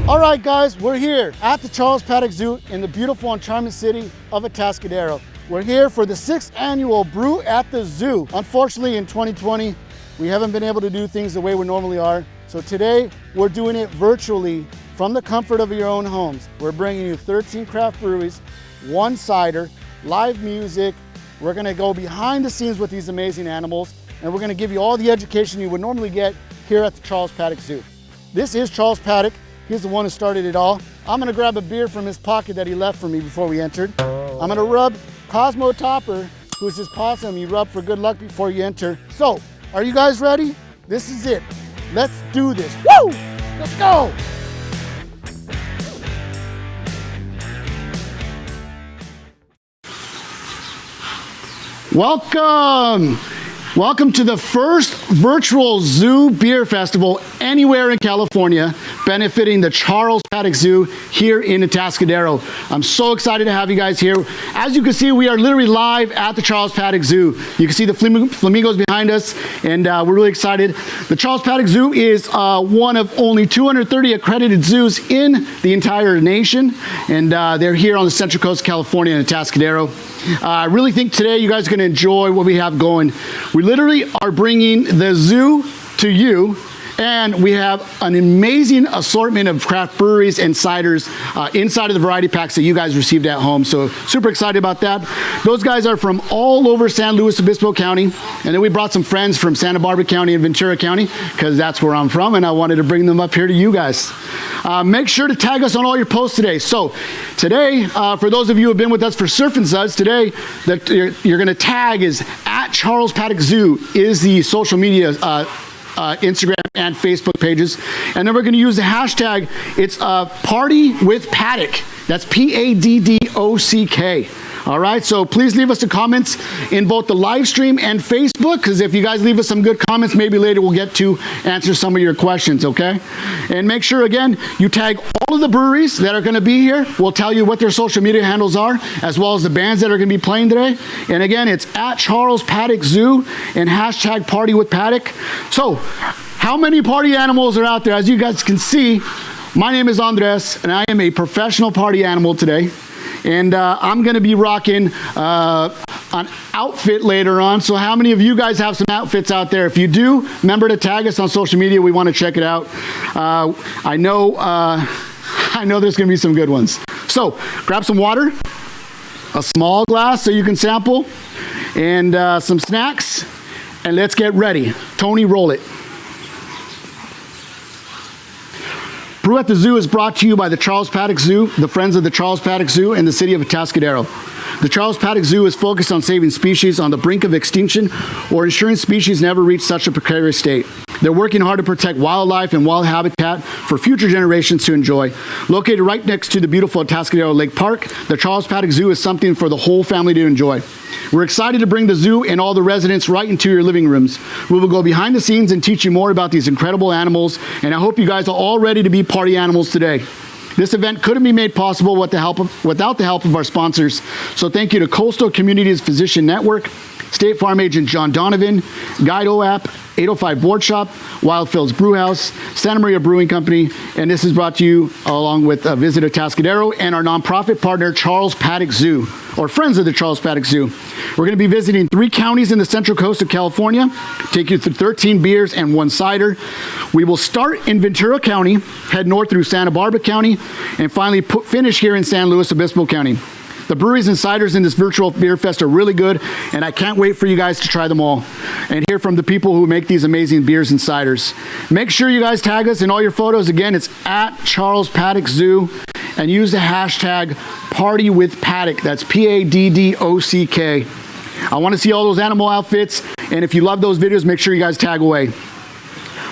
All right, guys, we're here at the Charles Paddock Zoo in the beautiful and charming city of Atascadero. We're here for the 6th annual Brew at the Zoo. Unfortunately, in 2020, we haven't been able to do things the way we normally are. So today, we're doing it virtually from the comfort of your own homes. We're bringing you 13 craft breweries, 1 cider, live music. We're gonna go behind the scenes with these amazing animals, and we're gonna give you all the education you would normally get here at the Charles Paddock Zoo. This is Charles Paddock. He's the one who started it all. I'm gonna grab a beer from his pocket that he left for me before we entered. I'm gonna rub Cosmo Topper, who's his possum you rub for good luck before you enter. So, are you guys ready? This is it. Let's do this. Woo! Let's go! Welcome! Welcome to the first virtual zoo beer festival anywhere in California, benefiting the Charles Paddock Zoo here in Atascadero. I'm so excited to have you guys here. As you can see, we are literally live at the Charles Paddock Zoo. You can see the flamingos behind us, and we're really excited. The Charles Paddock Zoo is one of only 230 accredited zoos in the entire nation, and they're here on the Central Coast of California in Atascadero. I really think today you guys are going to enjoy what we have going. We literally are bringing the zoo to you, and we have an amazing assortment of craft breweries and ciders inside of the variety packs that you guys received at home. So super excited about that. Those guys are from all over San Luis Obispo County, and then we brought some friends from Santa Barbara County and Ventura County, because that's where I'm from, and I wanted to bring them up here to you guys. Make sure to tag us on all your posts today. So today, for those of you who have been with us for Surf and Suds, today that you're going to tag is at Charles Paddock Zoo is the social media Instagram and Facebook pages. And then we're going to use the hashtag, it's Party with Paddock. That's Paddock. All right, so please leave us the comments in both the live stream and Facebook, because if you guys leave us some good comments, maybe later we'll get to answer some of your questions, okay? And make sure, again, you tag all of the breweries that are going to be here. We'll tell you what their social media handles are, as well as the bands that are going to be playing today. And again, it's at Charles Paddock Zoo and hashtag Party with Paddock. So, how many party animals are out there? As you guys can see, my name is Andres, and I am a professional party animal today. And I'm going to be rocking an outfit later on. So how many of you guys have some outfits out there? If you do, remember to tag us on social media. We want to check it out. I know there's going to be some good ones. So grab some water, a small glass so you can sample, and some snacks. And let's get ready. Tony, roll it. Brew at the Zoo is brought to you by the Charles Paddock Zoo, the Friends of the Charles Paddock Zoo, and the City of Atascadero. The Charles Paddock Zoo is focused on saving species on the brink of extinction or ensuring species never reach such a precarious state. They're working hard to protect wildlife and wild habitat for future generations to enjoy. Located right next to the beautiful Atascadero Lake Park, the Charles Paddock Zoo is something for the whole family to enjoy. We're excited to bring the zoo and all the residents right into your living rooms. We will go behind the scenes and teach you more about these incredible animals, and I hope you guys are all ready to be party animals today. This event couldn't be made possible without the help of our sponsors. So thank you to Coastal Communities Physician Network, State Farm Agent John Donovan, Guide OAP, 805 Board Shop, Wildfields Brew House, Santa Maria Brewing Company, and this is brought to you along with Visit Atascadero and our nonprofit partner, Charles Paddock Zoo, or Friends of the Charles Paddock Zoo. We're going to be visiting 3 counties in the Central Coast of California, take you through 13 beers and 1 cider. We will start in Ventura County, head north through Santa Barbara County, and finally finish here in San Luis Obispo County. The breweries and ciders in this virtual beer fest are really good, and I can't wait for you guys to try them all and hear from the people who make these amazing beers and ciders. Make sure you guys tag us in all your photos. Again, it's at Charles Paddock Zoo, and use the hashtag Party with Paddock. That's Paddock. I want to see all those animal outfits, and if you love those videos, make sure you guys tag away.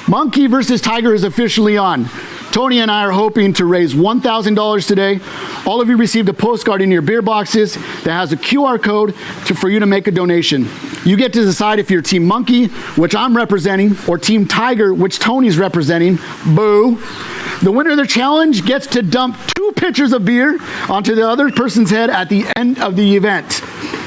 Monkey versus Tiger is officially on. Tony and I are hoping to raise $1,000 today. All of you received a postcard in your beer boxes that has a QR code for you to make a donation. You get to decide if you're Team Monkey, which I'm representing, or Team Tiger, which Tony's representing. Boo. The winner of the challenge gets to dump 2 pitchers of beer onto the other person's head at the end of the event.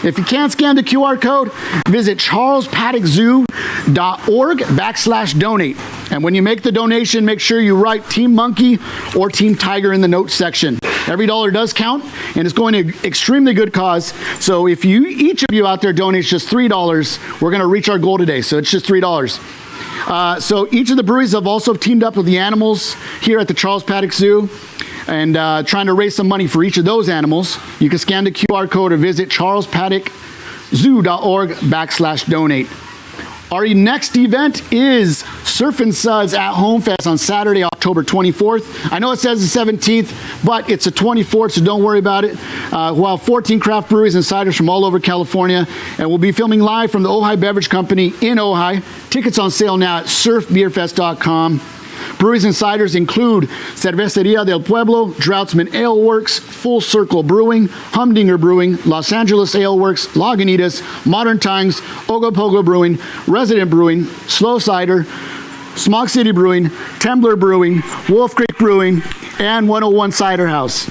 If you can't scan the QR code, visit charlespaddockzoo.org/donate. And when you make the donation, make sure you write Team Monkey or Team Tiger in the notes section. Every dollar does count, and it's going to extremely good cause. So if each of you out there donates just $3, we're going to reach our goal today. So it's just $3. So each of the breweries have also teamed up with the animals here at the Charles Paddock Zoo and trying to raise some money for each of those animals. You can scan the QR code or visit charlespaddockzoo.org/donate. Our next event is Surf and Suds at Home Fest on Saturday, October 24th. I know it says the 17th, but it's the 24th, so don't worry about it. We'll have 14 craft breweries and ciders from all over California, and we'll be filming live from the Ojai Beverage Company in Ojai. Tickets on sale now at surfbeerfest.com. Breweries and ciders include Cerveceria del Pueblo, Droughtsman Ale Works, Full Circle Brewing, Humdinger Brewing, Los Angeles Ale Works, Lagunitas, Modern Times, Ogopogo Brewing, Resident Brewing, Slow Cider, Smog City Brewing, Tembler Brewing, Wolf Creek Brewing, and 101 Cider House.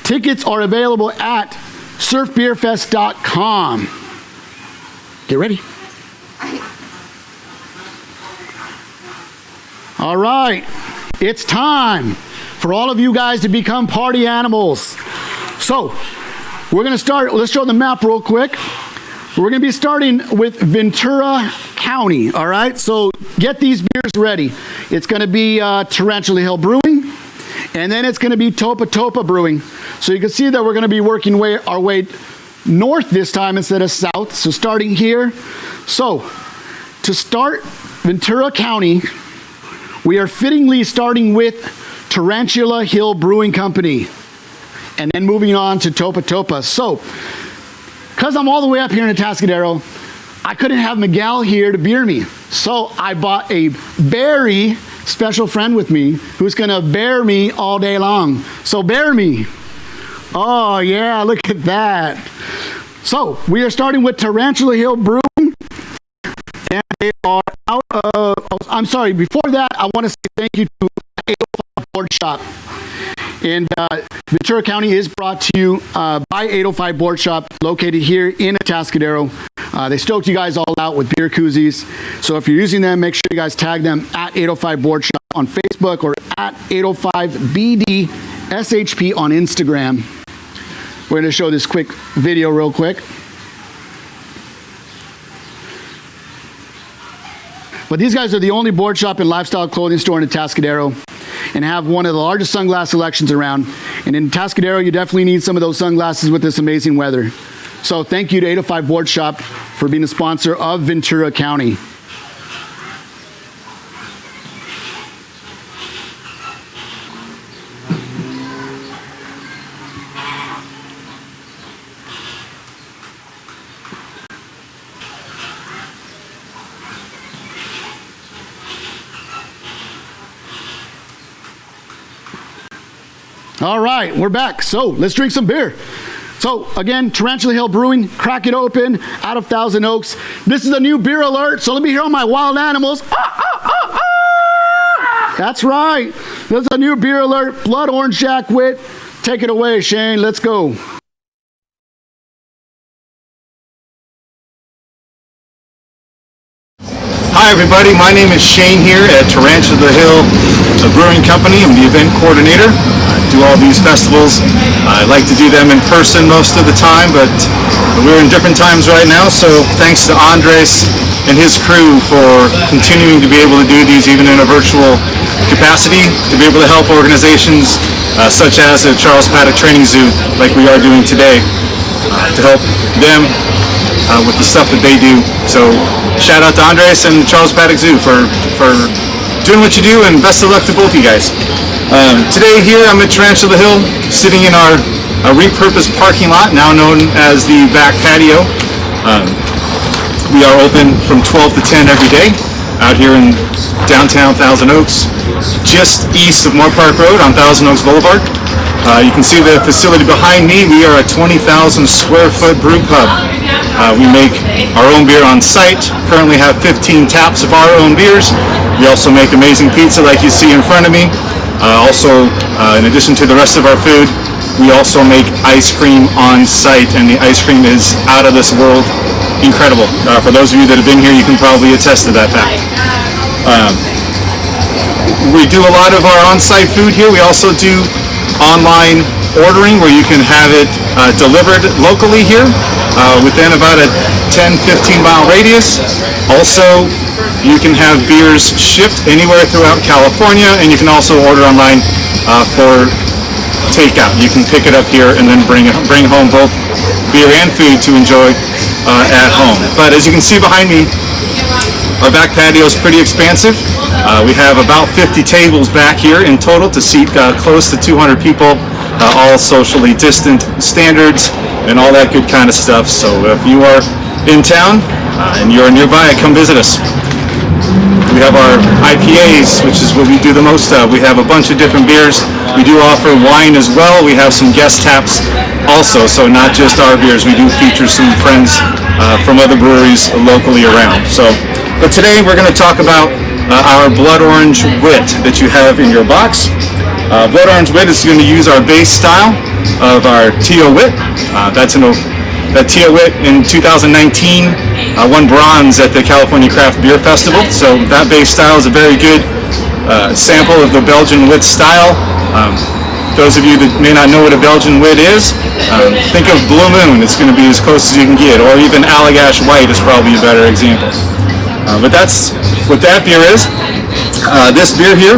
Tickets are available at surfbeerfest.com. Get ready. All right, it's time for all of you guys to become party animals. So, we're gonna start, let's show the map real quick. We're gonna be starting with Ventura County, all right? So, get these beers ready. It's gonna be Tarantula Hill Brewing, and then it's gonna be Topa Topa Brewing. So you can see that we're gonna be working our way north this time instead of south. So starting here. So, to start Ventura County, we are fittingly starting with Tarantula Hill Brewing Company and then moving on to Topa Topa. So, because I'm all the way up here in Atascadero, I couldn't have Miguel here to beer me. So I bought a very special friend with me who's gonna bear me all day long. So bear me. Oh yeah, look at that. So we are starting with Tarantula Hill Brewing. And they are out of, I'm sorry, before that, I want to say thank you to 805 Board Shop. And Ventura County is brought to you by 805 Board Shop, located here in Atascadero. They stoked you guys all out with beer koozies. So if you're using them, make sure you guys tag them at 805 Board Shop on Facebook or at 805BD SHP on Instagram. We're going to show this quick video real quick. But these guys are the only board shop and lifestyle clothing store in Atascadero and have one of the largest sunglass selections around. And in Atascadero, you definitely need some of those sunglasses with this amazing weather. So thank you to 805 Board Shop for being a sponsor of Ventura County. All right, we're back. So let's drink some beer. So again, Tarantula Hill Brewing, crack it open, out of Thousand Oaks. This is a new beer alert, so let me hear all my wild animals. That's right. This is a new beer alert, Blood Orange Jack Wit. Take it away, Shane. Let's go. Hi everybody, my name is Shane here at Tarantula Hill Brewing Company. I'm the event coordinator. I do all these festivals. I like to do them in person most of the time, but we're in different times right now, so thanks to Andres and his crew for continuing to be able to do these even in a virtual capacity, to be able to help organizations such as the Charles Paddock Training Zoo, like we are doing today, to help them with the stuff that they do. So shout out to Andres and the Charles Paddock Zoo for doing what you do, and best of luck to both of you guys. Today here I'm at Tarantula Hill, sitting in our repurposed parking lot, now known as the back patio. We are open from 12 to 10 every day out here in downtown Thousand Oaks, just east of Moore Park Road on Thousand Oaks Boulevard. You can see the facility behind me. We are a 20,000 square foot brew pub. We make our own beer on site. Currently have 15 taps of our own beers. We also make amazing pizza like you see in front of me. In addition to the rest of our food, we also make ice cream on site, and the ice cream is out of this world incredible. For those of you that have been here, you can probably attest to that fact. We do a lot of our on-site food here. We also do online ordering where you can have it delivered locally here within about a 10-15 mile radius. Also, you can have beers shipped anywhere throughout California, and you can also order online for takeout. You can pick it up here and then bring home both beer and food to enjoy at home. But as you can see behind me, our back patio is pretty expansive. We have about 50 tables back here in total to seat close to 200 people, all socially distant standards and all that good kind of stuff. So if you are in town and you're nearby, come visit us. We have our IPAs, which is what we do the most of. We have a bunch of different beers. We do offer wine as well. We have some guest taps also, so not just our beers. We do feature some friends from other breweries locally around. But today we're going to talk about our Blood Orange Wit that you have in your box. Blood Orange Wit is going to use our base style of our Tio Wit. That Tio Wit in 2019 won bronze at the California Craft Beer Festival. So that base style is a very good sample of the Belgian Wit style. Those of you that may not know what a Belgian Wit is, think of Blue Moon. It's going to be as close as you can get, or even Allagash White is probably a better example. But that's what that beer is. This beer here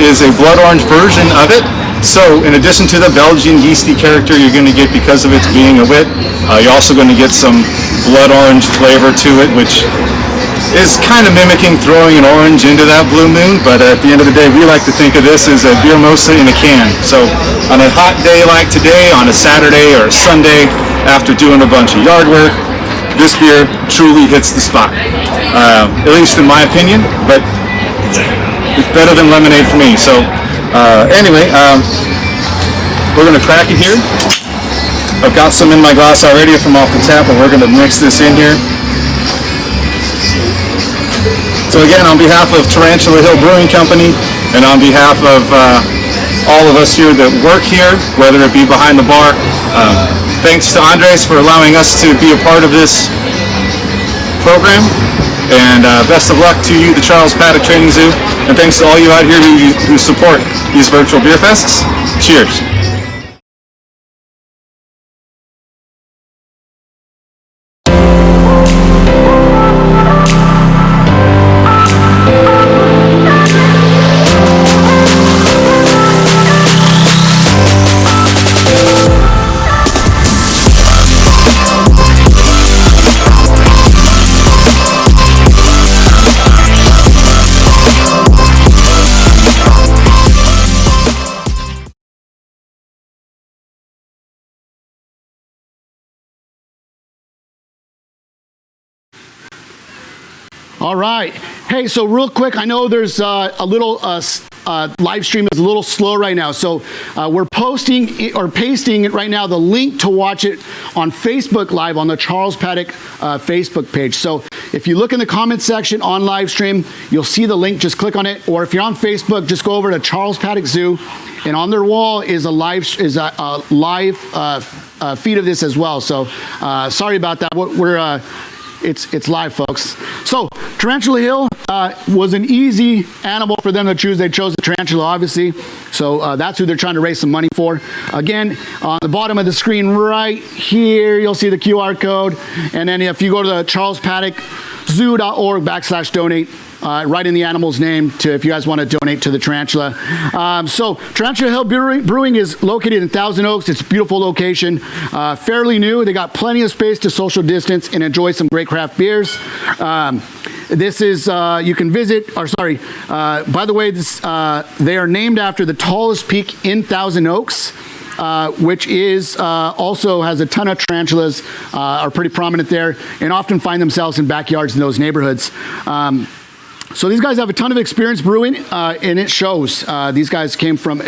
is a blood orange version of it. So in addition to the Belgian yeasty character you're going to get because of it being a wit, you're also going to get some blood orange flavor to it, which is kind of mimicking throwing an orange into that Blue Moon, but at the end of the day, we like to think of this as a beer mimosa in a can. So on a hot day like today, on a Saturday or a Sunday, after doing a bunch of yard work, this beer truly hits the spot. At least in my opinion, but it's better than lemonade for me. So anyway, we're going to crack it here. I've got some in my glass already from off the tap, but we're going to mix this in here. So again, on behalf of Tarantula Hill Brewing Company and on behalf of all of us here that work here, whether it be behind the bar, thanks to Andres for allowing us to be a part of this program. And best of luck to you, the Charles Paddock Training Zoo. And thanks to all you out here who support these virtual beer fests. Cheers. All right. Hey, so real quick, I know there's a little live stream is a little slow right now. So we're posting or pasting it right now, the link to watch it on Facebook Live on the Charles Paddock Facebook page. So if you look in the comment section on live stream, you'll see the link. Just click on it. Or if you're on Facebook, just go over to Charles Paddock Zoo. And on their wall is a live feed of this as well. So sorry about that. It's live, folks. So Tarantula Hill was an easy animal for them to choose. They chose the tarantula, obviously. So that's who they're trying to raise some money for. Again, on the bottom of the screen right here, you'll see the QR code. And then if you go to the charlespaddockzoo.org/donate, right in the animal's name if you guys want to donate to the tarantula. So Tarantula Hill Brewing is located in Thousand Oaks. It's a beautiful location, fairly new. They got plenty of space to social distance and enjoy some great craft beers. This is, you can visit, by the way, they are named after the tallest peak in Thousand Oaks, which is also has a ton of tarantulas, are pretty prominent there, and often find themselves in backyards in those neighborhoods. So these guys have a ton of experience brewing, and it shows. These guys came from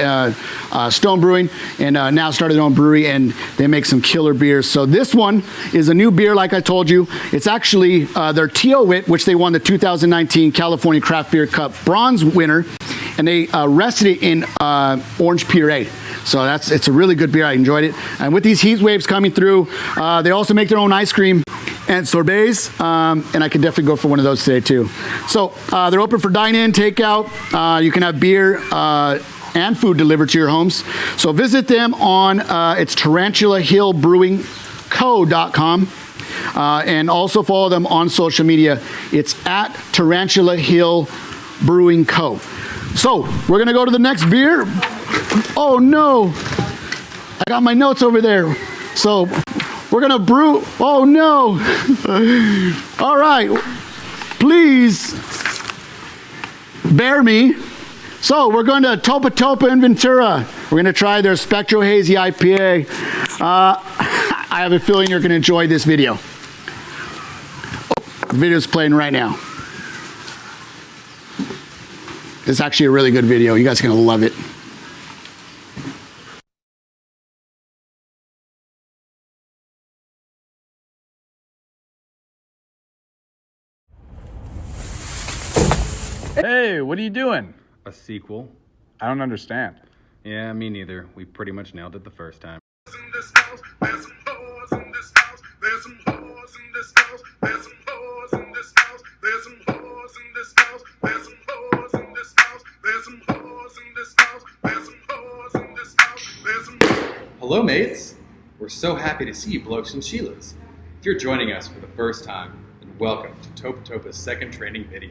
Stone Brewing and now started their own brewery, and they make some killer beers. So this one is a new beer, like I told you. It's actually their T.O. Wit, which they won the 2019 California Craft Beer Cup bronze winner, and they rested it in orange puree. So it's a really good beer. I enjoyed it. And with these heat waves coming through, they also make their own ice cream and sorbets, and I could definitely go for one of those today too. So they're open for dine-in, takeout. You can have beer and food delivered to your homes. So visit them on it's tarantulahillbrewingco.com, and also follow them on social media. It's at Tarantula Hill Brewing Co. So we're gonna go to the next beer. Oh no, I got my notes over there. So we're gonna brew. Oh no. All right, please bear me. So we're going to Topa Topa in Ventura. We're gonna try their Spectro Hazy IPA. I have a feeling you're gonna enjoy this video. The video's playing right now. It's actually a really good video. You guys are gonna love it. Hey, what are you doing? A sequel? I don't understand. Yeah, me neither. We pretty much nailed it the first time. Hello, mates! We're so happy to see you blokes and Sheilas. If you're joining us for the first time, then welcome to Topa Topa's second training video.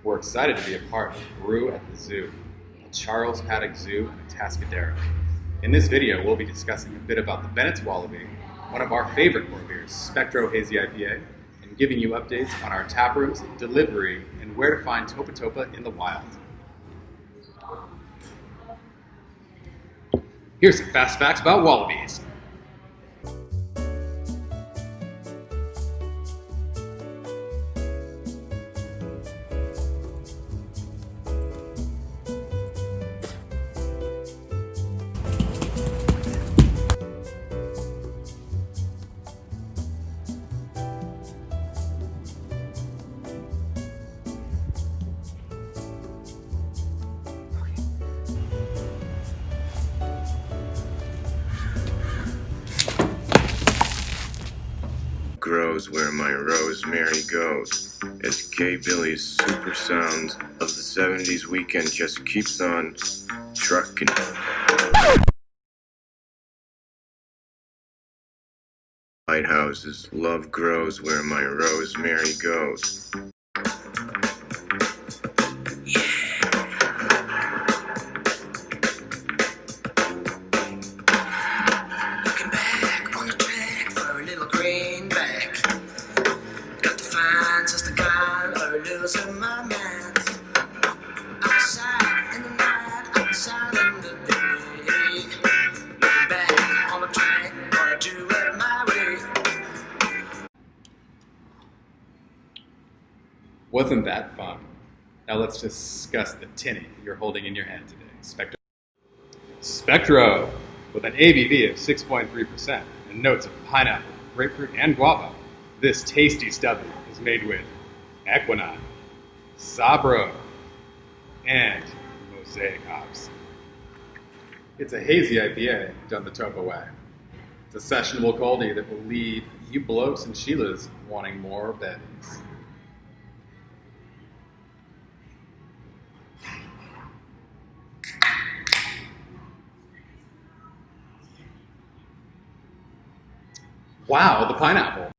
We're excited to be a part of Brew at the Zoo, at Charles Paddock Zoo in Atascadero. In this video, we'll be discussing a bit about the Bennett's Wallaby, one of our favorite core beers, Spectro Hazy IPA, and giving you updates on our tap rooms, delivery, and where to find Topa Topa in the wild. Here's some fast facts about wallabies. Grows where my rosemary goes. As K Billy's super sounds of the 70s weekend just keeps on trucking. Lighthouses, love grows where my rosemary goes. Wasn't that fun? Now let's discuss the tinny you're holding in your hand today, Spectro. Spectro, with an ABV of 6.3% and notes of pineapple, grapefruit, and guava. This tasty stuffing is made with Equinox, Sabro, and Mosaic hops. It's a hazy IPA done the Topa way. It's a sessionable coldie that will leave you blokes and Sheilas wanting more bevies. Wow, the pineapple.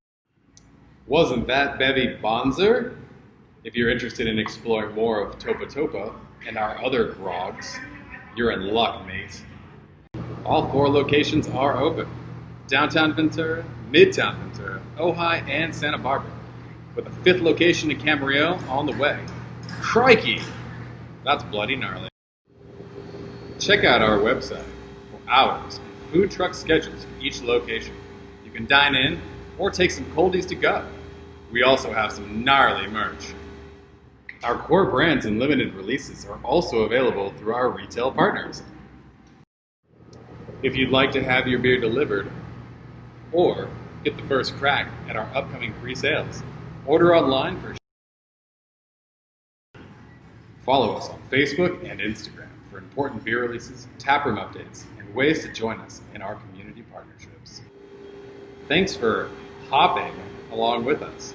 Wasn't that bevy bonzer? If you're interested in exploring more of Topa Topa and our other grogs, you're in luck, mate. All 4 locations are open. Downtown Ventura, Midtown Ventura, Ojai, and Santa Barbara, with a 5th location in Camarillo on the way. Crikey! That's bloody gnarly. Check out our website for hours and food truck schedules for each location. You can dine in, or take some coldies to go. We also have some gnarly merch. Our core brands and limited releases are also available through our retail partners. If you'd like to have your beer delivered or get the first crack at our upcoming pre-sales, order online for Follow us on Facebook and Instagram for important beer releases, taproom updates, and ways to join us in our community partnerships. Thanks for hopping along with us.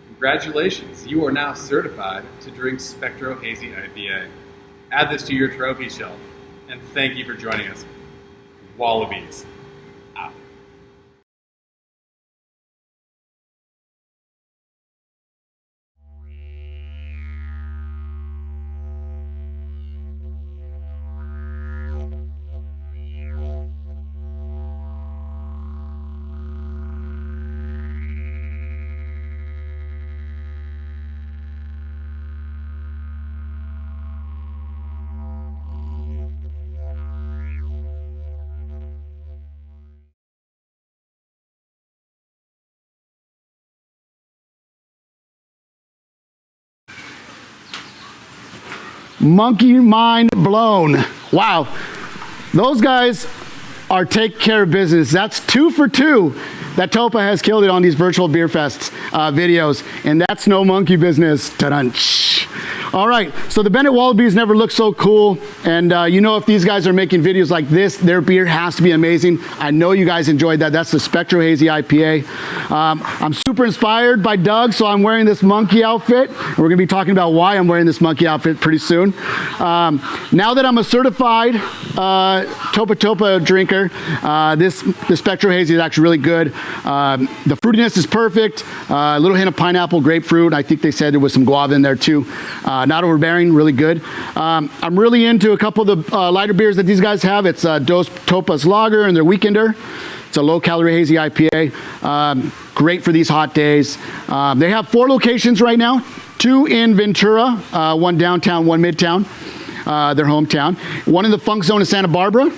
Congratulations, you are now certified to drink Spectro Hazy IPA. Add this to your trophy shelf, and thank you for joining us. Wallabies, out. Monkey mind blown. Wow. Those guys are take care of business. That's 2 for 2 that Topa has killed it on these virtual beer fests videos. And that's no monkey business. Ta-dunch. All right, so the Bennett Wallabies never looked so cool. And you know, if these guys are making videos like this, their beer has to be amazing. I know you guys enjoyed that. That's the Spectro Hazy IPA. I'm super inspired by Doug, so I'm wearing this monkey outfit. And we're gonna be talking about why I'm wearing this monkey outfit pretty soon. Now that I'm a certified Topa drinker, this Spectro Hazy is actually really good. The fruitiness is perfect. A little hint of pineapple, grapefruit. I think they said there was some guava in there too. Not overbearing, really good. I'm really into a couple of the lighter beers that these guys have. It's Dos Topas Lager and their Weekender. It's a low-calorie hazy IPA. Great for these hot days. They have 4 locations right now. 2 in Ventura, 1 downtown, 1 midtown, their hometown. 1 in the Funk Zone in Santa Barbara.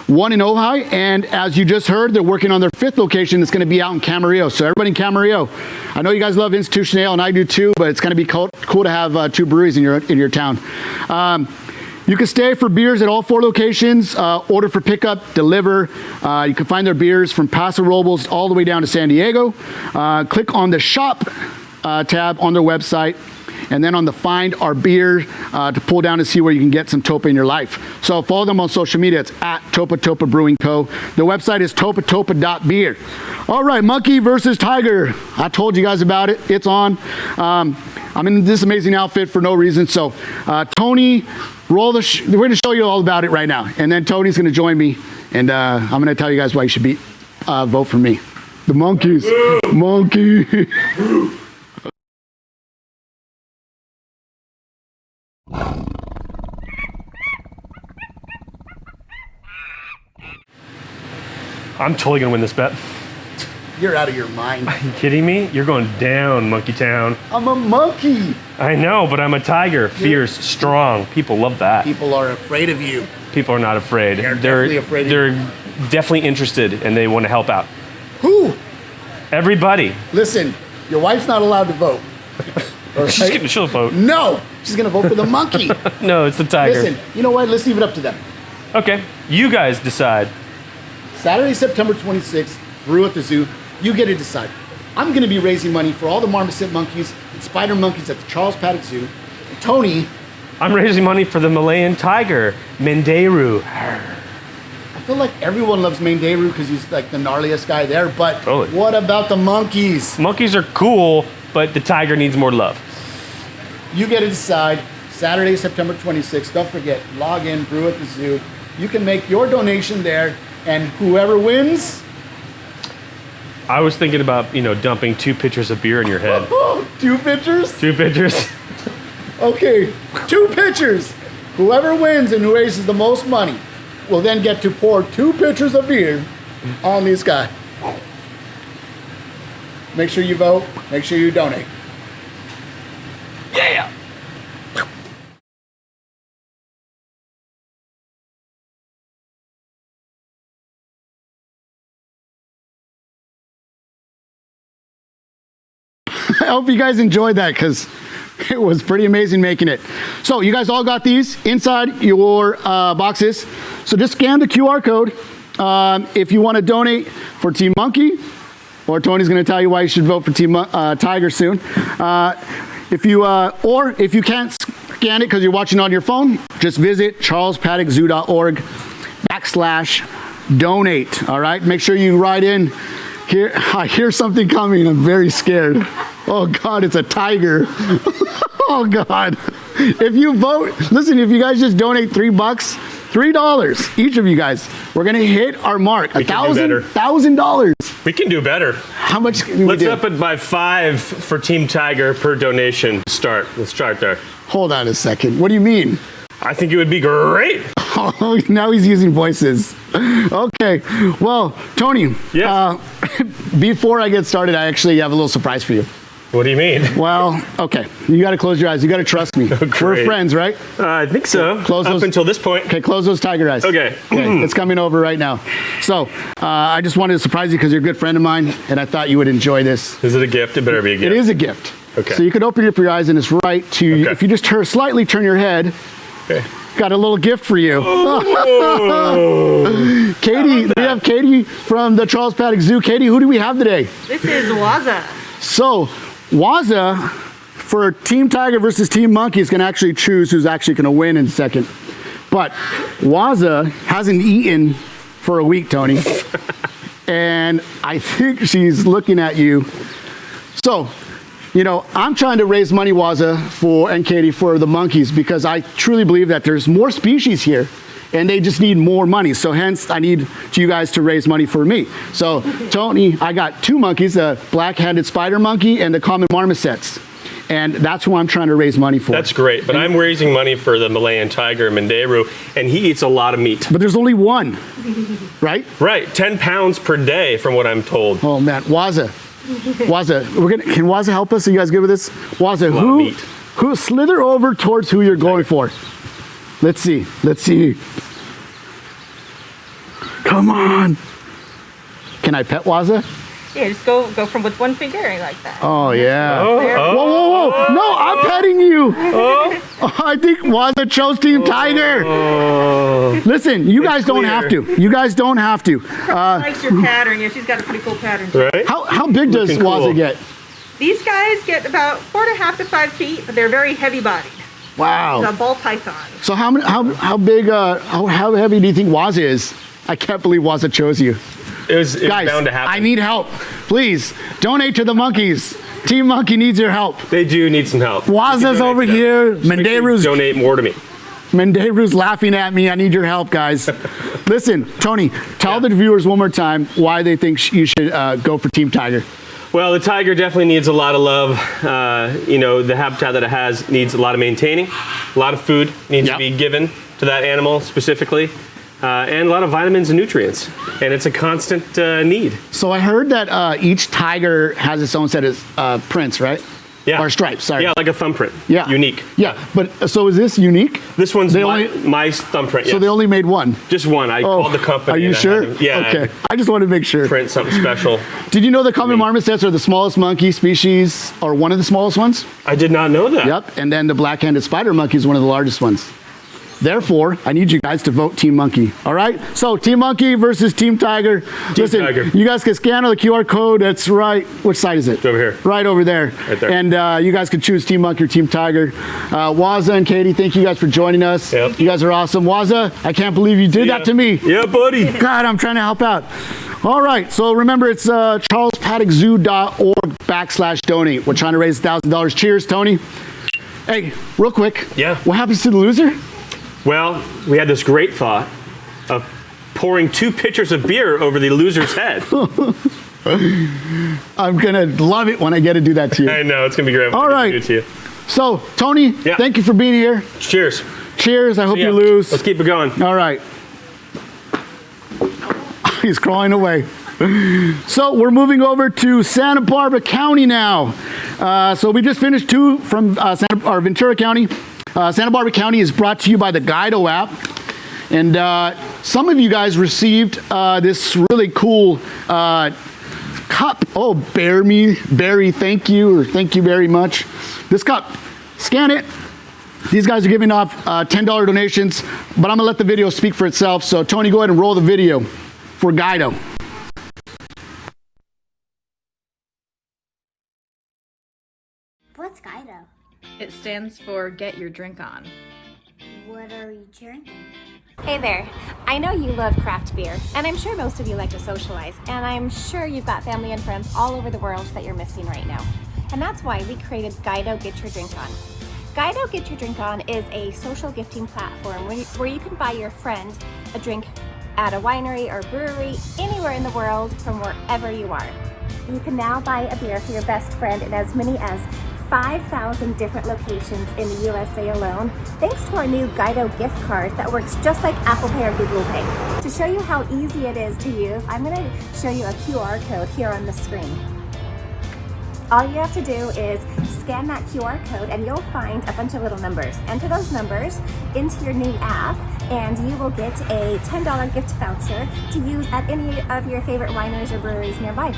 1 in Ojai, and as you just heard, they're working on their 5th location that's going to be out in Camarillo. So everybody in Camarillo, I know you guys love Institution Ale, and I do too, but it's going to be cool to have 2 breweries in your town. You can stay for beers at all 4 locations, order for pickup, deliver. You can find their beers from Paso Robles all the way down to San Diego. Click on the shop tab on their website, and then on the Find Our Beer to pull down to see where you can get some Topa in your life. So follow them on social media. It's at Topa Brewing Co. The website is topatopa.beer. All right, monkey versus tiger. I told you guys about it. It's on. I'm in this amazing outfit for no reason. So Tony, we're going to show you all about it right now. And then Tony's going to join me, and I'm going to tell you guys why you should vote for me. The monkeys. Monkey. I'm totally gonna win this bet. You're out of your mind. Are you kidding me? You're going down, Monkey Town. I'm a monkey. I know, but I'm a tiger. Fierce, strong. People love that. People are afraid of you. People are not afraid. They're definitely afraid of They're definitely interested, and they want to help out. Who? Everybody. Listen, your wife's not allowed to vote. She'll vote. No, she's gonna vote for the monkey. No, it's the tiger. Listen, you know what? Let's leave it up to them. Okay, you guys decide. Saturday, September 26th, Brew at the Zoo. You get to decide. I'm going to be raising money for all the marmoset monkeys and spider monkeys at the Charles Paddock Zoo. And Tony, I'm raising money for the Malayan tiger, Menderu. I feel like everyone loves Menderu because he's like the gnarliest guy there, but Totally. What about the monkeys? Monkeys are cool, but the tiger needs more love. You get to decide. Saturday, September 26th. Don't forget, log in, Brew at the Zoo. You can make your donation there, and whoever wins... I was thinking about, dumping 2 pitchers of beer in your head. 2 pitchers? 2 pitchers. Okay, 2 pitchers. Whoever wins and who raises the most money will then get to pour 2 pitchers of beer on this guy. Make sure you vote. Make sure you donate. Yeah. I hope you guys enjoyed that because it was pretty amazing making it. So you guys all got these inside your boxes. So just scan the QR code if you want to donate for Team Monkey, or Tony's going to tell you why you should vote for Team Tiger soon. If you can't scan it because you're watching on your phone, just visit charlespaddockzoo.org/donate. All right, make sure you write in. Here, I hear something coming. I'm very scared. Oh God, it's a tiger. Oh God. If you vote, listen, if you guys just donate $3 each of you guys, we're gonna hit our mark. $1,000. We can do better. How much can we Let's do? up it by 5 for Team Tiger per donation. Let's start there. Hold on a second. What do you mean? I think it would be great. Oh, now he's using voices. Okay. Well, Tony, Yes. Before I get started, I actually have a little surprise for you. What do you mean? Well, okay. You got to close your eyes. You got to trust me. We're great. friends, right? I think so. Close up those- until this point. Okay, close those tiger eyes. Okay. It's coming over right now. So, I just wanted to surprise you because you're a good friend of mine, and I thought you would enjoy this. Is it a gift? It better be a gift. It is a gift. Okay. So you could open up your eyes, and it's right to, Okay. if you just slightly turn your head, Okay. got a little gift for you. Oh. Katie, we have Katie from the Charles Paddock Zoo. Katie, who do we have today? This is Waza. So, Waza, for Team Tiger versus Team Monkey, is going to actually choose who's actually going to win in a second. But Waza hasn't eaten for a week, Tony. And I think she's looking at you. So, you know, I'm trying to raise money, Waza, and Katie, for the monkeys, because I truly believe that there's more species here and they just need more money. So hence, I need you guys to raise money for me. So, Tony, I got 2 monkeys, the black-handed spider monkey and the common marmosets. And that's who I'm trying to raise money for. That's great, but I'm raising money for the Malayan tiger, Mandaru, and he eats a lot of meat. But there's only one, right? Right, 10 pounds per day from what I'm told. Oh man, Waza, can Waza help us? Are you guys good with this? Waza, lot of meat. who slither over towards who you're going for. Let's see. Come on. Can I pet Waza? Yeah, just go from with one finger like that. Oh yeah. There. Whoa. No, I'm petting you. I think Waza chose Team Tiger. Listen, you guys don't have to. You guys don't have to. Likes your pattern. Yeah, she's got a pretty cool pattern. Right? How big does Looking Waza cool. get? These guys get about 4.5 to 5 feet, but they're very heavy bodied. It's a Wow. ball python. So how big, how heavy do you think Waza is? I can't believe Waza chose you. It was Guys, bound to happen. I need help. Please, donate to the monkeys. Team Monkey needs your help. They do need some help. Waza's over here. Mandaru's Donate more to me. laughing at me. I need your help, guys. Listen, Tony, tell the viewers one more time why they think you should go for Team Tiger. Well, the tiger definitely needs a lot of love. You know, the habitat that it has needs a lot of maintaining. A lot of food needs to be given to that animal specifically. And a lot of vitamins and nutrients. And it's a constant need. So I heard that each tiger has its own set of prints, right? Yeah. Or stripes, sorry. Yeah, like a thumbprint. Yeah. Unique. Yeah, but so is this unique? This one's They my thumbprint. So yes. they only made one? Just one. I called the company. Are you and I sure? had them- yeah. Okay. I just wanted to make sure. Print something special. Did you know the common marmosets are the smallest monkey species, or one of the smallest ones? I did not know that. Yep. And then the black-handed spider monkey is one of the largest ones. Therefore, I need you guys to vote Team Monkey. All right? So Team Monkey versus Team Tiger. Listen, Tiger. you guys can scan the QR code. That's right. Which side is it? It's over here. Right over there. Right there. And you guys can choose Team Monkey or Team Tiger. Waza and Katie, thank you guys for joining us. Yep. You guys are awesome. Waza, I can't believe you did that to me. Yeah, buddy. God, I'm trying to help out. All right, so remember it's charlespaddockzoo.org/donate. We're trying to raise $1,000. Cheers, Tony. Hey, real quick. Yeah. What happens to the loser? Well, we had this great thought of pouring 2 pitchers of beer over the loser's head. I'm gonna love it when I get to do that to you. I know, it's going to be great. All right. To you. So, Tony, Yeah. thank you for being here. Cheers. Cheers. I hope Yeah. you lose. Let's keep it going. All right. He's crawling away. So we're moving over to Santa Barbara County now. So we just finished 2 from Ventura County. Santa Barbara County is brought to you by the Guido app. And some of you guys received this really cool cup. Oh, Barry, thank you, or thank you very much. This cup, scan it. These guys are giving off $10 donations, but I'm gonna let the video speak for itself. So Tony, go ahead and roll the video for Guido. What's Guido? It stands for Get Your Drink On. What are you drinking? Hey there. I know you love craft beer, and I'm sure most of you like to socialize, and I'm sure you've got family and friends all over the world that you're missing right now. And that's why we created Guido Get Your Drink On. Guido Get Your Drink On is a social gifting platform where you can buy your friend a drink at a winery or brewery anywhere in the world from wherever you are. You can now buy a beer for your best friend in as many as 5,000 different locations in the USA alone, thanks to our new Guido gift card that works just like Apple Pay or Google Pay. To show you how easy it is to use, I'm going to show you a QR code here on the screen. All you have to do is scan that QR code and you'll find a bunch of little numbers. Enter those numbers into your new app and you will get a $10 gift voucher to use at any of your favorite wineries or breweries nearby.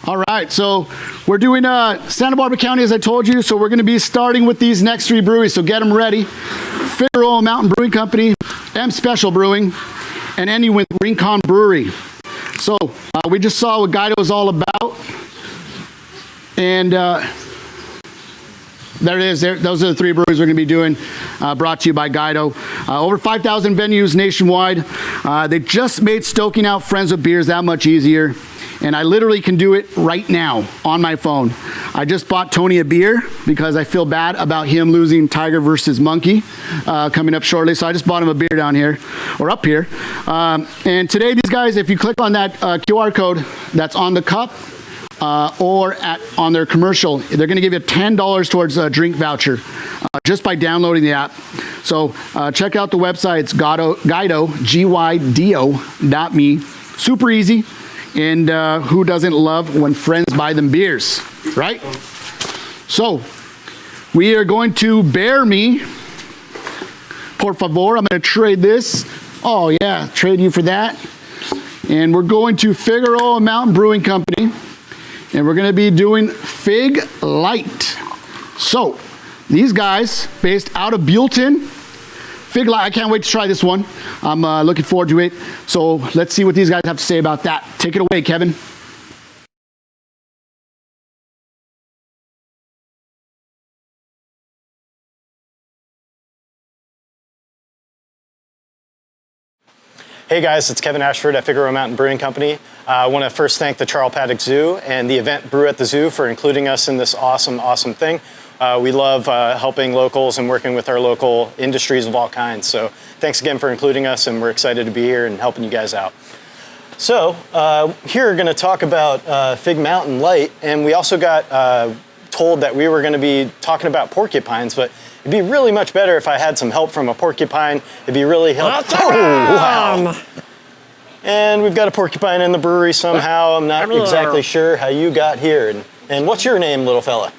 All right, so we're doing Santa Barbara County, as I told you, so we're going to be starting with these next three breweries, so get them ready. Figueroa Mountain Brewing Company, M Special Brewing, and ending with Rincon Brewery. So we just saw what Guido is all about, and there it is. Those are the three breweries we're going to be doing, brought to you by Guido. Over 5,000 venues nationwide. They just made stoking out friends with beers that much easier. And I literally can do it right now on my phone. I just bought Tony a beer because I feel bad about him losing Tiger versus Monkey coming up shortly. So I just bought him a beer down here, or up here. And today, these guys, if you click on that QR code that's on the cup or on their commercial, they're going to give you $10 towards a drink voucher just by downloading the app. So check out the website. It's Guido, Gydo.me. Super easy. And who doesn't love when friends buy them beers, right? So we are going to Bear Me. Por favor, I'm going to trade this. Oh yeah, trade you for that. And we're going to Figueroa Mountain Brewing Company. And we're going to be doing Fig Light. So these guys, based out of Buellton, Fig Light, I can't wait to try this one. I'm looking forward to it. So let's see what these guys have to say about that. Take it away, Kevin. Hey guys, it's Kevin Ashford at Figueroa Mountain Brewing Company. I want to first thank the Charles Paddock Zoo and the event Brew at the Zoo for including us in this awesome thing. We love helping locals and working with our local industries of all kinds. So thanks again for including us, and we're excited to be here and helping you guys out. So here we're going to talk about Fig Mountain Light, and we also got told that we were going to be talking about porcupines, but it'd be really much better if I had some help from a porcupine. It'd be really helpful. Oh, wow. And we've got a porcupine in the brewery somehow. I'm not exactly sure how you got here. And what's your name, little fella?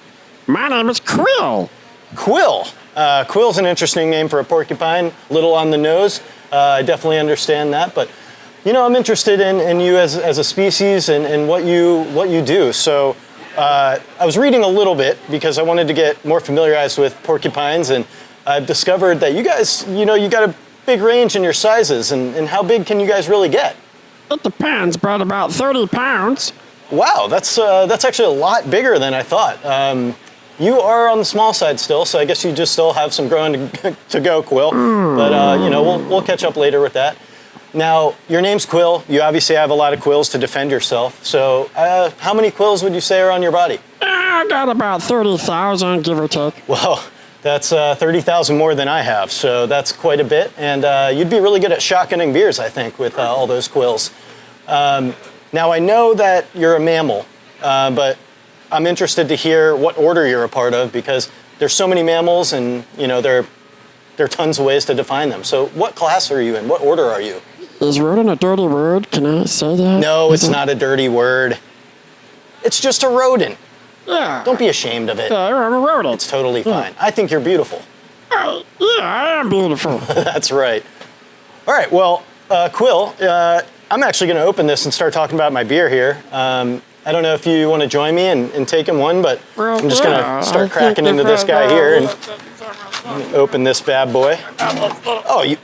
My name is Quill. Quill. Quill's an interesting name for a porcupine, little on the nose. I definitely understand that, but you know, I'm interested in you as a species and what you do. So I was reading a little bit because I wanted to get more familiarized with porcupines, and I've discovered that you guys, you got a big range in your sizes, and how big can you guys really get? It depends, but about 30 pounds. Wow, that's actually a lot bigger than I thought. You are on the small side still, so I guess you just still have some growing to go, Quill. But we'll catch up later with that. Now, your name's Quill. You obviously have a lot of quills to defend yourself. So how many quills would you say are on your body? I got about 30,000, give or take. Well, that's 30,000 more than I have, so that's quite a bit. And you'd be really good at shotgunning beers, I think, with all those quills. Now, I know that you're a mammal, but I'm interested to hear what order you're a part of, because there's so many mammals, and there are tons of ways to define them. So what class are you in? What order are you? Is rodent a dirty word? Can I say that? No, it's not a dirty word. It's just a rodent. Yeah. Don't be ashamed of it. I'm a rodent. It's totally fine. I think you're beautiful. Yeah, I am beautiful. That's right. All right, well, Quill, I'm actually going to open this and start talking about my beer here. I don't know if you want to join me and take in one, but I'm just going to start cracking into this guy here and open this bad boy. Oh,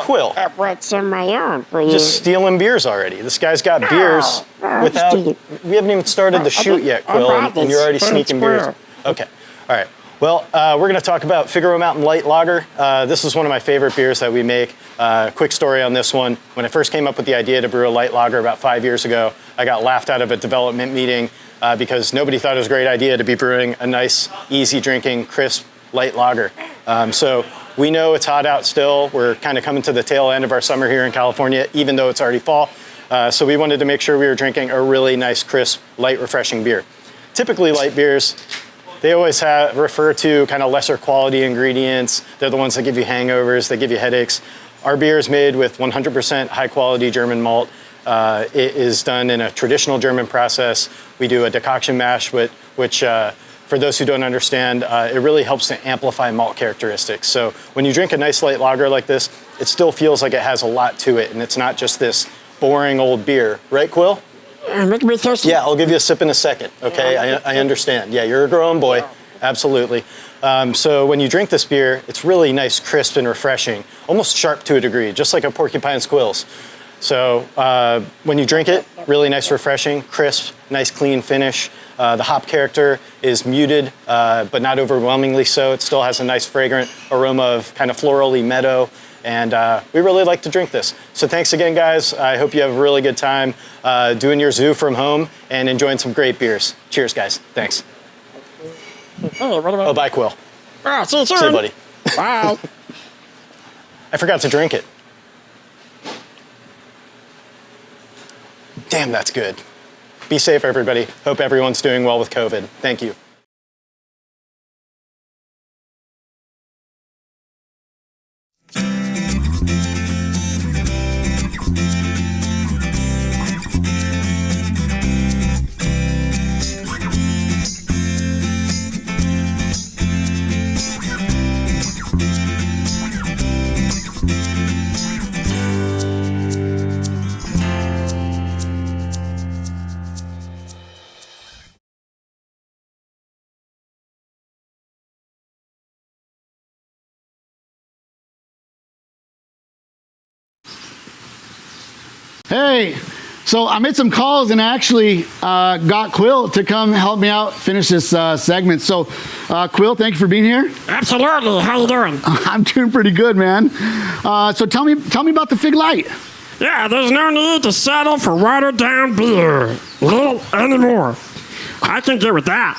Quill. I brought some of my own for you. Just stealing beers already. This guy's got beers without... We haven't even started the shoot yet, Quill, and you're already sneaking beers. Okay, all right. Well, we're going to talk about Figaro Mountain Light Lager. This is one of my favorite beers that we make. Quick story on this one. When I first came up with the idea to brew a light lager about 5 years ago, I got laughed out of a development meeting because nobody thought it was a great idea to be brewing a nice, easy drinking, crisp light lager. So we know it's hot out still. We're kind of coming to the tail end of our summer here in California, even though it's already fall. So we wanted to make sure we were drinking a really nice, crisp, light, refreshing beer. Typically, light beers, they always refer to kind of lesser quality ingredients. They're the ones that give you hangovers, they give you headaches. Our beer is made with 100% high quality German malt. It is done in a traditional German process. We do a decoction mash, which for those who don't understand, it really helps to amplify malt characteristics. So when you drink a nice light lager like this, it still feels like it has a lot to it, and it's not just this boring old beer. Right, Quill? Make me thirsty. Yeah, I'll give you a sip in a second, okay? I understand. Yeah, you're a grown boy. Absolutely. So when you drink this beer, it's really nice, crisp, and refreshing, almost sharp to a degree, just like a Porcupine's Quills. So when you drink it, really nice, refreshing, crisp, nice, clean finish. The hop character is muted, but not overwhelmingly so. It still has a nice, fragrant aroma of kind of florally meadow. And we really like to drink this. So thanks again, guys. I hope you have a really good time doing your zoo from home and enjoying some great beers. Cheers, guys. Thanks. Hey, what about... Oh, bye, Quill. Oh, see you soon. See you, buddy. Bye. I forgot to drink it. Damn, that's good. Be safe, everybody. Hope everyone's doing well with COVID. Thank you. Hey, so I made some calls and actually got Quill to come help me out finish this segment. So Quill, thank you for being here. Absolutely. How you doing? I'm doing pretty good, man. So tell me about the Fig Light. Yeah, there's no need to settle for watered down beer. Little anymore. I can get with that.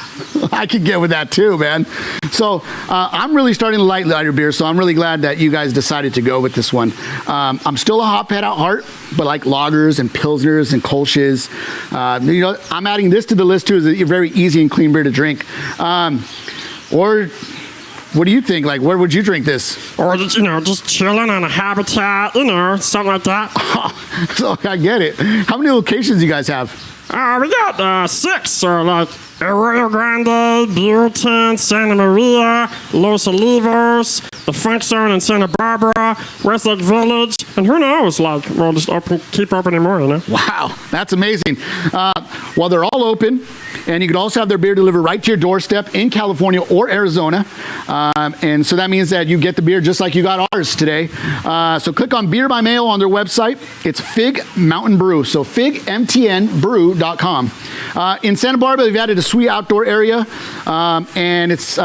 I can get with that too, man. So I'm really starting to like lighter beer, so I'm really glad that you guys decided to go with this one. I'm still a hophead at heart, but like lagers and pilsners and kolsches. I'm adding this to the list too as a very easy and clean beer to drink. Or what do you think? Like, where would you drink this? Or just chilling on a habitat, something like that. So I get it. How many locations do you guys have? We got 6, so like Arroyo Grande, Buellton, Santa Maria, Los Olivos, the Funk Zone in Santa Barbara, Westlake Village, and who knows, we'll just keep opening more, Wow, that's amazing. Well, they're all open, and you can also have their beer delivered right to your doorstep in California or Arizona. And so that means that you get the beer just like you got ours today. So click on Beer by Mail on their website. It's Fig Mountain Brew, so figmtnbrew.com. In Santa Barbara, they've added a sweet outdoor area, and it's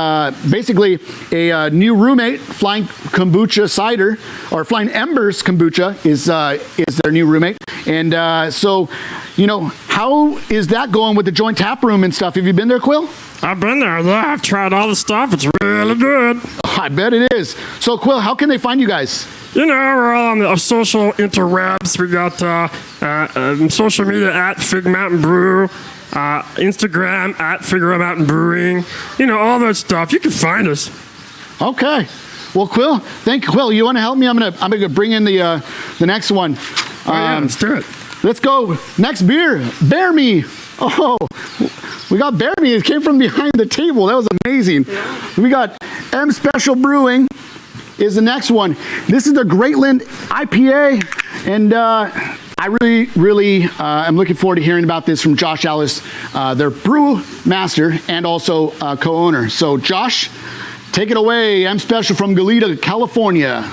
basically a new roommate. Flying Kombucha Cider, or Flying Embers Kombucha is their new roommate. And so, you know, how is that going with the joint tap room and stuff? Have you been there, Quill? I've been there, yeah. I've tried all the stuff. It's really good. Oh, I bet it is. So, Quill, how can they find you guys? You know, we're all on the social interwebs. We got social media at Fig Mountain Brew, Instagram at Figure Mountain Brewing. You know, all that stuff. You can find us. Okay. Well, Quill, thank you. Quill, you want to help me? I'm gonna bring in the next one. Yeah, let's do it. Let's go. Next beer, Bear Me. Oh, we got Bear Me. It came from behind the table. That was amazing. Yeah. We got M Special Brewing is the next one. This is the Greatland IPA, and I really am looking forward to hearing about this from Josh Ellis, their brew master and also co-owner. So Josh, take it away. M Special from Goleta, California.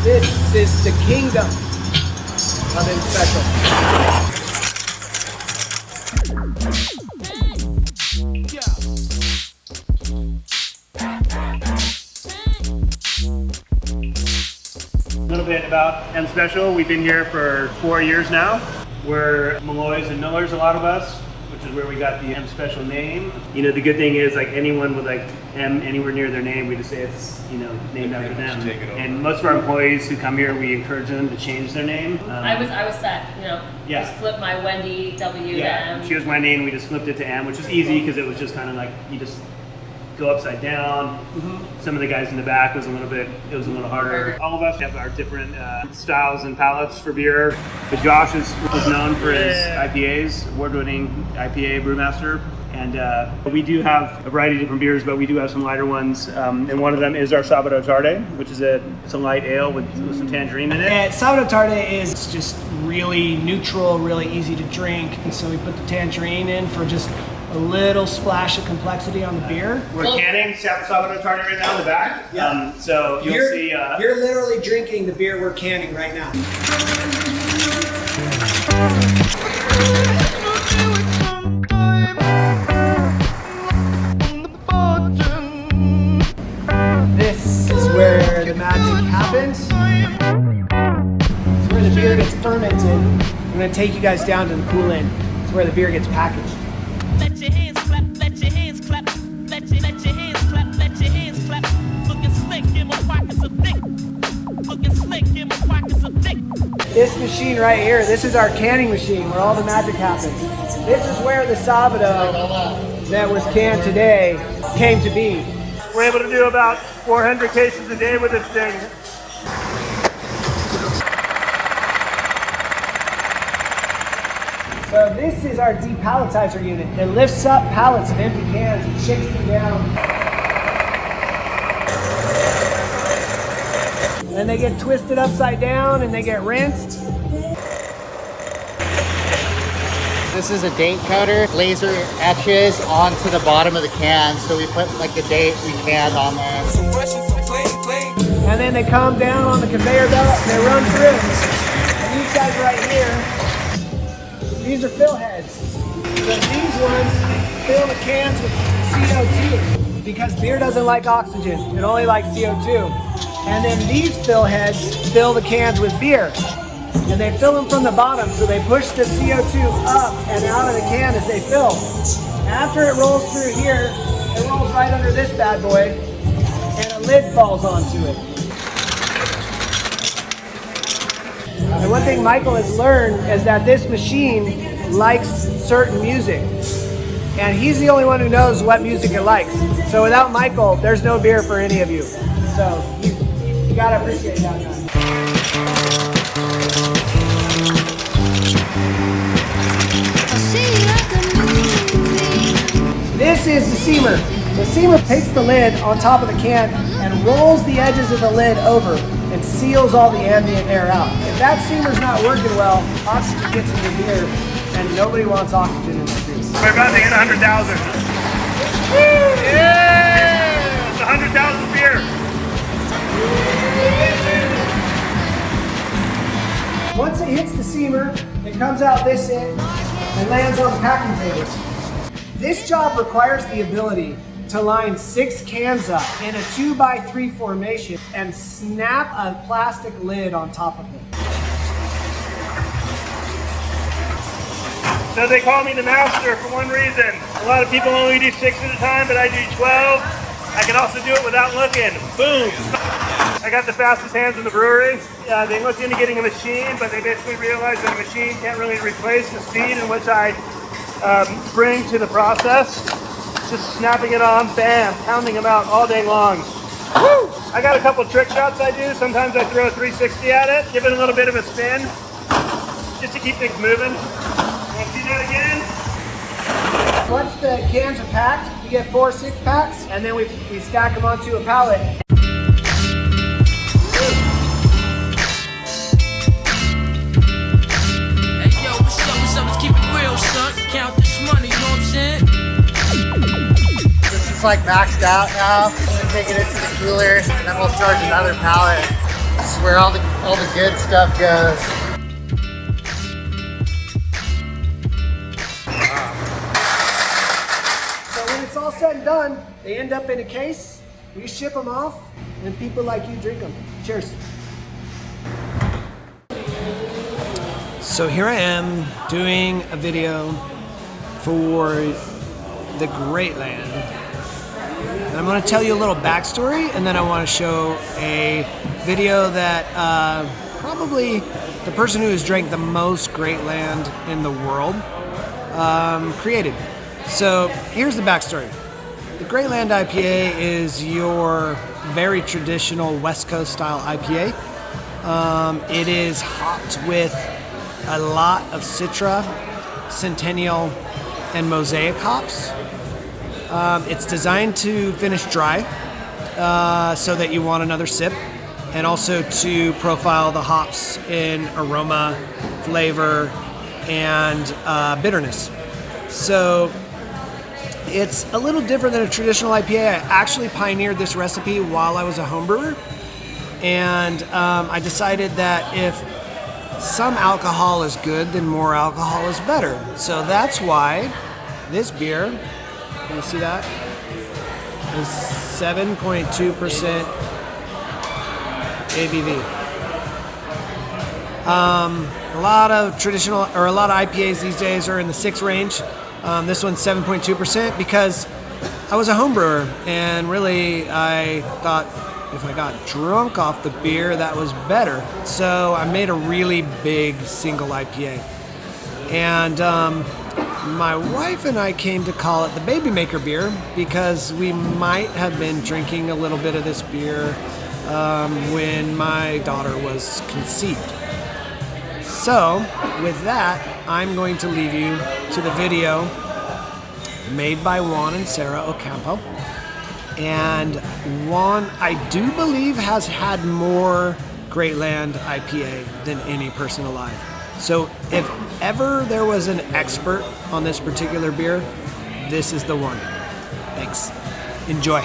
This is the kingdom of M Special. A little bit about M Special. We've been here for 4 years now. We're Malloys and Millers, a lot of us, which is where we got the M Special name. You know, the good thing is, like, anyone with like M anywhere near their name, we just say it's, you know, named after them. And most of our employees who come here, we encourage them to change their name. I was set, you know, just flip my Wendy W to M. She was Wendy, and we just flipped it to M, which was easy because it was just kind of like you just go upside down. Some of the guys in the back was a little harder. All of us have our different styles and palates for beer. But Josh is known for his IPAs, award-winning IPA brewmaster. And we do have a variety of different beers, but we do have some lighter ones. And one of them is our Sabato Tarde, which is it's a light ale with some tangerine in it. And Sabato Tarde is just really neutral, really easy to drink. And so we put the tangerine in for just a little splash of complexity on the beer. We're canning Sabato Tarde right now in the back. Yeah. So you'll see. You're literally drinking the beer we're canning right now. This is where the magic happens. It's where the beer gets fermented. I'm going to take you guys down to the cool end. It's where the beer gets packaged. Let your hands clap, let your hands clap, let your hands clap, let your hands clap. Looking slick in my pockets of thick. Looking slick in my pockets of thick. This machine right here, this is our canning machine where all the magic happens. This is where the Sabato that was canned today came to be. We're able to do about 400 cases a day with this thing. So this is our depalletizer unit. It lifts up pallets of empty cans and shakes them down. Then they get twisted upside down and they get rinsed. This is a date coder. Laser etches onto the bottom of the can, so we put like the date we canned on there. And then they come down on the conveyor belt and they run through. And these guys right here, these are fill heads. So these ones fill the cans with CO2 because beer doesn't like oxygen. It only likes CO2. And then these fill heads fill the cans with beer. And they fill them from the bottom, so they push the CO2 up and out of the can as they fill. After it rolls through here, it rolls right under this bad boy, and a lid falls onto it. And one thing Michael has learned is that this machine likes certain music. And he's the only one who knows what music it likes. So without Michael, there's no beer for any of you. So you gotta appreciate that guy. This is the seamer. The seamer takes the lid on top of the can and rolls the edges of the lid over. and seals all the ambient air out. If that steamer's not working well, oxygen gets in your beer, and nobody wants oxygen in their beer. We're about to hit 100,000. Yeah! It's 100,000 beer. Once it hits the seamer, it comes out this end and lands on the packing tables. This job requires the ability to line 6 cans up in a 2x3 formation and snap a plastic lid on top of it. So they call me the master for one reason. A lot of people only do 6 at a time, but I do 12. I can also do it without looking. Boom. I got the fastest hands in the brewery. They looked into getting a machine, but they basically realized that a machine can't really replace the speed in which I bring to the process. Just snapping it on, bam, pounding them out all day long. Woo! I got a couple trick shots I do. Sometimes I throw a 360 at it, give it a little bit of a spin, just to keep things moving. Want to see that again? Once the cans are packed, you get 4 6-packs, and then we stack them onto a pallet. Hey yo, what's up, let's keep it real, son. Count this money, you know what I'm saying? This is like maxed out now. We're taking it to the cooler, and then we'll charge another pallet. This is where all the good stuff goes. It's all said and done, they end up in a case, we ship them off, and people like you drink them. Cheers. So here I am doing a video for the Great Land. And I'm going to tell you a little backstory, and then I want to show a video that probably the person who has drank the most Great Land in the world created. So here's the backstory. The Great Land IPA is your very traditional West Coast style IPA. It is hopped with a lot of Citra, Centennial, and Mosaic hops. It's designed to finish dry so that you want another sip, and also to profile the hops in aroma, flavor, and bitterness. So it's a little different than a traditional IPA. I actually pioneered this recipe while I was a home brewer, and I decided that if some alcohol is good, then more alcohol is better. So that's why this beer, can you see that, is 7.2% ABV. A lot of traditional, or a lot of IPAs these days are in the 6 range. This one's 7.2% because I was a home brewer, and really I thought if I got drunk off the beer, that was better. So I made a really big single IPA. And my wife and I came to call it the Baby Maker beer because we might have been drinking a little bit of this beer when my daughter was conceived. So with that, I'm going to leave you to the video made by Juan and Sarah Ocampo. And Juan, I do believe, has had more Great Land IPA than any person alive. So if ever there was an expert on this particular beer, this is the one. Thanks. Enjoy.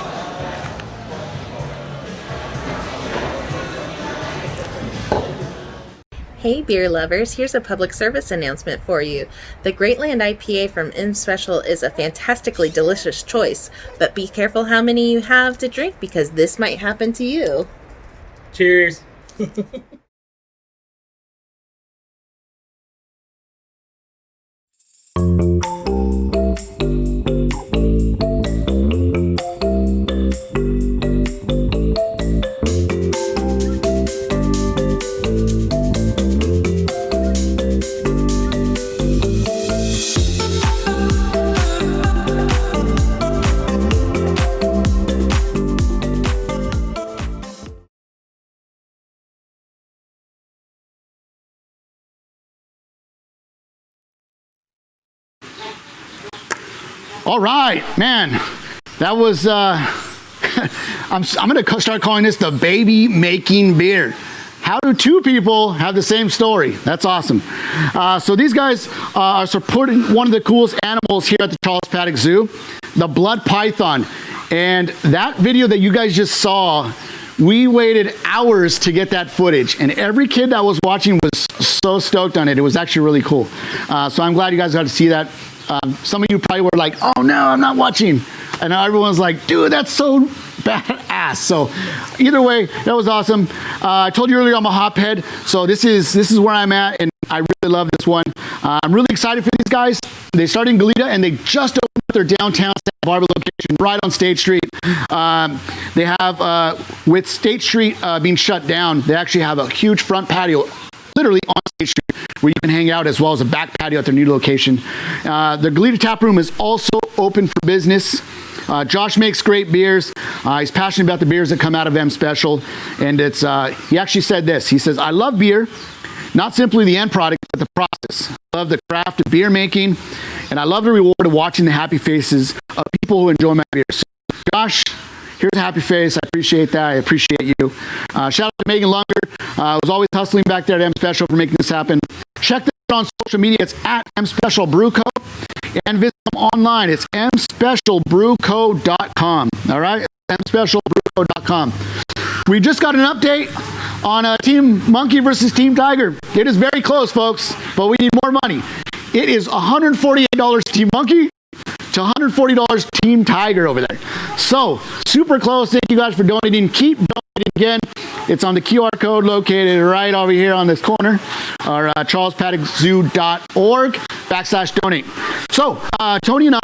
Hey beer lovers, here's a public service announcement for you. The Great Land IPA from M Special is a fantastically delicious choice, but be careful how many you have to drink because this might happen to you. Cheers. All right, man, that was I'm going to start calling this the baby making beer. How do two people have the same story? That's awesome. So these guys are supporting one of the coolest animals here at the Charles Paddock Zoo, the blood python. And that video that you guys just saw, we waited hours to get that footage, and every kid that was watching was so stoked on it. It was actually really cool. So I'm glad you guys got to see that. Some of you probably were like, oh no, I'm not watching. And everyone's like, dude, that's so badass. So either way, that was awesome. I told you earlier I'm a hophead, so this is where I'm at, and I really love this one. I'm really excited for these guys. They started in Goleta, and they just opened up their downtown Santa Barbara location right on State Street. They have, with State Street being shut down, they actually have a huge front patio literally on State Street where you can hang out, as well as a back patio at their new location. The Goleta Tap Room is also open for business. Josh makes great beers. He's passionate about the beers that come out of M Special. And it's he actually said this. He says, I love beer, not simply the end product, but the process. I love the craft of beer making, and I love the reward of watching the happy faces of people who enjoy my beer. So, Josh, here's a happy face. I appreciate that. I appreciate you. Shout out to Megan Lunger. I was always hustling back there at M Special for making this happen. Check them out on social media. It's at M Special Brew Co. And visit them online. It's mspecialbrewco.com. All right? mspecialbrewco.com. We just got an update on Team Monkey versus Team Tiger. It is very close, folks, but we need more money. It is $148 Team Monkey to $140 Team Tiger over there. So, super close. Thank you guys for donating. Keep donating again. It's on the QR code located right over here on this corner, or charlespaddockzoo.org/donate. So, Tony and I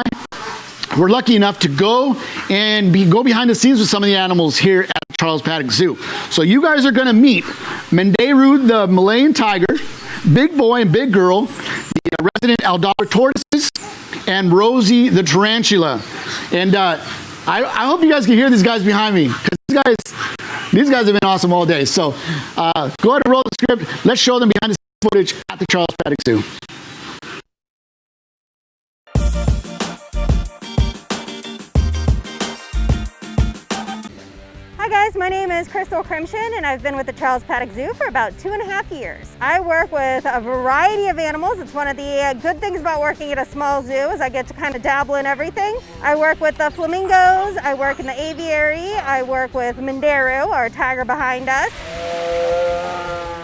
were lucky enough to go behind the scenes with some of the animals here at Charles Paddock Zoo. So you guys are going to meet Menderu, the Malayan tiger, Big Boy and Big Girl, the resident Aldabra tortoises, and Rosie the tarantula. And I hope you guys can hear these guys behind me, because these guys have been awesome all day. So go ahead and roll the script. Let's show them behind the scenes footage at the Charles Paddock Zoo. Hi guys, my name is Crystal Crimson, and I've been with the Charles Paddock Zoo for about 2.5 years. I work with a variety of animals. It's one of the good things about working at a small zoo is I get to kind of dabble in everything. I work with the flamingos, I work in the aviary, I work with Menderu, our tiger behind us,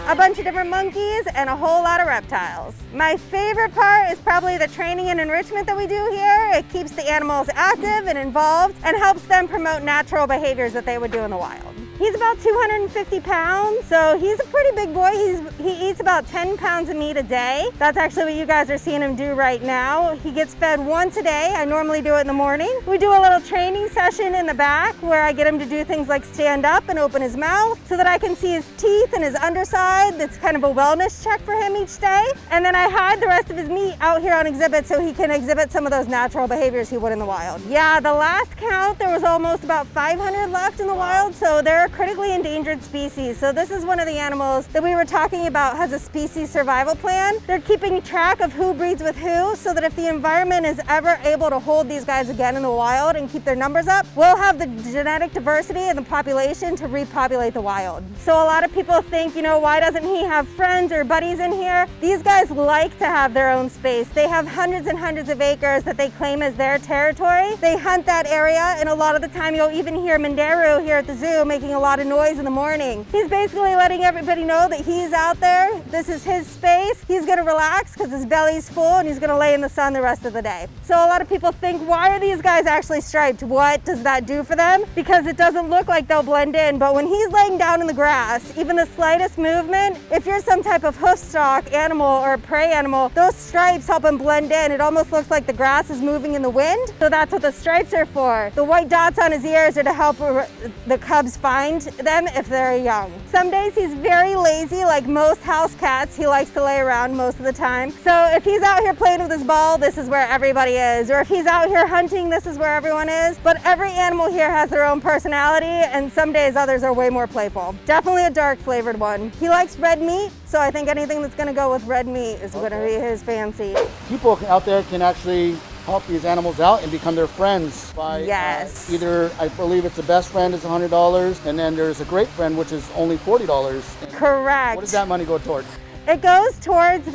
a bunch of different monkeys, and a whole lot of reptiles. My favorite part is probably the training and enrichment that we do here. It keeps the animals active and involved and helps them promote natural behaviors that they would do in the wild. He's about 250 pounds, so he's a pretty big boy. He eats about 10 pounds of meat a day. That's actually what you guys are seeing him do right now. He gets fed once a day. I normally do it in the morning. We do a little training session in the back where I get him to do things like stand up and open his mouth so that I can see his teeth and his underside. That's kind of a wellness check for him each day. And then I hide the rest of his meat out here on exhibit so he can exhibit some of those natural behaviors he would in the wild. Yeah, the last count, there was almost about 500 left in the wild, so they're a critically endangered species. So this is one of the animals that we were talking about has a species survival plan. They're keeping track of who breeds with who so that if the environment is ever able to hold these guys again in the wild and keep their numbers up, we'll have the genetic diversity in the population to repopulate the wild. So a lot of people think, you know, why doesn't he have friends or buddies in here? These guys like to have their own space. They have hundreds and hundreds of acres that they claim as their territory. They hunt that area, and a lot of the time you'll even hear Menderu here at the zoo making a lot of noise in the morning. He's basically letting everybody know that he's out there. This is his space. He's gonna relax because his belly's full and he's gonna lay in the sun the rest of the day. So a lot of people think, why are these guys actually striped? What does that do for them? Because it doesn't look like they'll blend in, but when he's laying down in the grass, even the slightest movement, if you're some type of hoofstock animal or a prey animal, those stripes help him blend in. It almost looks like the grass is moving in the wind. So that's what the stripes are for. The white dots on his ears are to help the cubs find them if they're young. Some days he's very lazy, like most house cats. He likes to lay around most of the time. So if he's out here playing with his ball, this is where everybody is. Or if he's out here hunting, this is where everyone is. But every animal here has their own personality, and some days others are way more playful. Definitely a dark flavored one. He likes red meat, so I think anything that's gonna go with red meat is gonna be his fancy. People out there can actually help these animals out and become their friends by Yes. either, I believe it's the best friend is $100, and then there's a great friend, which is only $40. And Correct. what does that money go towards? It goes towards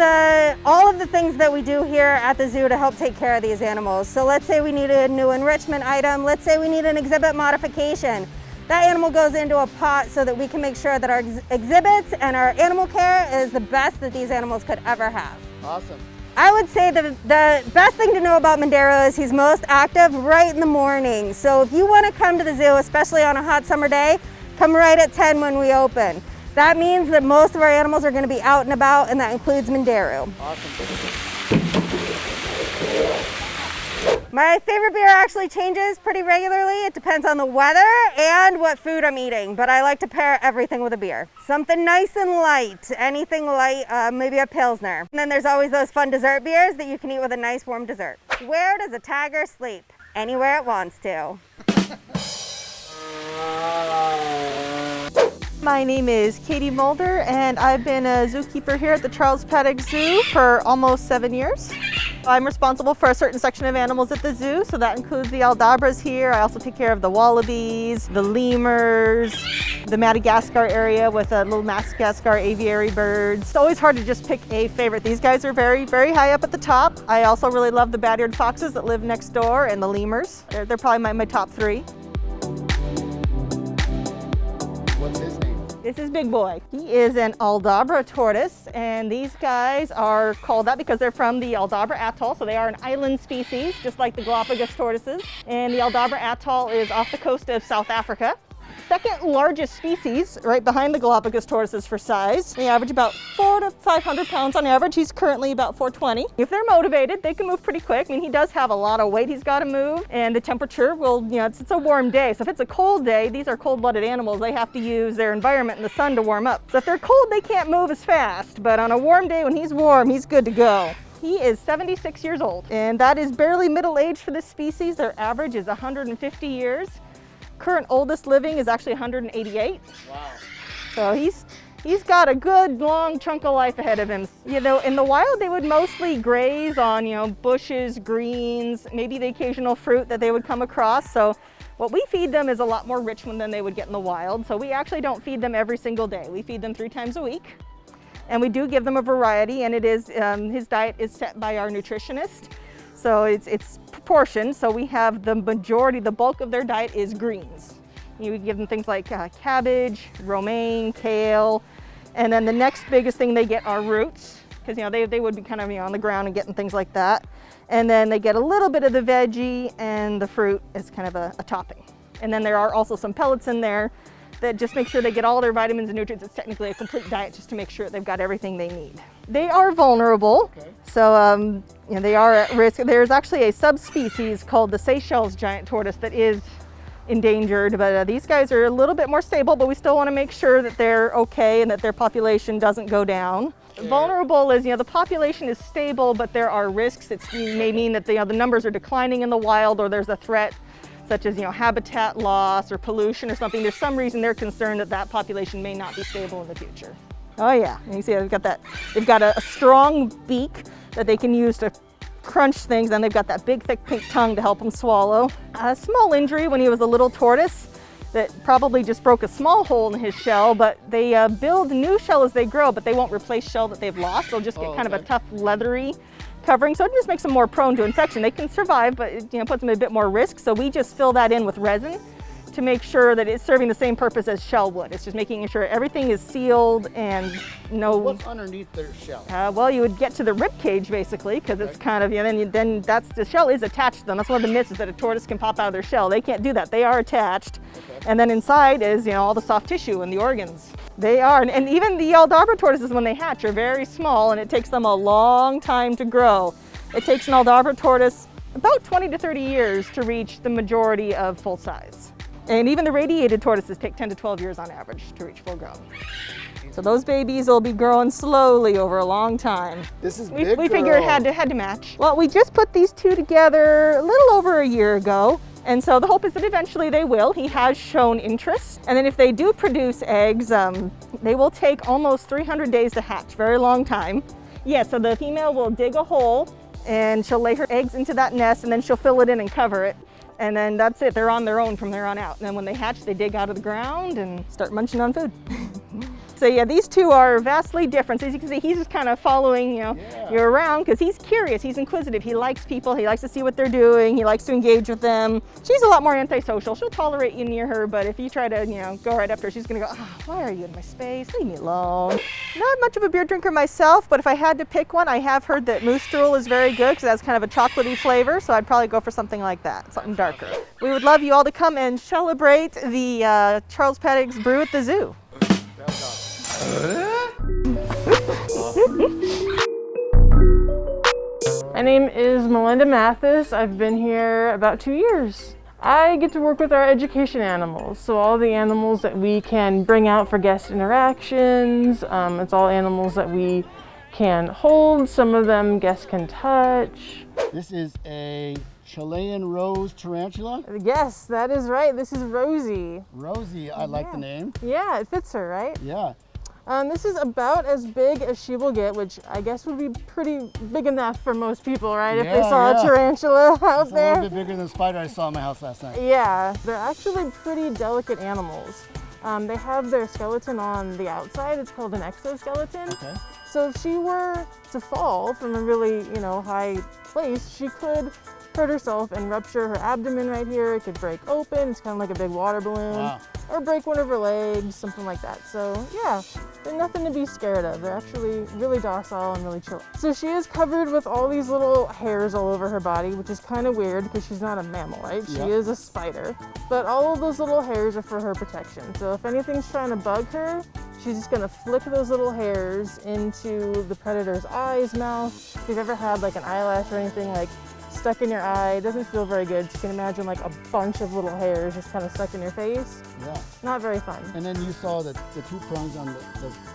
all of the things that we do here at the zoo to help take care of these animals. So let's say we need a new enrichment item. Let's say we need an exhibit modification. That animal goes into a pot so that we can make sure that our exhibits and our animal care is the best that these animals could ever have. Awesome. I would say the best thing to know about Mondero is he's most active right in the morning. So if you want to come to the zoo, especially on a hot summer day, come right at 10 when we open. That means that most of our animals are going to be out and about, and that includes Mondero. Awesome. My favorite beer actually changes pretty regularly. It depends on the weather and what food I'm eating, but I like to pair everything with a beer. Something nice and light, anything light, maybe a Pilsner. And then there's always those fun dessert beers that you can eat with a nice warm dessert. Where does a tiger sleep? Anywhere it wants to. My name is Katie Mulder, and I've been a zookeeper here at the Charles Paddock Zoo for almost 7 years. I'm responsible for a certain section of animals at the zoo, so that includes the aldabras here. I also take care of the wallabies, the lemurs, the Madagascar area with little Madagascar aviary birds. It's always hard to just pick a favorite. These guys are very, very high up at the top. I also really love the bat-eared foxes that live next door and the lemurs. They're probably my top three. What's his name? This is Big Boy. He is an Aldabra tortoise, and these guys are called that because they're from the Aldabra Atoll, so they are an island species, just like the Galapagos tortoises. And the Aldabra Atoll is off the coast of South Africa. Second largest species, right behind the Galapagos tortoises for size. They average about 400 to 500 pounds on average. He's currently about 420. If they're motivated, they can move pretty quick. I mean, he does have a lot of weight he's got to move, and the temperature will, it's a warm day. So if it's a cold day, these are cold-blooded animals. They have to use their environment in the sun to warm up. So if they're cold, they can't move as fast, but on a warm day when he's warm, he's good to go. He is 76 years old, and that is barely middle age for this species. Their average is 150 years. Current oldest living is actually 188. Wow. So he's got a good long chunk of life ahead of him. In the wild they would mostly graze on, bushes, greens, maybe the occasional fruit that they would come across. So what we feed them is a lot more rich than they would get in the wild. So we actually don't feed them every single day. We feed them 3 times a week. And we do give them a variety, and it is his diet is set by our nutritionist. So it's proportioned, so we have the bulk of their diet is greens. We give them things like cabbage, romaine, kale, and then the next biggest thing they get are roots, because they would be kind of on the ground and getting things like that. And then they get a little bit of the veggie, and the fruit is kind of a topping. And then there are also some pellets in there that just make sure they get all their vitamins and nutrients. It's technically a complete diet just to make sure they've got everything they need. They are vulnerable, so they are at risk. There's actually a subspecies called the Seychelles giant tortoise that is endangered, but these guys are a little bit more stable, but we still want to make sure that they're okay and that their population doesn't go down. Vulnerable is, the population is stable, but there are risks. It may mean that the numbers are declining in the wild, or there's a threat such as habitat loss or pollution or something. There's some reason they're concerned that population may not be stable in the future. Oh yeah, and you see they've got a strong beak that they can use to crunch things, and they've got that big thick pink tongue to help them swallow. A small injury when he was a little tortoise that probably just broke a small hole in his shell, but they build new shell as they grow, but they won't replace shell that they've lost. They'll just get kind of a tough leathery covering, so it just makes them more prone to infection. They can survive, but it puts them at a bit more risk, so we just fill that in with resin to make sure that it's serving the same purpose as shell would. It's just making sure everything is sealed and no... What's underneath their shell? Well, you would get to the rib cage basically, because it's kind of, then the shell is attached to them. That's one of the myths, is that a tortoise can pop out of their shell. They can't do that. They are attached. And then inside is, all the soft tissue and the organs. They are, and even the Aldabra tortoises when they hatch are very small, and it takes them a long time to grow. It takes an Aldabra tortoise about 20 to 30 years to reach the majority of full size. And even the radiated tortoises take 10 to 12 years on average to reach full grown. So those babies will be growing slowly over a long time. This is we figured it had to match. Well, we just put these two together a little over a year ago. And so the hope is that eventually they will. He has shown interest. And then if they do produce eggs, they will take almost 300 days to hatch, very long time. Yeah, so the female will dig a hole and she'll lay her eggs into that nest, and then she'll fill it in and cover it. And then that's it. They're on their own from there on out. And then when they hatch, they dig out of the ground and start munching on food. So yeah, these two are vastly different. So as you can see, he's just kind of following, you around because he's curious, he's inquisitive, he likes people, he likes to see what they're doing, he likes to engage with them. She's a lot more antisocial. She'll tolerate you near her, but if you try to, go right up to her, she's gonna go, oh, why are you in my space? Leave me alone. Not much of a beer drinker myself, but if I had to pick one, I have heard that Moose Drool is very good because it has kind of a chocolatey flavor, so I'd probably go for something like that, something darker. We would love you all to come and celebrate the Charles Paddock's Brew at the Zoo. My name is Melinda Mathis. I've been here about 2 years. I get to work with our education animals, so all the animals that we can bring out for guest interactions. It's all animals that we can hold. Some of them guests can touch. This is a Chilean rose tarantula? Yes, that is right. This is Rosie. Rosie, I like the name. Yeah, it fits her, right? Yeah. This is about as big as she will get, which I guess would be pretty big enough for most people, right? If they saw a tarantula out there. A little bit bigger than the spider I saw in my house last night. Yeah, they're actually pretty delicate animals. They have their skeleton on the outside. It's called an exoskeleton. Okay. So if she were to fall from a really, high place, she could hurt herself and rupture her abdomen right here. It could break open. It's kind of like a big water balloon. Wow. Or break one of her legs, something like that. So yeah, they're nothing to be scared of. They're actually really docile and really chill. So she is covered with all these little hairs all over her body, which is kind of weird because she's not a mammal, right? She is a spider. But all of those little hairs are for her protection. So if anything's trying to bug her, she's just gonna flick those little hairs into the predator's eyes, mouth. If you've ever had like an eyelash or anything like stuck in your eye, it doesn't feel very good. You can imagine like a bunch of little hairs just kind of stuck in your face. Yeah. Not very fun. And then you saw that the two prongs on the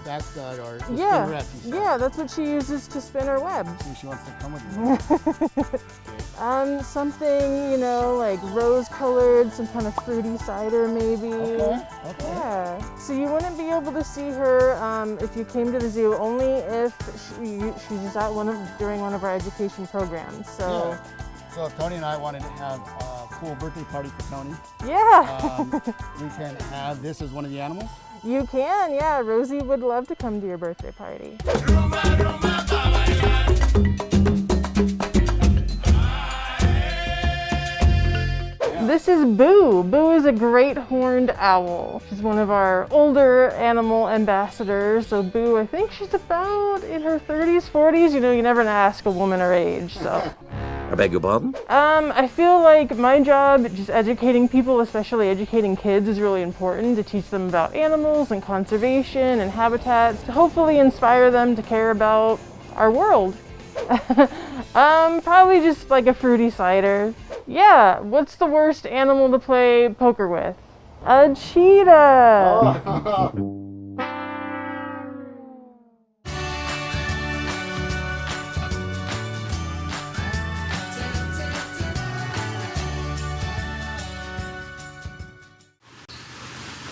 backside are the Yeah, spinnerets, you said. yeah, that's what she uses to spin her web. So she wants to come with you. Something, like rose-colored, some kind of fruity cider maybe. Okay. Yeah. So you wouldn't be able to see her if you came to the zoo, only if she's just out during one of our education programs. So. Yeah. So Tony and I wanted to have a cool birthday party for Tony. Yeah. We can have this as one of the animals. You can, yeah. Rosie would love to come to your birthday party. This is Boo. Boo is a great horned owl. She's one of our older animal ambassadors. So Boo, I think she's about in her 30s, 40s. You never ask a woman her age, so. I beg your pardon? I feel like my job, just educating people, especially educating kids, is really important to teach them about animals and conservation and habitats, to hopefully inspire them to care about our world. Probably just like a fruity cider. Yeah, what's the worst animal to play poker with? A cheetah! Oh.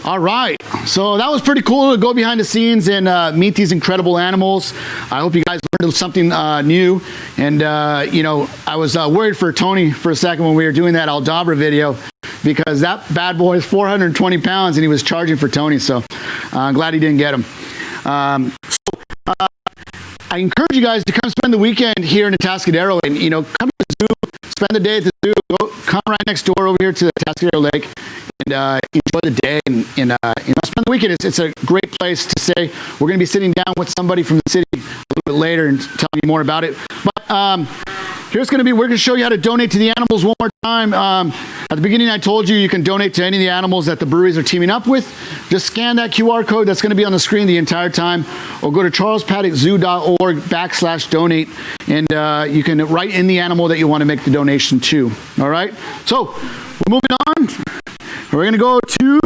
All right, so that was pretty cool to go behind the scenes and meet these incredible animals. I hope you guys learned something new. And, I was worried for Tony for a second when we were doing that Aldabra video because that bad boy is 420 pounds and he was charging for Tony. So I'm glad he didn't get him. I encourage you guys to come spend the weekend here in Atascadero and, come to the zoo, spend the day at the zoo, come right next door over here to the Atascadero Lake and enjoy the day and spend the weekend. It's a great place to stay. We're going to be sitting down with somebody from the city a little bit later and telling you more about it. But we're going to show you how to donate to the animals one more time. At the beginning, I told you can donate to any of the animals that the breweries are teaming up with. Just scan that QR code that's going to be on the screen the entire time, or go to charlespaddockzoo.org/donate, and you can write in the animal that you want to make the donation to. All right? So, we're moving on. We're going to go to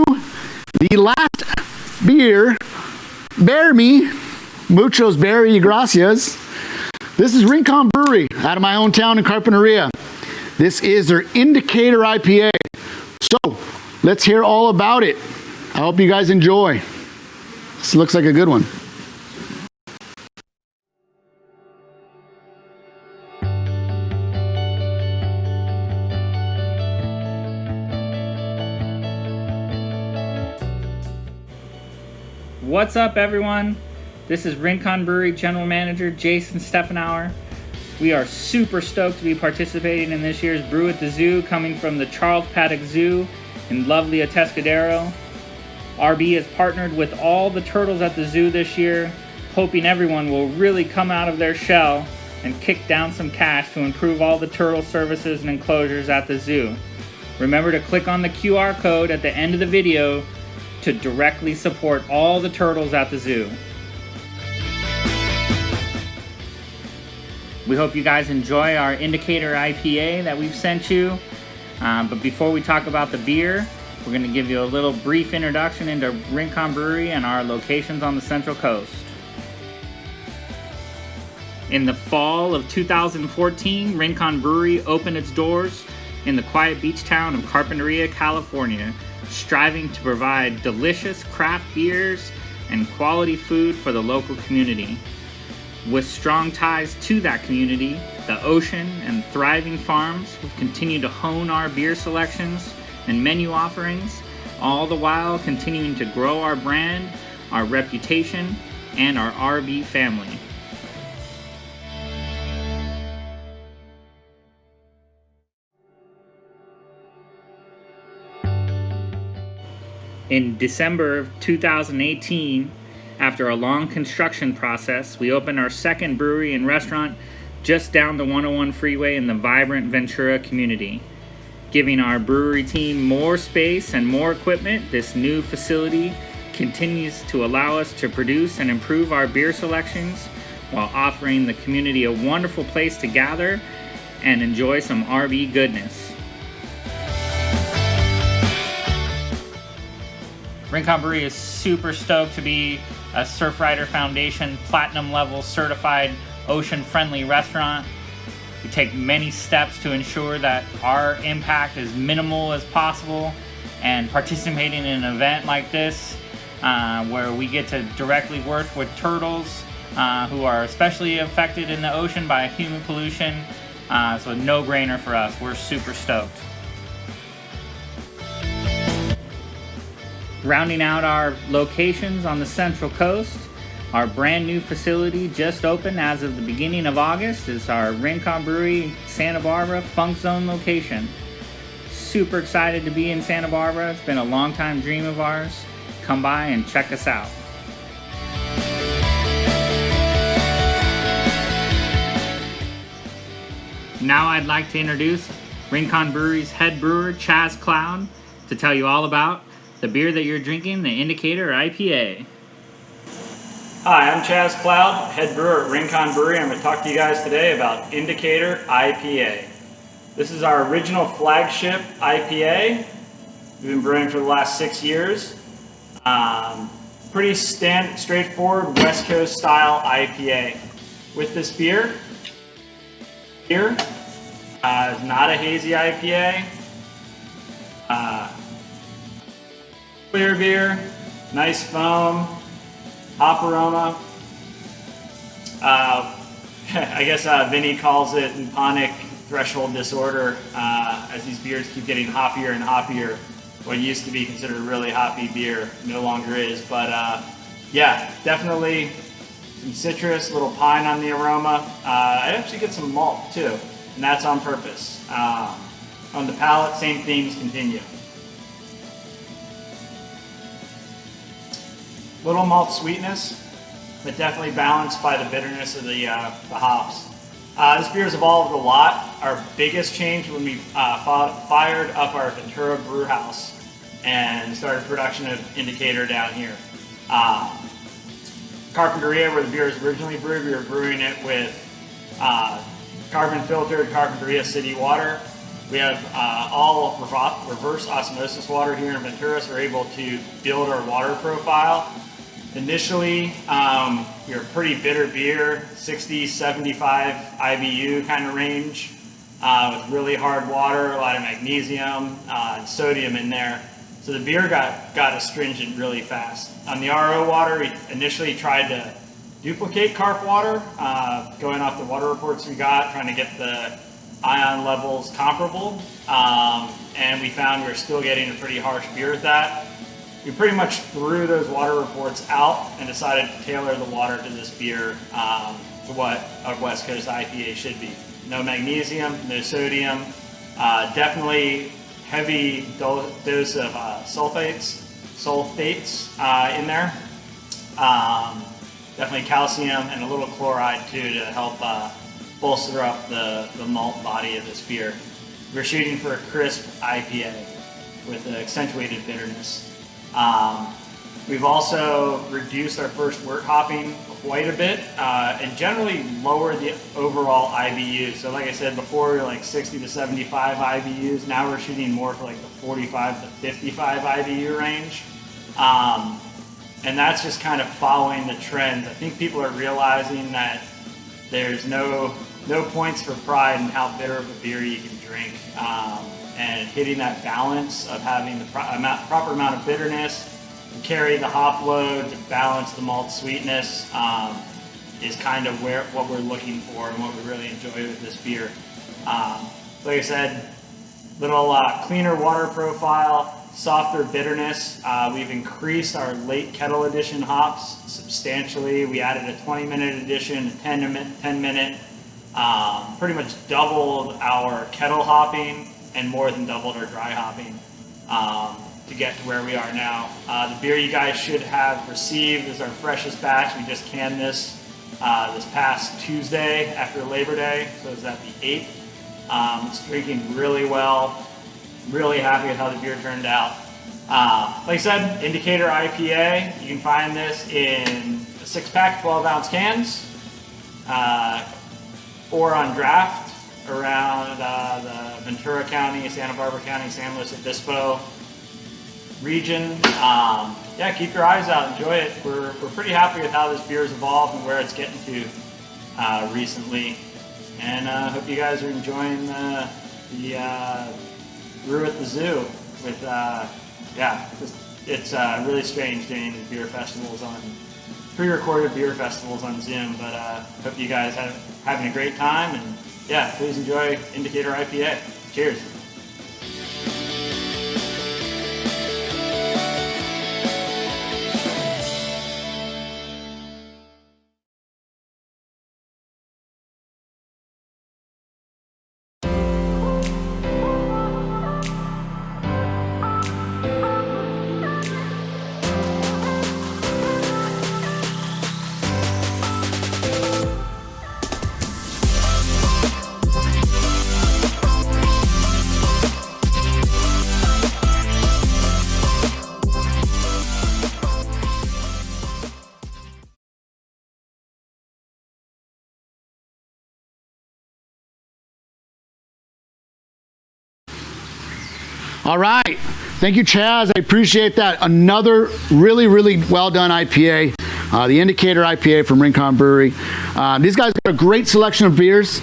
the last beer. Bear me. Muchos berry gracias. This is Rincon Brewery out of my hometown in Carpinteria. This is their Indicator IPA. So, let's hear all about it. I hope you guys enjoy. This looks like a good one. What's up, everyone? This is Rincon Brewery General Manager Jason Steffenauer. We are super stoked to be participating in this year's Brew at the Zoo, coming from the Charles Paddock Zoo in lovely Atascadero. RB has partnered with all the turtles at the zoo this year, hoping everyone will really come out of their shell and kick down some cash to improve all the turtle services and enclosures at the zoo. Remember to click on the QR code at the end of the video to directly support all the turtles at the zoo. We hope you guys enjoy our Indicator IPA that we've sent you. But before we talk about the beer, we're going to give you a little brief introduction into Rincon Brewery and our locations on the Central Coast. In the fall of 2014, Rincon Brewery opened its doors in the quiet beach town of Carpinteria, California, striving to provide delicious craft beers and quality food for the local community. With strong ties to that community, the ocean and thriving farms, we've continued to hone our beer selections and menu offerings, all the while continuing to grow our brand, our reputation, and our RB family. In December of 2018, after a long construction process, we opened our second brewery and restaurant just down the 101 freeway in the vibrant Ventura community. Giving our brewery team more space and more equipment, this new facility continues to allow us to produce and improve our beer selections while offering the community a wonderful place to gather and enjoy some RB goodness. Rincon Brewery is super stoked to be a Surfrider Foundation Platinum level certified ocean-friendly restaurant. We take many steps to ensure that our impact is minimal as possible, and participating in an event like this where we get to directly work with turtles who are especially affected in the ocean by human pollution, so a no-brainer for us. We're super stoked. Rounding out our locations on the Central Coast, our brand new facility just opened as of the beginning of August is our Rincon Brewery Santa Barbara Funk Zone location. Super excited to be in Santa Barbara. It's been a long time dream of ours. Come by and check us out. Now I'd like to introduce Rincon Brewery's head brewer, Chaz Cloud, to tell you all about the beer that you're drinking, the Indicator IPA. Hi, I'm Chaz Cloud, head brewer at Rincon Brewery. I'm going to talk to you guys today about Indicator IPA. This is our original flagship IPA. We've been brewing for the last 6 years. Pretty straightforward West Coast style IPA. With this beer, is not a hazy IPA. Clear beer, nice foam, hop aroma. I guess Vinny calls it Nipponic threshold disorder as these beers keep getting hoppier and hoppier. What used to be considered a really hoppy beer no longer is. But yeah, definitely some citrus, a little pine on the aroma. I actually get some malt too, and that's on purpose. On the palate, same themes continue. Little malt sweetness, but definitely balanced by the bitterness of the hops. This beer has evolved a lot. Our biggest change when we fired up our Ventura brew house and started production of Indicator down here. Carpinteria, where the beer was originally brewed, we were brewing it with carbon filtered Carpinteria city water. We have all reverse osmosis water here in Ventura, so we're able to build our water profile. Initially, you're a pretty bitter beer, 60, 75 IBU kind of range, with really hard water, a lot of magnesium and sodium in there. So the beer got astringent really fast. On the RO water, we initially tried to duplicate carp water, going off the water reports we got, trying to get the ion levels comparable, and we found we were still getting a pretty harsh beer with that. we pretty much threw those water reports out and decided to tailor the water to this beer to what a West Coast IPA should be. No magnesium, no sodium, definitely heavy dose of sulfates in there. Definitely calcium and a little chloride too to help bolster up the malt body of this beer. We're shooting for a crisp IPA with an accentuated bitterness. We've also reduced our first wort hopping quite a bit and generally lowered the overall IBU. So like I said before, we were like 60 to 75 IBUs. Now we're shooting more for like the 45 to 55 IBU range. And that's just kind of following the trends. I think people are realizing that there's no points for pride in how bitter of a beer you can drink. And hitting that balance of having the proper amount of bitterness, to carry the hop load, to balance the malt sweetness, is kind of what we're looking for and what we really enjoy with this beer. Like I said, little cleaner water profile, softer bitterness. We've increased our late kettle edition hops substantially. We added a 20-minute edition, a 10-minute, pretty much doubled our kettle hopping and more than doubled our dry hopping to get to where we are now. The beer you guys should have received is our freshest batch. We just canned this past Tuesday after Labor Day, so it's at the 8th. It's drinking really well. Really happy with how the beer turned out. Like I said, Indicator IPA. You can find this in a 6-pack, 12-ounce cans, or on draft around the Ventura County, Santa Barbara County, San Luis Obispo region. Yeah, keep your eyes out, enjoy it. We're pretty happy with how this beer's evolved and where it's getting to recently. And hope you guys are enjoying the Brew at the Zoo with, it's really strange doing beer festivals pre-recorded beer festivals on Zoom, but hope you guys having a great time, and yeah, please enjoy Indicator IPA. Cheers. All right. Thank you, Chaz. I appreciate that. Another really, really well done IPA. The Indicator IPA from Rincon Brewery. These guys got a great selection of beers,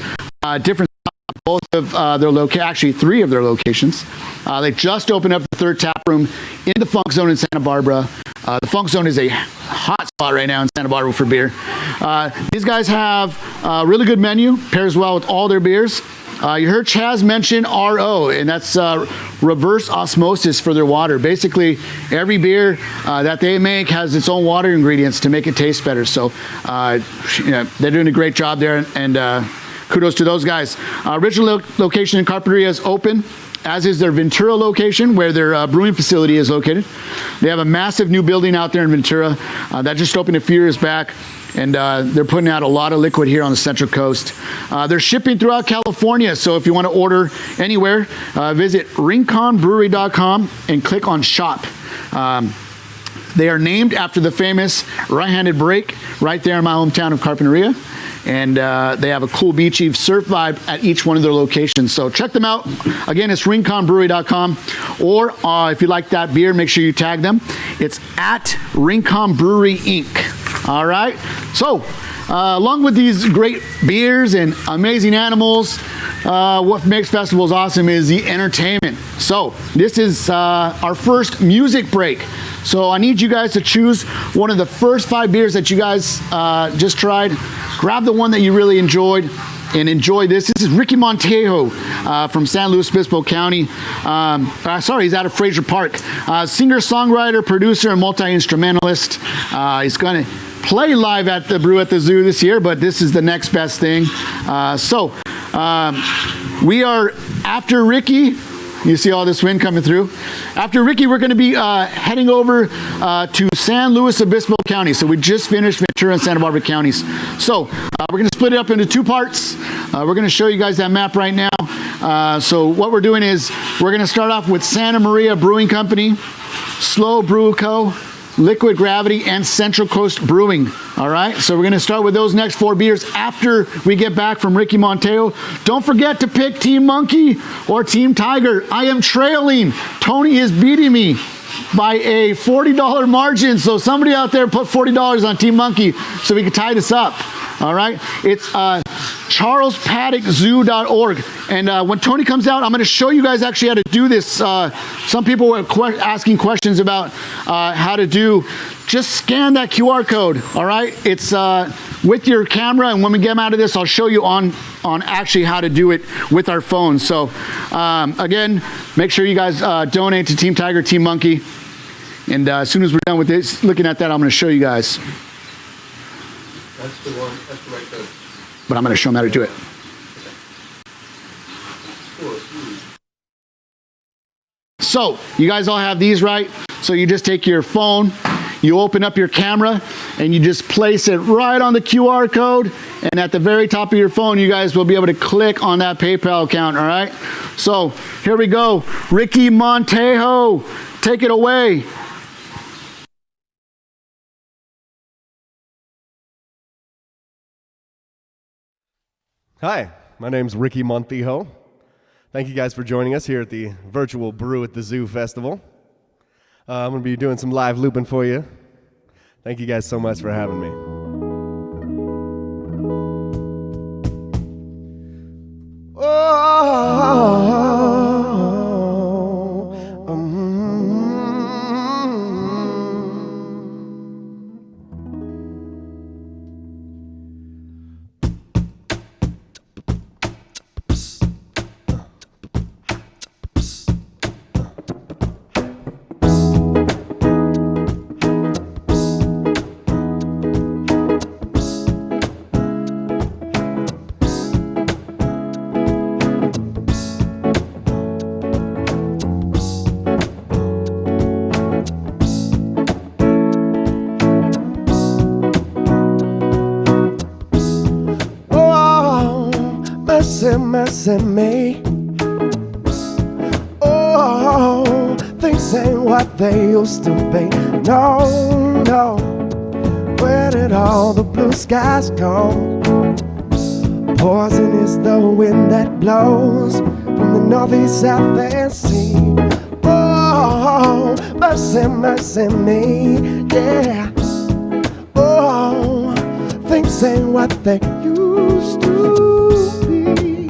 different both of actually 3 of their locations. They just opened up the 3rd tap room in the Funk Zone in Santa Barbara. The Funk Zone is a hot spot right now in Santa Barbara for beer. These guys have a really good menu, pairs well with all their beers. You heard Chaz mention RO, and that's reverse osmosis for their water. Basically, every beer that they make has its own water ingredients to make it taste better. So they're doing a great job there, and kudos to those guys. Original location in Carpinteria is open, as is their Ventura location, where their brewing facility is located. They have a massive new building out there in Ventura that just opened a few years back. And they're putting out a lot of liquid here on the Central Coast. They're shipping throughout California, so if you want to order anywhere, visit rinconbrewery.com and click on shop. They are named after the famous right-handed break right there in my hometown of Carpinteria. And they have a cool beachy surf vibe at each one of their locations. So check them out. Again, it's rinconbrewery.com. Or if you like that beer, make sure you tag them. It's at Rincon Brewery Inc. All right. So along with these great beers and amazing animals, what makes festivals awesome is the entertainment. So this is our first music break. So I need you guys to choose one of the first 5 beers that you guys just tried. Grab the one that you really enjoyed and enjoy this. This is Ricky Montejo from San Luis Obispo County. He's out of Fraser Park. Singer, songwriter, producer, and multi-instrumentalist. He's going to play live at the Brew at the Zoo this year, but this is the next best thing. We are after Ricky. You see all this wind coming through. After Ricky, we're going to be heading over to San Luis Obispo County. So we just finished Ventura and Santa Barbara counties. So we're going to split it up into two parts. We're going to show you guys that map right now. So what we're doing is we're going to start off with Santa Maria Brewing Company, Slow Brew Co., Liquid Gravity, and Central Coast Brewing. All right, so we're going to start with those next 4 beers after we get back from Ricky Montejo. Don't forget to pick Team Monkey or Team Tiger. I am trailing. Tony is beating me by a $40 margin. So somebody out there put $40 on Team Monkey so we can tie this up. All right, it's charlespaddockzoo.org. And when Tony comes out, I'm going to show you guys actually how to do this. Some people were asking questions about how to do. Just scan that QR code, all right? It's with your camera, and when we get out of this, I'll show you on actually how to do it with our phones. So, again, make sure you guys donate to Team Tiger, Team Monkey. And as soon as we're done with this, looking at that, I'm going to show you guys. That's the one. That's the right code. But I'm going to show them how to do it. So, you guys all have these, right? So you just take your phone, you open up your camera, and you just place it right on the QR code. And at the very top of your phone, you guys will be able to click on that PayPal account, all right? So, here we go. Ricky Montejo, take it away. Hi, my name's Ricky Montejo. Thank you guys for joining us here at the virtual Brew at the Zoo Festival. I'm going to be doing some live looping for you. Thank you guys so much for having me. Mercy me. Oh, things ain't what they used to be. No, no. Where did all the blue skies go? Poison is the wind that blows from the northeast, south, and sea. Oh, mercy, mercy me. Yeah. Oh, things ain't what they used to be.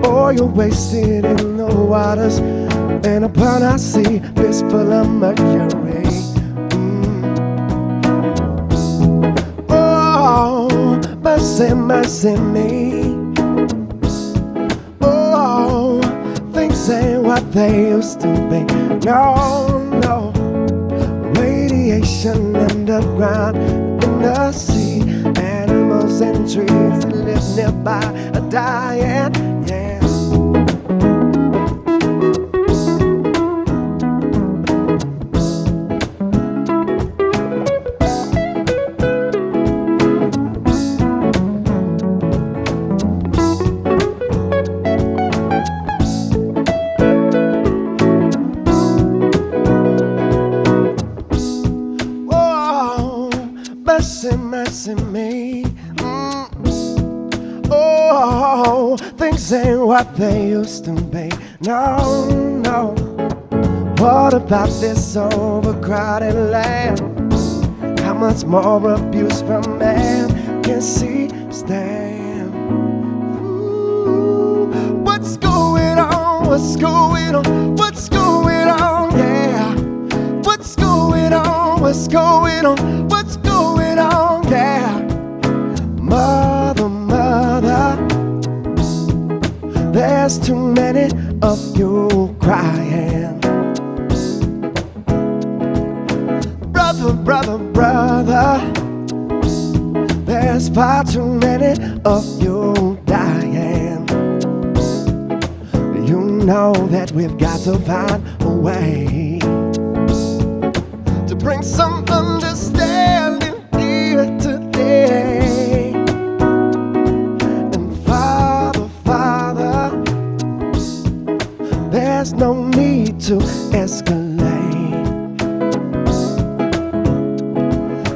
Oh, you're wasted in the waters, and upon our sea, fist full of mercury. Oh, mercy, mercy me. Oh, things ain't what they used to be. No, no. Radiation underground in the sea. Animals and trees that live nearby are dying. Yeah. Mercy, mercy me. Oh, things ain't what they used to be. No, no. What about this overcrowded land? How much more abuse from man can she stand? Ooh, what's going on? What's going on? What's going on? Yeah. What's going on? What's going on? What's going on? Yeah. Mother, mother, There's too many of you crying. Brother, brother, brother, there's far too many of you dying. You know that we've got to find a way to bring some understanding here today. And Father, Father, there's no need to escalate,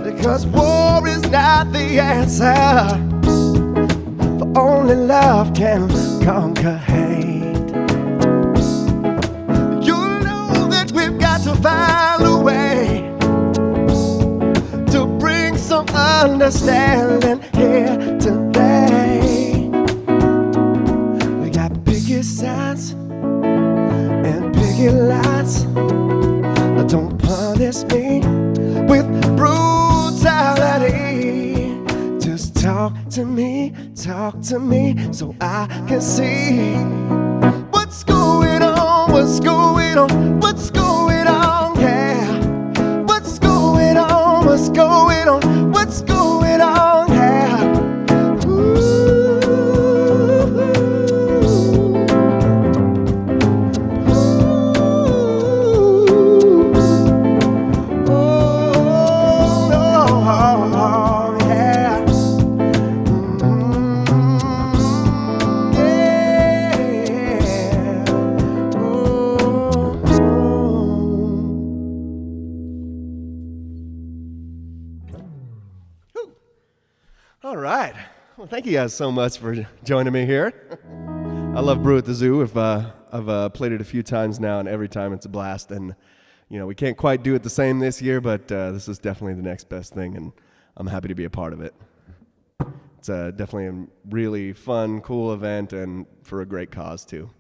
because war is not the answer, for only love can conquer hate. You know that we've got to find a way to bring some understanding here today. We got picket signs and picket lines. Don't punish me with brutality. Just talk to me, so I can see what's going on, what's going on, what's going on, yeah. What's going on, what's going on, what's going on, yeah. All right. Well, thank you guys so much for joining me here. I love Brew at the Zoo. I've played it a few times now, and every time it's a blast. And you know, we can't quite do it the same this year, but this is definitely the next best thing, and I'm happy to be a part of it. It's definitely a really fun, cool event, and for a great cause too.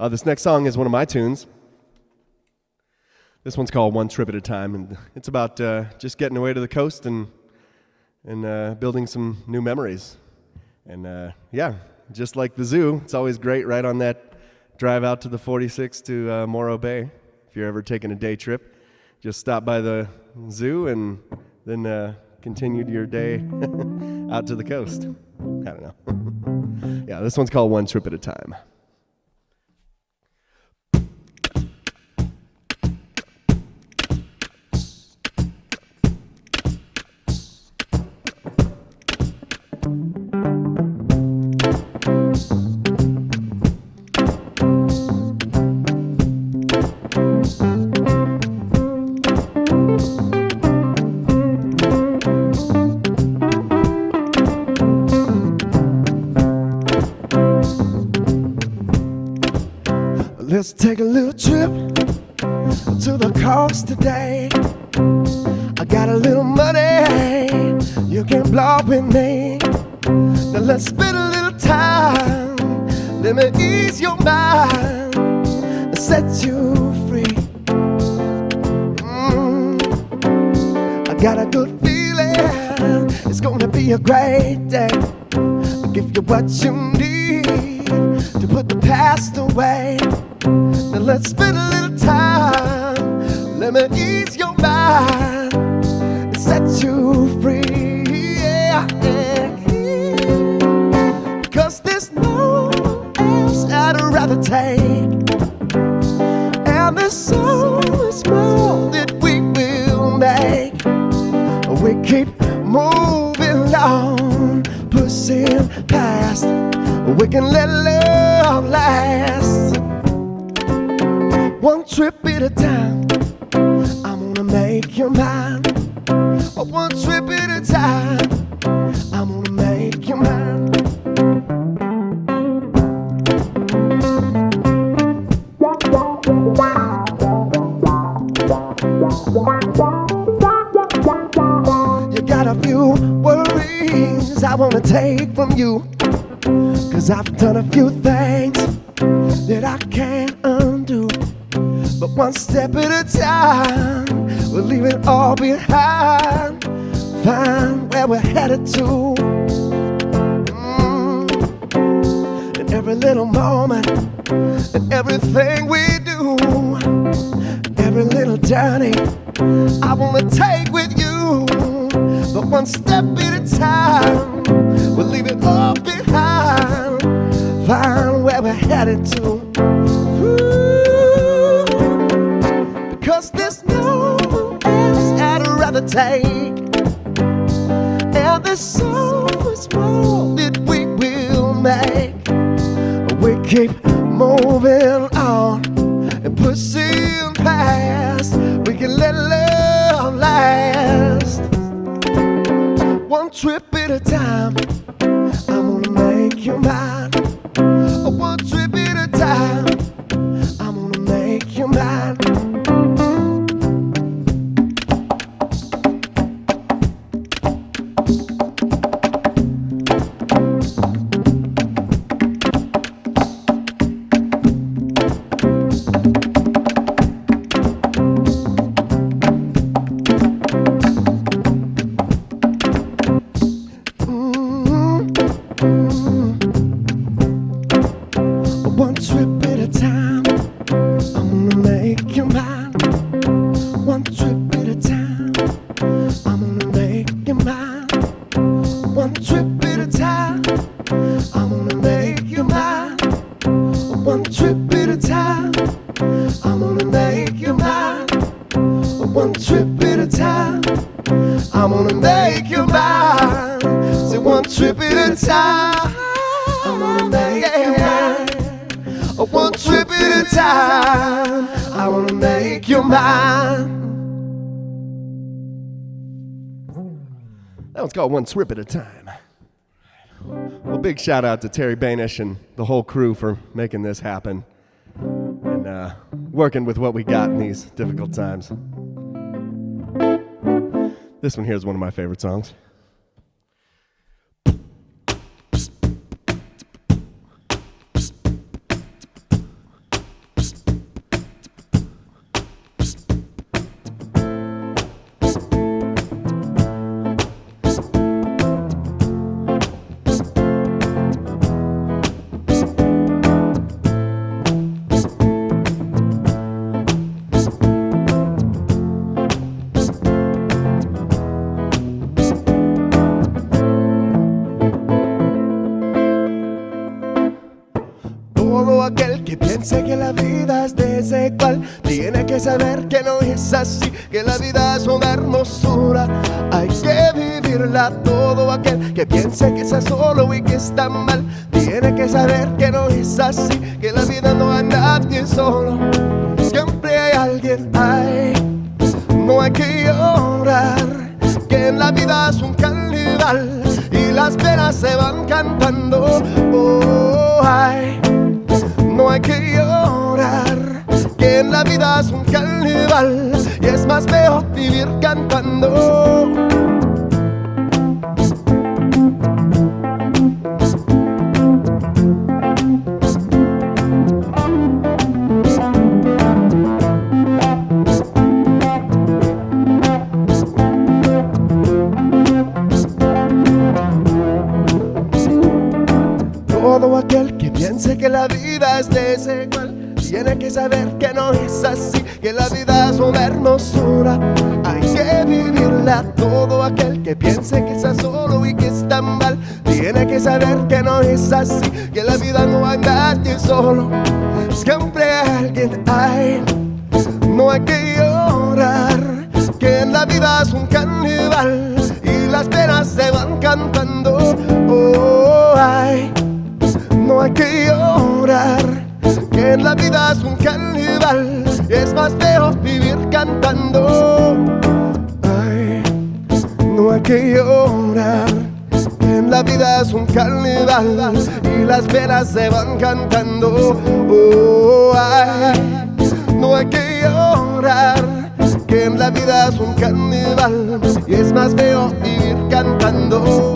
This next song is one of my tunes. This one's called One Trip at a Time, and it's about just getting away to the coast and building some new memories. And yeah, just like the zoo, it's always great right on that drive out to the 46 to Morro Bay. If you're ever taking a day trip, just stop by the zoo and then continued your day out to the coast. I don't know. Yeah, this one's called One Trip at a Time. Let's take a little trip to the coast today. I got a little money you can blow with me. Now let's spend a little time. Let me ease your mind and set you free. I got a good feeling it's gonna be a great day. I'll give you what you need to put the past away. Now let's spend a little time. Let me ease your mind and set you free. Yeah, yeah. Cause there's no else I'd rather take. And there's so much more that we will make. We keep moving on, pushing past. We can let love last. One trip at a time, I'm gonna make you mine. One trip at a time, I'm gonna make you mine. You got a few worries I wanna take from you, 'cause I've done a few things that I can't undo. But one step at a time, we'll leave it all behind. Find where we're headed to. And every little moment and everything we do, every little journey I wanna take with you. But one step at a time, we'll leave it all behind, find where we're headed to. Ooh, because there's no one else I'd rather take, and there's so much more that we will make. We keep moving on and pushing past. We can let love last. One trip at a time, I'm gonna make you mine. One trip at a time, I'm gonna make you mine. One trip at a time, I'm gonna make you mine. One trip at a time, I'm gonna make you mine. One trip at a time, I'm gonna make you mine. One trip at a time, I'm gonna make you mine. One trip at a time, I'm gonna make you mine. Say one trip at a time, I'm gonna make you mine. One trip at a time, I wanna make you mine. That one's called One Trip at a Time. Well, big shout out to Terry Banish and the whole crew for making this happen and working with what we got in these difficult times. This one here is one of my favorite songs. Todo aquel que piense que la vida es desigual tiene que saber que no es así, que la vida es una hermosura, hay que vivirla. Todo aquel que piense que está solo y que está mal tiene que saber que no es así, que la vida no hay nadie solo, siempre hay alguien ahí. No hay que llorar, que en la vida es un carnaval y las penas se van cantando. Oh, ay. No hay que llorar, que en la vida es un carnaval y es más mejor vivir cantando. Todo aquel que piense que la vida es desigual tiene que saber que no es así, que la vida es una hermosura, hay que vivirla. Todo aquel que piense que está solo y que está mal tiene que saber que no es así, que la vida no hay nadie solo, siempre hay alguien hay. No hay que llorar, que en la vida es un carnaval y las penas se van cantando. Oh, ay. No hay que llorar, que en la vida es un carnaval y es más feo vivir cantando. Ay, no hay que llorar, que en la vida es un carnaval y las penas se van cantando. Oh, ay, no hay que llorar, que en la vida es un carnaval y es más feo vivir cantando.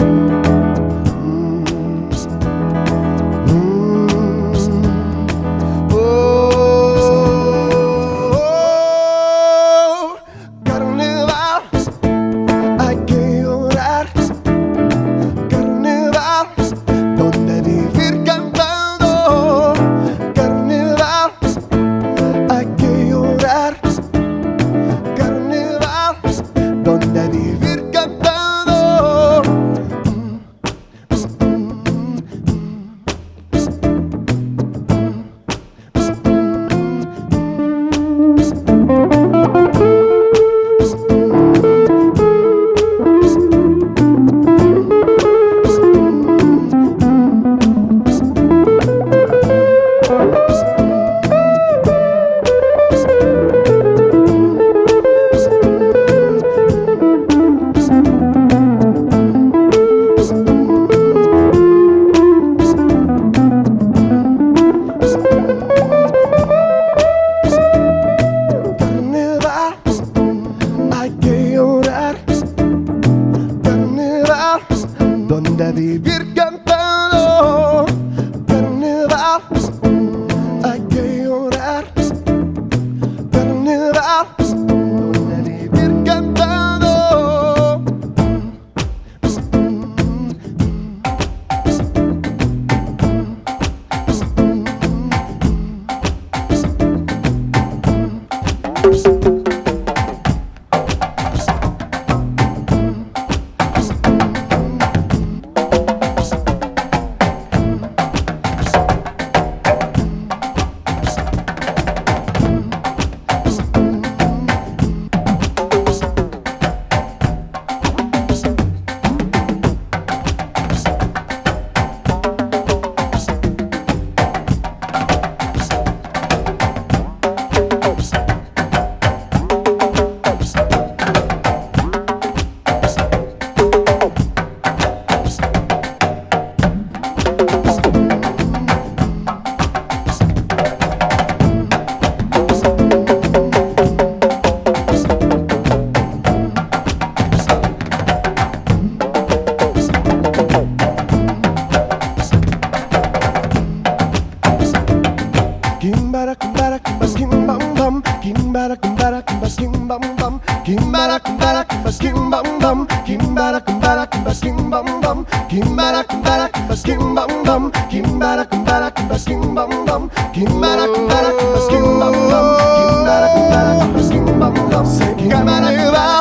Kimbara kumbara kumba skim bum bum. Kimbara kumbara kumba skim bum bum. Kimbara kumbara kumba skim bum bum. Kimbara kumbara kumba skim bum bum. Kimbara kumbara kumba skim bum bum. Kimbara kumbara kumba skim bum bum. Kimbara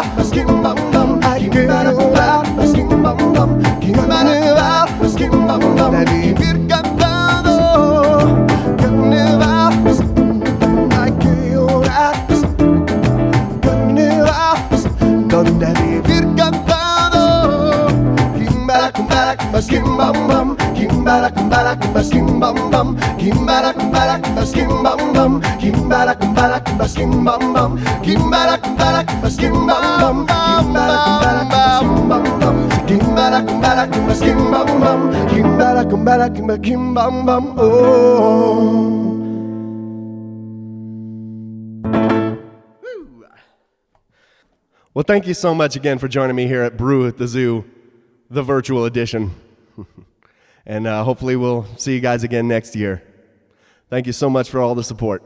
kumba skim bum bum. Kimbara kumbara kumba skim bum bum. Kimbara kumba skim bum bum. Vivir cantando carnaval. Hay que llorar. Donde vivir cantado. Kimbara kumbara kumba skim bum bum. Kimbara kumbara kumba skim bum bum. Kimbara kumbara kumba skim bum bum. Kimbara kumbara kumba skim bum bum. Kimbara kumbara kumba skim bum bum. Kimbara kumbara kumba skim bum bum. Kimbara kumbara kumba kim bum bum. Oh. Well, thank you so much again for joining me here at Brew at the Zoo, the virtual edition. And hopefully we'll see you guys again next year. Thank you so much for all the support.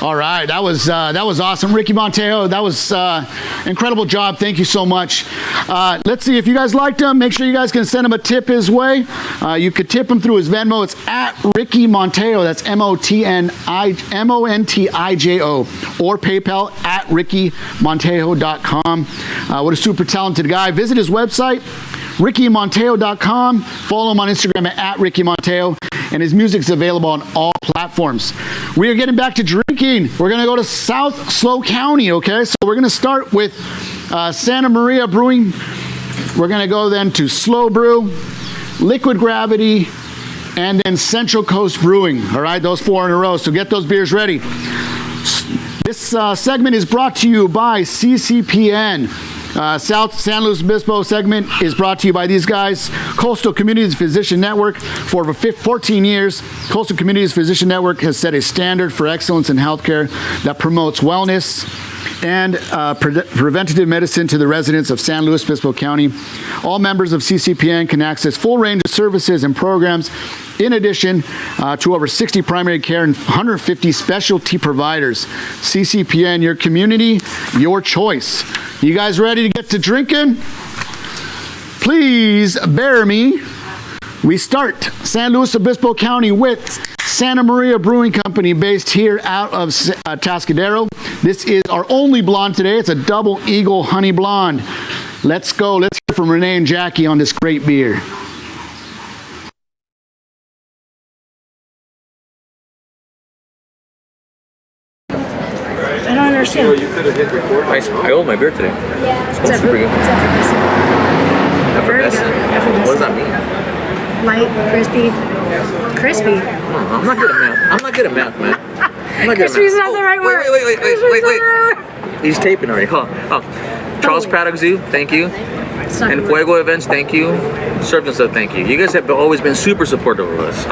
All right, that was awesome, Ricky Montejo. That was incredible job. Thank you so much. Let's see if you guys liked him. Make sure you guys can send him a tip his way. You could tip him through his Venmo. It's at Ricky Montejo. That's MONTIJO, or PayPal at RickyMontejo.com. What a super talented guy. Visit his website, RickyMontejo.com. Follow him on Instagram at Ricky Montejo. And his music's available on all platforms. We are getting back to drinking. We're gonna go to South Slow County, okay? So we're gonna start with Santa Maria Brewing. We're gonna go then to Slow Brew, Liquid Gravity, and then Central Coast Brewing. All right, those 4 in a row. So get those beers ready. This segment is brought to you by CCPN. South San Luis Obispo segment is brought to you by these guys. Coastal Communities Physician Network. For over 14 years, Coastal Communities Physician Network has set a standard for excellence in healthcare that promotes wellness and preventative medicine to the residents of San Luis Obispo County. All members of CCPN can access full range of services and programs, in addition to over 60 primary care and 150 specialty providers. CCPN, your community, your choice. You guys ready to get to drinking? Please bear me. We start San Luis Obispo County with Santa Maria Brewing Company, based here out of Atascadero. This is our only blonde today. It's a Double Eagle Honey Blonde. Let's go. Let's hear from Renee and Jackie on this great beer. I don't understand. I owe my beer today. Yeah. It's super good. Very good. What does that mean? Light, crispy. Crispy. I'm not good at math. I'm not good at math, man. I'm not good at Crispy is math. not the right word. Wait. He's taping already. Huh. Oh. Charles Paddock Zoo, thank you. And Fuego Events, thank you. Servants, thank you. You guys have always been super supportive of us.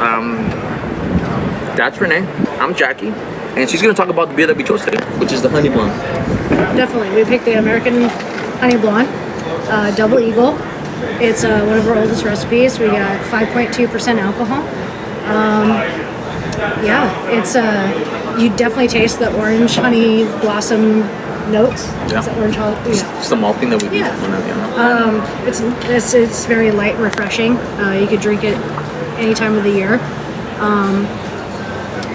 That's Renee. I'm Jackie. And she's going to talk about the beer that we chose today, which is the Honey Blonde. Definitely. We picked the American Honey Blonde, Double Eagle. It's one of our oldest recipes. We got 5.2% alcohol. Yeah, it's you definitely taste the orange honey blossom notes. Yeah. Is it orange honey? Yeah. It's the malting that we do. Yeah. It's very light and refreshing. You could drink it any time of the year.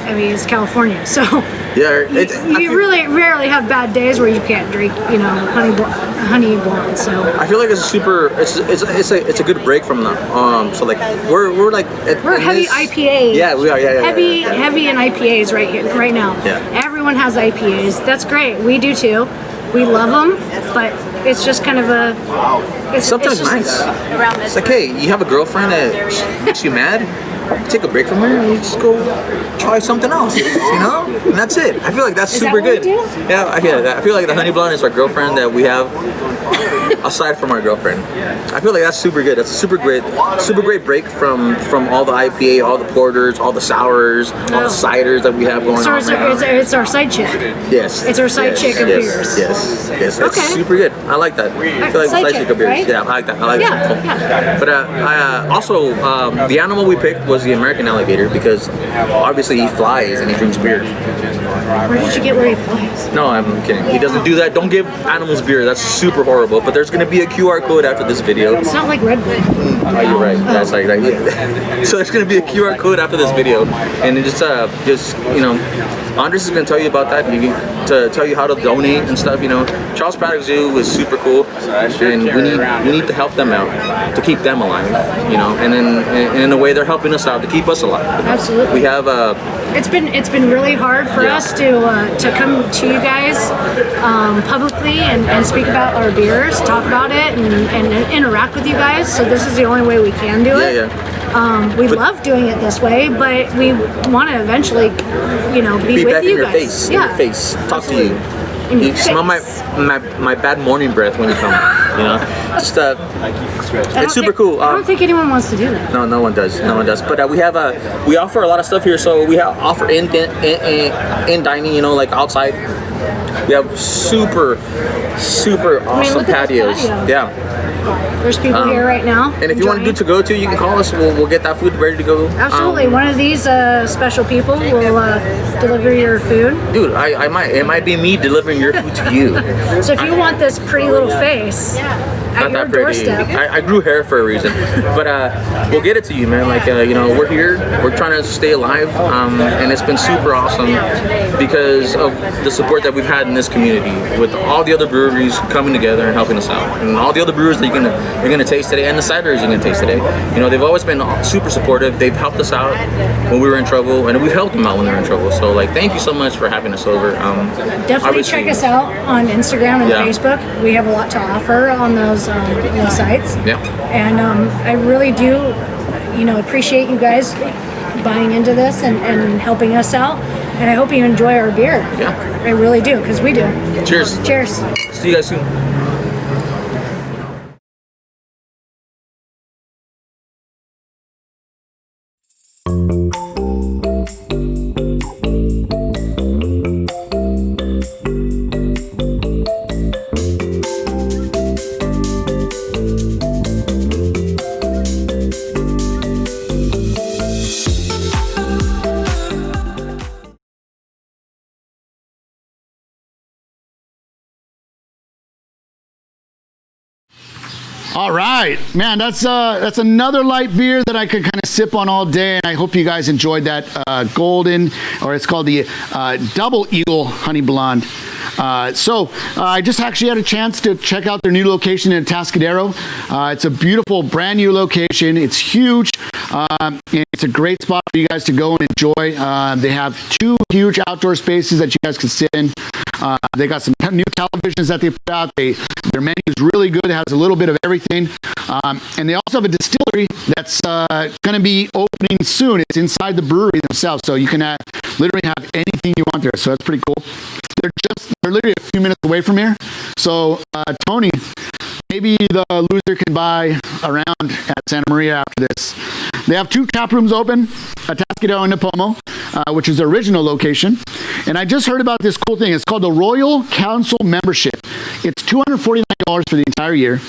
I mean, it's California, so yeah, you really rarely have bad days where you can't drink, honey blonde. So I feel like it's a good break from the so like we're like we're heavy IPAs. Yeah, we are. Yeah. Heavy in IPAs right now. Yeah. Everyone has IPAs. That's great. We do too. We love them, but it's just kind of it's sometimes nice. It's like, hey, you have a girlfriend that makes you mad. take a break from here and we just go try something else, you know? And that's it. I feel like that's super good. Yeah, I feel like the honey blonde is our girlfriend that we have aside from our girlfriend. I feel like that's super good. That's a super great break from all the IPA, all the porters, all the sours, all the ciders that we have going on. It's our side chick. Yes. It's our side chick of beers. Yes. That's Okay. super good. I like that. I feel like Side side chick, chick of beers. right? Yeah, I like that. I like that. Yeah. But also, the animal we picked was the American alligator because obviously he flies and he drinks beer. Where did you get where he flies? No, I'm kidding. He doesn't do that. Don't give animals beer. That's super horrible. But there's going to be a QR code after this video. It's not like Red Bull. Oh, you're right. That's like that. So there's going to be a QR code after this video, and it just you know, Andres is going to tell you about that. To tell you how to donate and stuff. You know, Charles Paddock Zoo was super cool, and we need to help them out to keep them alive. You know, and in a way they're helping us out to keep us alive. Absolutely. We have It's been really hard for us to come to you guys publicly and speak about our beers, talk about it, and interact with you guys. So this is the only way we can do it. We love doing it this way, but we want to eventually, be with back you in your guys. face, in your face, talk to you. You smell my bad morning breath when you come. You know, just it's super cool. I don't think anyone wants to do that. No one does. No one does. But we offer a lot of stuff here. So we offer in dining. You know, like outside. We have super awesome look at this patios. patio. Yeah. There's people here right now. And if you want to do to go to, you can call us. We'll get that food ready to go. Absolutely. One of these special people will deliver your food. Dude, it might be me delivering your food to you. So if you want this pretty little face at your doorstep. I grew hair for a reason, but we'll get it to you, man. Like we're here, we're trying to stay alive, and it's been super awesome because of the support that we've had in this community with all the other breweries coming together and helping us out, and all the other brewers that you're gonna taste today, and the ciders you're gonna taste today. You know, they've always been super supportive. They've helped us out when we were in trouble, and we've helped them out when they're in trouble. So like, thank you so much for having us over. Definitely check us out on Instagram and Facebook. We have a lot to offer on those sites. Yeah. And I really do, appreciate you guys buying into this and helping us out. And I hope you enjoy our beer. Yeah. I really do, because we do. Cheers. Cheers. See you guys soon. All right, man, that's another light beer that I could kind of sip on all day, and I hope you guys enjoyed that golden, or it's called the Double Eagle Honey Blonde. So I just actually had a chance to check out their new location in Atascadero. It's a beautiful, brand new location. It's huge. It's a great spot for you guys to go and enjoy. They have 2 huge outdoor spaces that you guys can sit in. They got some new televisions that they put out. Their menu is really good. It has a little bit of everything. And they also have a distillery that's going to be opening soon. It's inside the brewery themselves, so you can literally have anything you want there. So that's pretty cool. They're literally a few minutes away from here. So Tony, maybe the loser can buy around at Santa Maria after this. They have 2 tap rooms open, Atascadero and Napomo, which is the original location. And I just heard about this cool thing. It's called the Royal Council Membership. It's $249 for the entire year.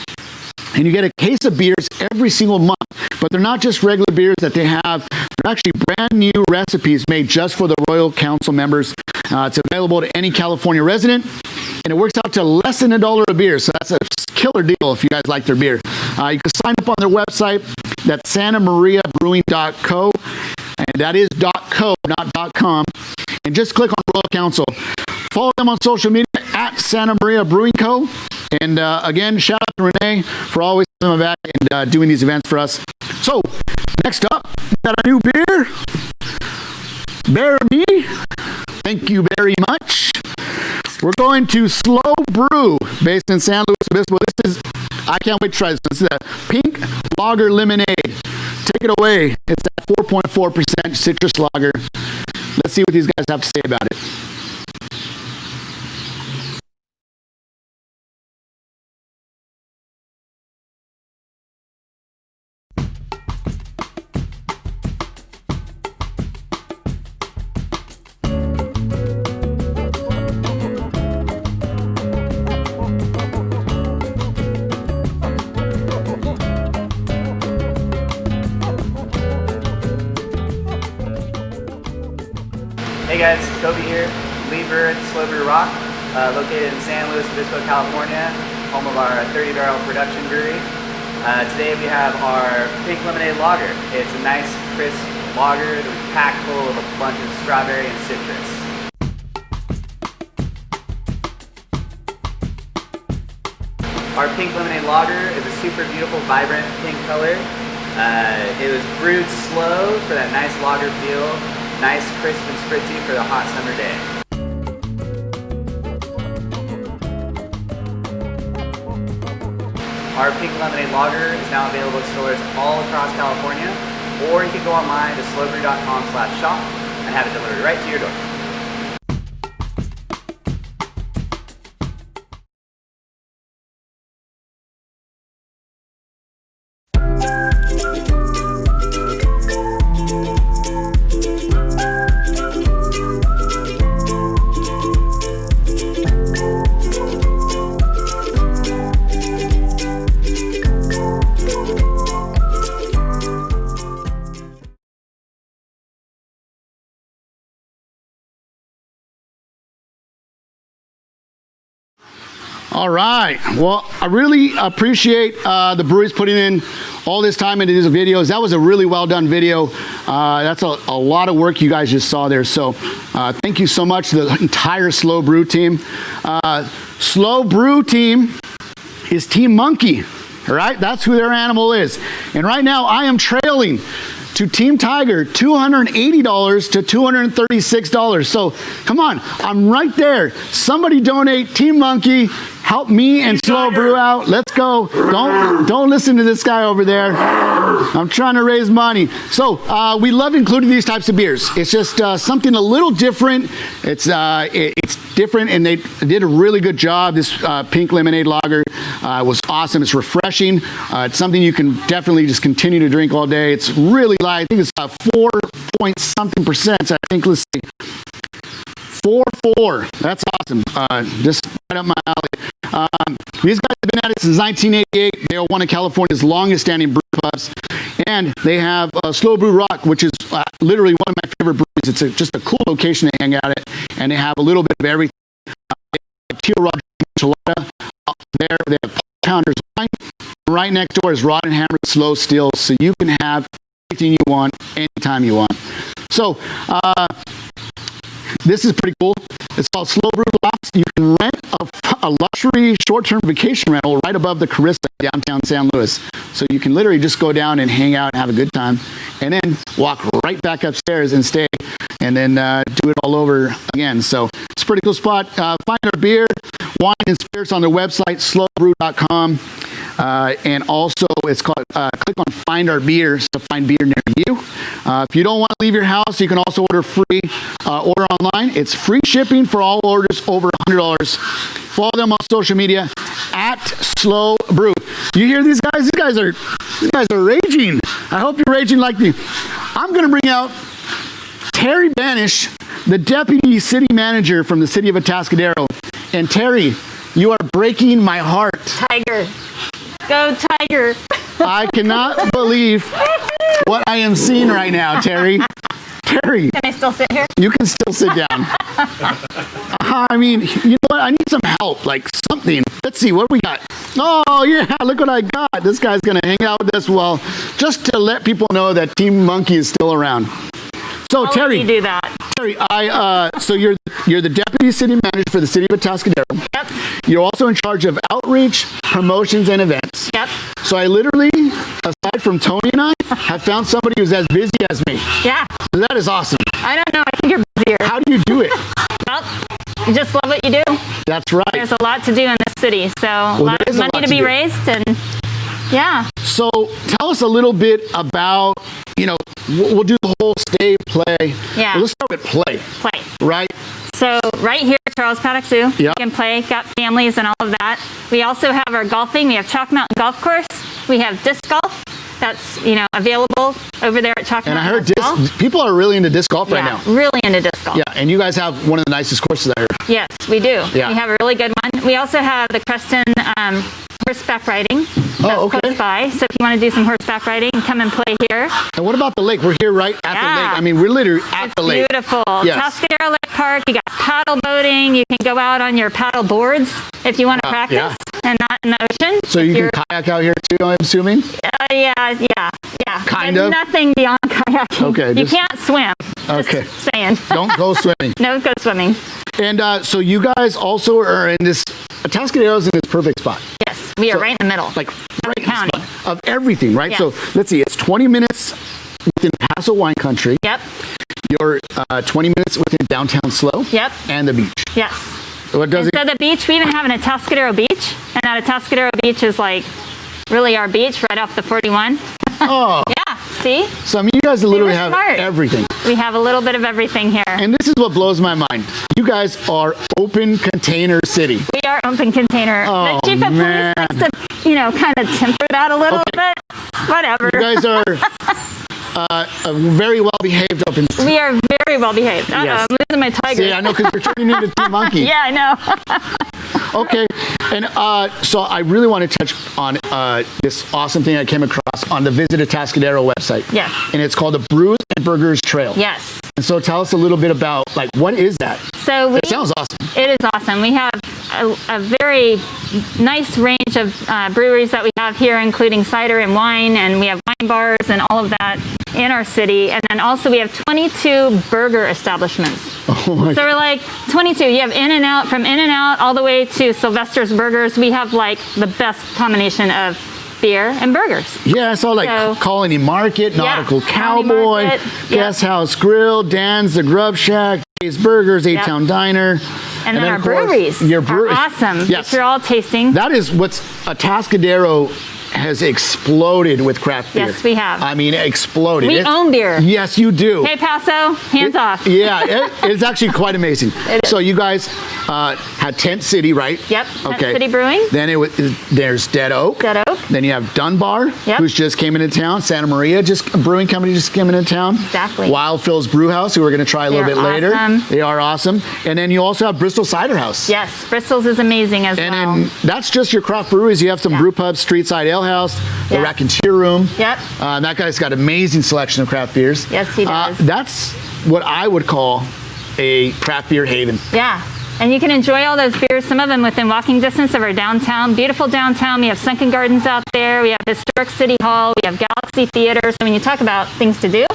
And you get a case of beers every single month. But they're not just regular beers that they have. They're actually brand new recipes made just for the Royal Council members. It's available to any California resident. And it works out to less than $1 a beer. So that's a killer deal if you guys like their beer. You can sign up on their website. That's santamariabrewing.co. And that is .co, not .com. And just click on Royal Council. Follow them on social media at Santa Maria Brewing Co. And again, shout out to Renee for always coming back and doing these events for us. So, next up, we got a new beer. Bear Me. Thank you very much. We're going to Slow Brew, based in San Luis Obispo. This is, I can't wait to try this. This is a pink lager lemonade. Take it away. It's at 4.4% citrus lager. Let's see what these guys have to say about it. Hey guys, Kobe here, lead brewer at Slow Brew Rock, located in San Luis Obispo, California, home of our 30-barrel production brewery. Today we have our pink lemonade lager. It's a nice, crisp lager that's packed full of a bunch of strawberry and citrus. Our pink lemonade lager is a super beautiful, vibrant pink color. It was brewed slow for that nice lager feel. Nice, crisp, and spritzy for the hot summer day. Our pink lemonade lager is now available at stores all across California, or you can go online to slowbrew.com/shop and have it delivered right to your door. All right. Well, I really appreciate the breweries putting in all this time into these videos. That was a really well done video. That's a lot of work you guys just saw there. So thank you so much to the entire Slow Brew team. Slow Brew team is Team Monkey. All right. That's who their animal is. And right now I am trailing to Team Tiger, $280 to $236. So come on, I'm right there. Somebody donate Team Monkey. Help me and Slow Brew out. Let's go. Don't listen to this guy over there. I'm trying to raise money. So we love including these types of beers. It's just something a little different. It's different, and they did a really good job. This pink lemonade lager was awesome. It's refreshing. It's something you can definitely just continue to drink all day. It's really light. I think it's 4 point something percent. So I think, let's see, 4.4. That's awesome. Just right up my alley. These guys have been at it since 1988. They are one of California's longest standing brew pubs. And they have Slow Brew Rock, which is literally one of my favorite breweries. It's just a cool location to hang out at. And they have a little bit of everything. Teal Rock Enchilada there. They have Pounders Wine. Right next door is Rod and Hammer Slow Still. So you can have anything you want, anytime you want. So, this is pretty cool. It's called Slow Brew Lofts. You can rent a luxury short-term vacation rental right above the Carissa downtown San Luis. So you can literally just go down and hang out and have a good time, and then walk right back upstairs and stay, and then do it all over again. So it's a pretty cool spot. Find our beer, wine, and spirits on their website, slowbrew.com. And also it's called, click on Find Our Beers to find beer near you. If you don't want to leave your house, you can also order free, order online. It's free shipping for all orders over $100. Follow them on social media at Slow Brew. You hear these guys? These guys are raging. I hope you're raging like me. I'm going to bring out Terry Banish, the deputy city manager from the city of Atascadero. And Terry, you are breaking my heart. Tiger. Go Tiger. I cannot believe what I am seeing right now, Terry. Terry. Can I still sit here? You can still sit down. I mean, you know what? I need some help, like something. Let's see, what we got? Oh, yeah, look what I got. This guy's going to hang out with us, well, just to let people know that Team Monkey is still around. So, Terry. You do that. Terry, so you're the deputy city manager for the city of Atascadero. Yep. You're also in charge of outreach, promotions, and events. Yep. So I literally, aside from Tony and I, have found somebody who's as busy as me. Yeah. So that is awesome. I don't know. I think you're busier. How do you do it? Well, you just love what you do. That's right. There's a lot to do in this city, so a lot of money to be raised, and yeah. So tell us a little bit about, we'll do the whole stay, play. Yeah. Well, let's start with play. Play. Right? So right here at Charles Paddock Zoo, Yeah. you can play, got families and all of that. We also have our golfing. We have Chalk Mountain Golf Course. We have disc golf. That's, available over there at Chalk And I Mountain. heard people are really into disc golf right now. Really into disc golf. Yeah, and you guys have one of the nicest courses I heard. Yes, we do. Yeah. We have a really good one. We also have the Creston horseback riding. That's close by. So if you want to do some horseback riding, come and play here. And what about the lake? We're here right at the lake. I mean, we're literally at the lake. Beautiful. Yes. Tascadero Lake Park. You got paddle boating. You can go out on your paddle boards if you want to practice and not in the ocean. So you can kayak out here too, I'm assuming? Yeah. Kind But of? Nothing beyond kayaking. Okay, You just- can't swim. Okay. Saying. Don't go swimming. No, go swimming. And so you guys also are in this, Tascadero's in this perfect spot. Yes, we are right in the middle. Like right in county. the spot of everything, right? Yes. So let's see, it's 20 minutes within Paso Wine Country. Yep. You're 20 minutes within downtown Slow. Yep. And the beach. Yes. What does So the beach, we even have an Atascadero Beach, and that Atascadero Beach is like really our beach right off the 41. Oh. Yeah, see? So I mean, you guys literally were have smart. everything. We have a little bit of everything here. And this is what blows my mind. You guys are open container city. We are open container. Oh, the chief of man. police likes to, kind of temper that a little bit. Whatever. You guys are a very well behaved open. We are very well behaved. Yes. I'm losing my tiger. See, I know, because you're turning into Team Monkey. Yeah, I know. Okay, and so I really want to touch on this awesome thing I came across on the Visit Atascadero website. Yes. And it's called the Brews and Burgers Trail. Yes. And so tell us a little bit about, what is that? So It sounds awesome. It is awesome. We have a very nice range of breweries that we have here, including cider and wine, and we have wine bars and all of that in our city. And then also we have 22 burger establishments. Oh my So we're like 22. You have In-N-Out, from In-N-Out all the way to Sylvester's Burgers. We have like the best combination of beer and burgers. Yeah, I saw Colony Market, Nautical Cowboy, Market, Guest House Grill, Dan's, The Grub Shack, Dave's Burgers, Eight Town Diner. And then our of course, breweries your are breweries. awesome. Yes. Which you're all tasting. That is what's Atascadero has exploded with craft beer. Yes, we have. I mean, exploded. We own beer. Yes, you do. Hey, Paso, hands off. Yeah, it's actually quite amazing. So you guys had Tent City, right? Yep. Tent City Brewing. Then there's Dead Oak. Dead Oak. Then you have Dunbar, Yep. who's just came into town. Santa Maria, a brewing company just came into town. Exactly. Wild Phil's Brew House, who we're going to try a little They bit are later. awesome. They are awesome. And then you also have Bristol Cider House. Yes, Bristol's is amazing as well. And that's just your craft breweries. You have some brew pubs, Street Side Ale House, the Racketeer Room. Yep. That guy's got amazing selection of craft beers. Yes, he does. That's what I would call a craft beer haven. Yeah. And you can enjoy all those beers, some of them within walking distance of our downtown, beautiful downtown. We have Sunken Gardens out there. We have Historic City Hall. We have Galaxy Theater. So when you talk about things to do,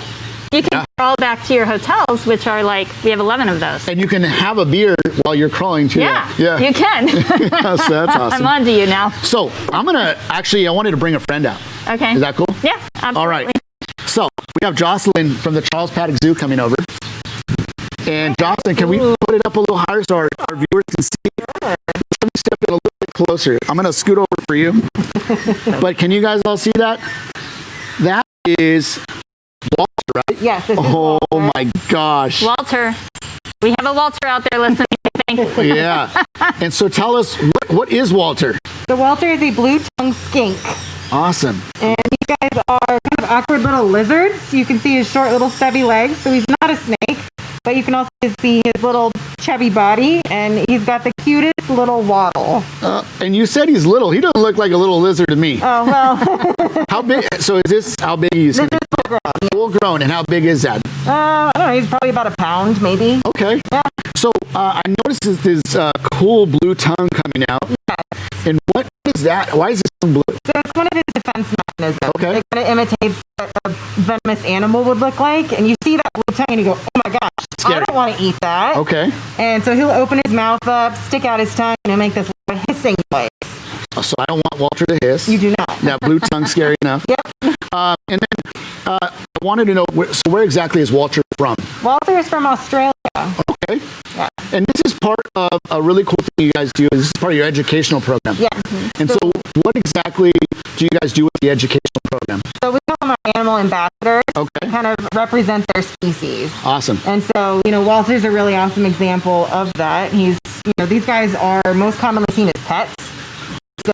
you can crawl back to your hotels, which are we have 11 of those. And you can have a beer while you're crawling to that. Yeah, you can. Yes, that's awesome. I'm on to you now. So I wanted to bring a friend out. Okay. Is that cool? Yeah, absolutely. All right. So we have Jocelyn from the Charles Paddock Zoo coming over. And Jocelyn, can we put it up a little higher so our viewers can see? Let me step in a little bit closer. I'm going to scoot over for you. But can you guys all see that? That is Walter, right? Yes. This is oh my gosh. Walter. We have a Walter out there listening, I think. Yeah. And so tell us, what is Walter? So Walter is a blue-tongued skink. Awesome. And these guys are kind of awkward little lizards. You can see his short little stubby legs, so he's not a snake. But you can also see his little chubby body, and he's got the cutest little waddle. And you said he's little. He doesn't look like a little lizard to me. Oh, well. How big? So is this, how big is he? This is full grown. Full grown. And how big is that? I don't know. He's probably about a pound, maybe. Okay. Yeah. So I noticed this cool blue tongue coming out. Yes. And what is that? Why is this tongue blue? So it's one of his defense mechanisms. Okay. It kind of imitates what a venomous animal would look like. And you see that blue tongue and you go, oh my gosh, Scary. I don't want to eat that. Okay. And so he'll open his mouth up, stick out his tongue, and he'll make this hissing noise. So I don't want Walter to hiss. You do not. That blue tongue's scary enough. Yep. And then I wanted to know, where exactly is Walter from? Walter is from Australia. Okay. Yes. And this is part of a really cool thing you guys do. This is part of your educational program. Yes. And so what exactly do you guys do with the educational program? So we call them our animal ambassadors. Okay. Kind of represent their species. Awesome. And so, Walter's a really awesome example of that. These guys are most commonly seen as pets.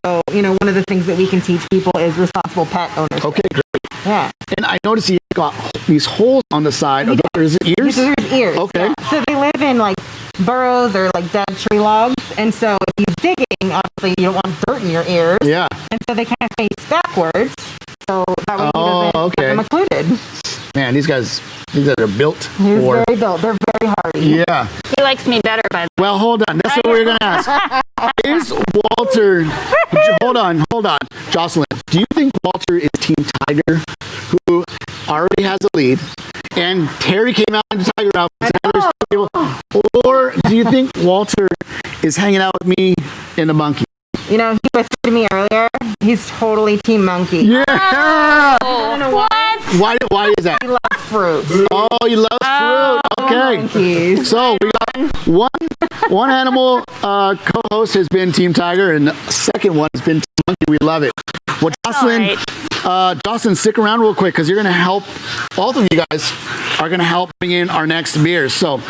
So, one of the things that we can teach people is responsible pet ownership. Okay, great. Yeah. And I noticed he got these holes on the side. Are those ears? These are his ears. Okay. Yeah. So they live in like burrows or like dead tree logs. And so if he's digging, obviously you don't want dirt in your ears. Yeah. And so they kind of face backwards. So that way he doesn't have them occluded. Man, these guys are built He's for... very built. They're very hardy. Yeah. He likes me better, by the way. Well, hold on. That's what we were going to ask. Is Walter... Hold on. Jocelyn, do you think Walter is Team Tiger, who already has a lead, and Terry came out in the Tiger outfit, or do you think Walter is hanging out with me in the monkey? He whispered to me earlier, he's totally Team Monkey. Yeah! I don't know why. Why is that? He loves fruit. Oh, he loves fruit. Okay. Monkeys. So we got one animal co-host has been Team Tiger, and the second one has been Team Monkey. We love it. Well, Jocelyn, stick around real quick because you're going to help. Both of you guys are going to help bring in our next beer. So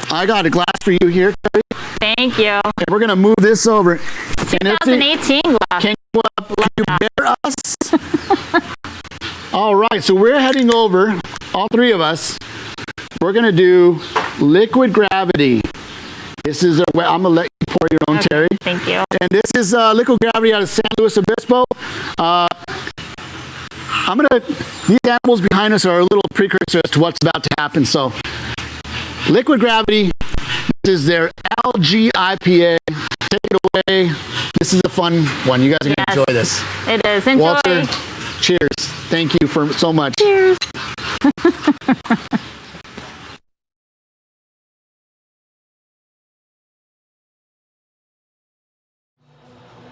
I got a glass for you here, Terry. Thank you. And we're going to move this over. 2018 glass. Can you bear us? All right, so we're heading over, all three of us. We're going to do Liquid Gravity. This is I'm going to let you pour your own, Terry. Thank you. And this is Liquid Gravity out of San Luis Obispo. These animals behind us are a little precursor as to what's about to happen. So, Liquid Gravity, this is their algae IPA. Take it away. This is a fun one. You guys are going to enjoy this. It is. Enjoy. Walter, cheers. Thank you for so much. Cheers.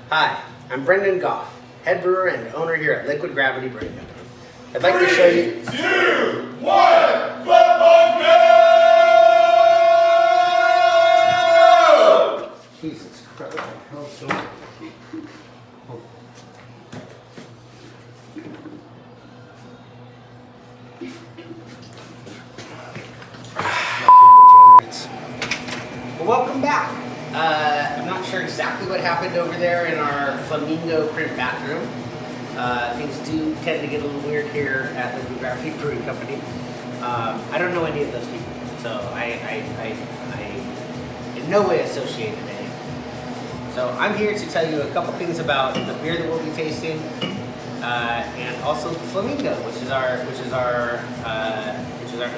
Hi, I'm Brendan Goff, head brewer and owner here at Liquid Gravity Brewing Company. I'd like to show you... 3, 2, 1, football go! Jesus Christ. Well, welcome back. I'm not sure exactly what happened over there in our flamingo print bathroom. Things do tend to get a little weird here at the Gravity Brewing Company. I don't know any of those people, so I in no way associated any. So I'm here to tell you a couple things about the beer that we'll be tasting, and also the flamingo, which is our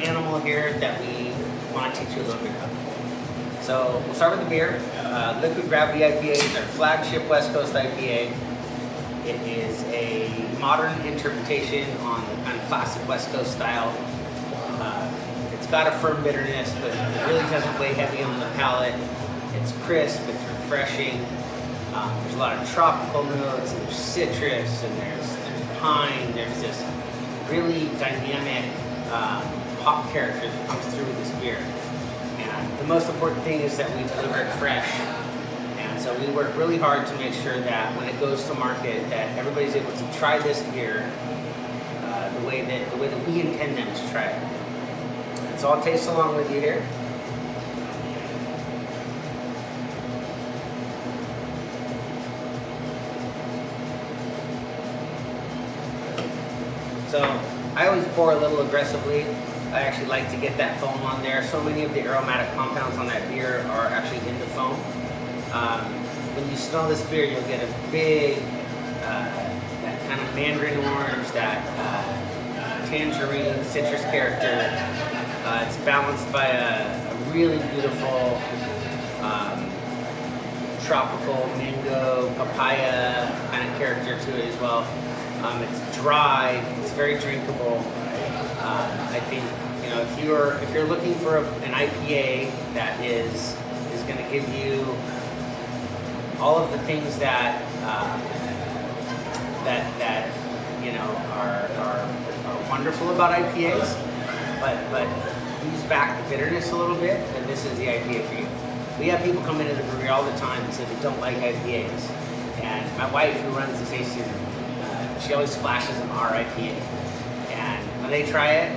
animal here that we want to teach you a little bit about. So we'll start with the beer. Liquid Gravity IPA is our flagship West Coast IPA. It is a modern interpretation on the kind of classic West Coast style. It's got a firm bitterness, but it really doesn't weigh heavy on the palate. It's crisp, it's refreshing. There's a lot of tropical notes, and there's citrus, and there's pine. There's this really dynamic hop character that comes through with this beer. And the most important thing is that we deliver it fresh. And so we work really hard to make sure that when it goes to market, that everybody's able to try this beer the way that we intend them to try it. And so I'll taste along with you here. So I always pour a little aggressively. I actually like to get that foam on there. So many of the aromatic compounds on that beer are actually in the foam. When you smell this beer, you'll get a big, that kind of mandarin orange, that tangerine citrus character. It's balanced by a really beautiful tropical mango, papaya kind of character to it as well. It's dry, it's very drinkable. I think if you're looking for an IPA that is going to give you all of the things that are wonderful about IPAs, but use back the bitterness a little bit, then this is the IPA for you. we have people come into the brewery all the time and say they don't like IPAs. And my wife, who runs the tasting room, she always splashes them our IPA. And when they try it,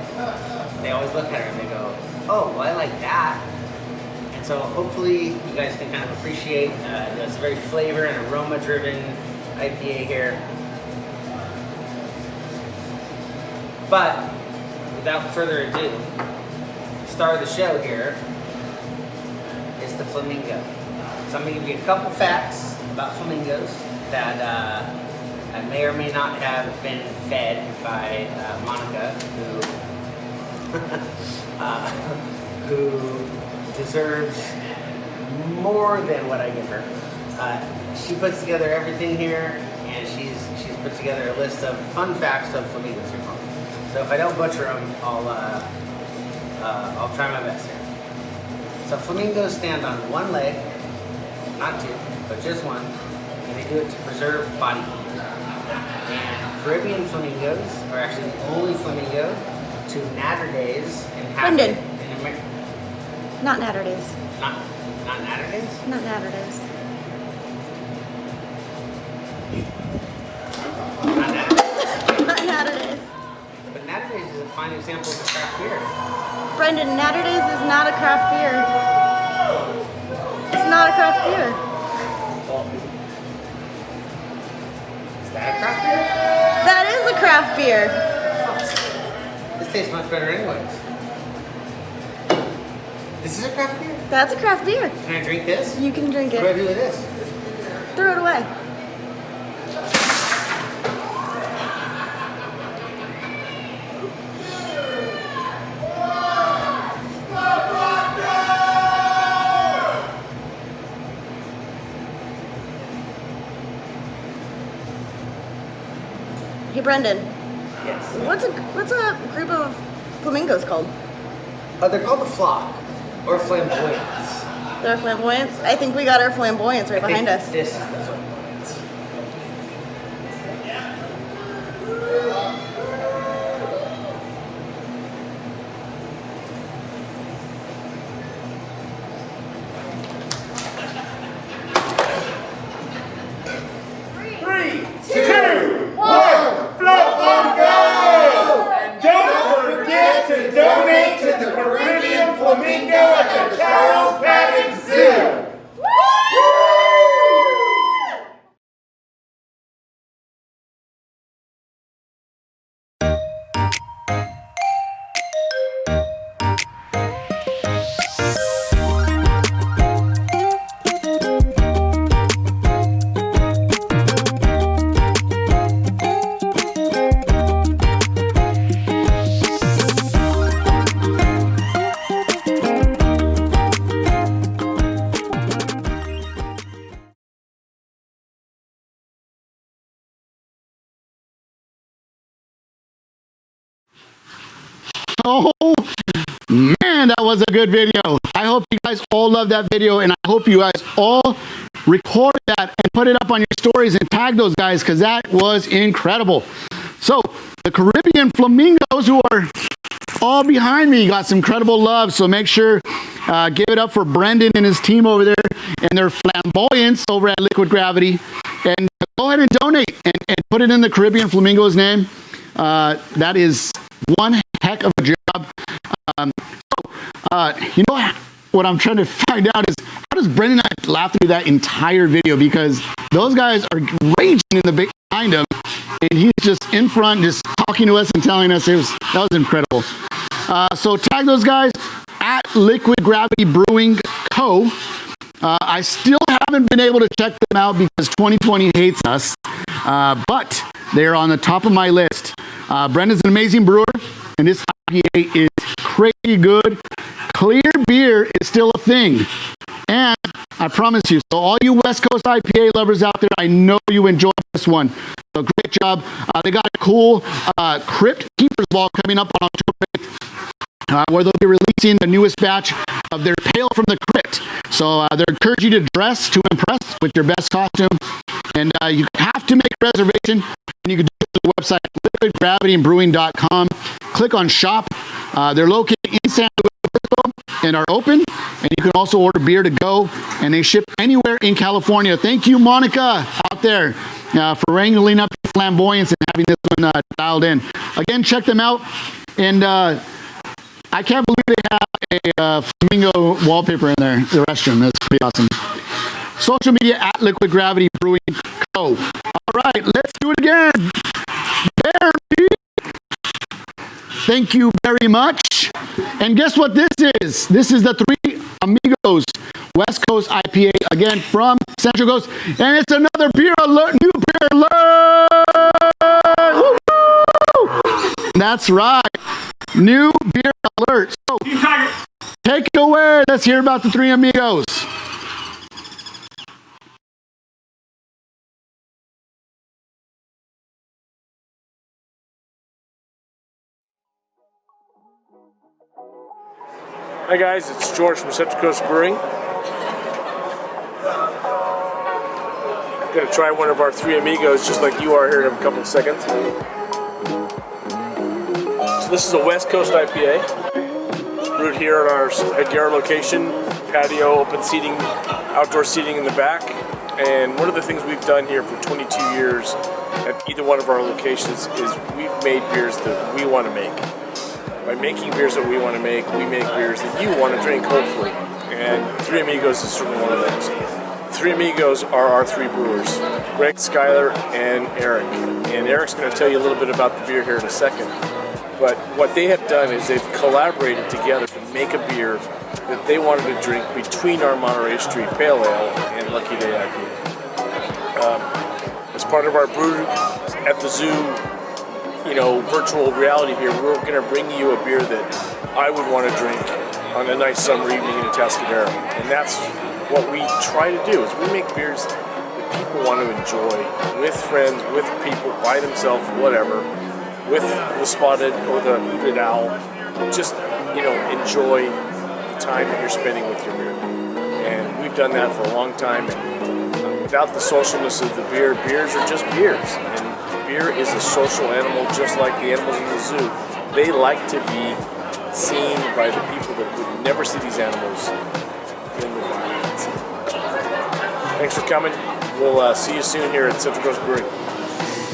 they always look at her and they go, oh, well, I like that. And so hopefully you guys can kind of appreciate, it's a very flavor and aroma driven IPA here. But without further ado, star of the show here is the flamingo. So I'm going to give you a couple facts about flamingos that I may or may not have been fed by Monica, who deserves more than what I give her. She puts together everything here, and she's put together a list of fun facts of flamingos here. So if I don't butcher them, I'll try my best here. So flamingos stand on one leg, not two, but just one, and they do it to preserve body heat. And Caribbean flamingos are actually the only flamingo to natter days inhabit in America. Not natter days. Not natter days? Not natter days. Not natter days. Not natter days. But natter days is a fine example of a craft beer. Brendan, natter days is not a craft beer. It's not a craft beer. Is that a craft beer? That is a craft beer. This tastes much better anyways. This is a craft beer? That's a craft beer. Can I drink this? You can drink it. What do I do with this? Throw it away. Hey Brendan. Yes. What's a group of flamingos called? They're called the flock, or flamboyants. They're flamboyants? I think we got our flamboyants right behind us. This is the flamboyants. To donate to the Caribbean Flamingo at the Charles Paddock Zoo. Oh, man, that was a good video. I hope you guys all love that video, and I hope you guys all record that and put it up on your stories and tag those guys, because that was incredible. So, the Caribbean Flamingos, who are all behind me, got some incredible love, so make sure, give it up for Brendan and his team over there, and their flamboyance over at Liquid Gravity, and go ahead and donate, and put it in the Caribbean Flamingos name. That is one heck of a job. You know what I'm trying to find out is, how does Brendan and I laugh through that entire video? Because those guys are raging in the big behind him, and he's just in front, just talking to us and telling us that was incredible. So tag those guys at Liquid Gravity Brewing Co. I still haven't been able to check them out because 2020 hates us, but they're on the top of my list. Brendan's an amazing brewer, and this IPA is crazy good. Clear beer is still a thing, and I promise you, so all you West Coast IPA lovers out there, I know you enjoyed this one. So great job. They got a cool Crypt Keepers Ball coming up on October 8th, where they'll be releasing the newest batch of their Pale from the Crypt. So they encourage you to dress to impress with your best costume, and you have to make a reservation, and you can do it to the website liquidgravityandbrewing.com. Click on shop. They're located in San Luis and are open. And you can also order beer to go, and they ship anywhere in California. Thank you, Monica, out there, for wrangling up your flamboyance and having this one dialed in. Again, check them out. And I can't believe they have a flamingo wallpaper in there, the restroom. That's pretty awesome. Social media at Liquid Gravity Brewing Co. All right, let's do it again. Barry. Thank you very much. And guess what this is? This is the Three Amigos West Coast IPA, again from Central Coast. And it's another beer alert, new beer alert. Woo-hoo! That's right. New beer alert. So, take it away. Let's hear about the Three Amigos. Hi guys, it's George from Central Coast Brewing. I'm going to try one of our Three Amigos just like you are here in a couple of seconds. So this is a West Coast IPA, brewed here at our headgear location, patio, open seating, outdoor seating in the back. And one of the things we've done here for 22 years at either one of our locations is we've made beers that we want to make. By making beers that we want to make, we make beers that you want to drink, hopefully. And Three Amigos is certainly one of those. Three Amigos are our three brewers, Greg, Skyler, and Eric. And Eric's going to tell you a little bit about the beer here in a second. But what they have done is they've collaborated together to make a beer that they wanted to drink between our Monterey Street Pale Ale and Lucky Day IPA. As part of our Brew at the Zoo, virtual reality here, we're going to bring you a beer that I would want to drink on a nice summer evening in Atascadero. And that's what we try to do, is we make beers that people want to enjoy with friends, with people, by themselves, whatever, with the spotted or the hooded owl. Just, enjoy the time that you're spending with your beer. And we've done that for a long time. And without the socialness of the beer, beers are just beers. And beer is a social animal, just like the animals in the zoo. They like to be seen by the people that would never see these animals in the wild. Thanks for coming. We'll see you soon here at Central Coast Brewing.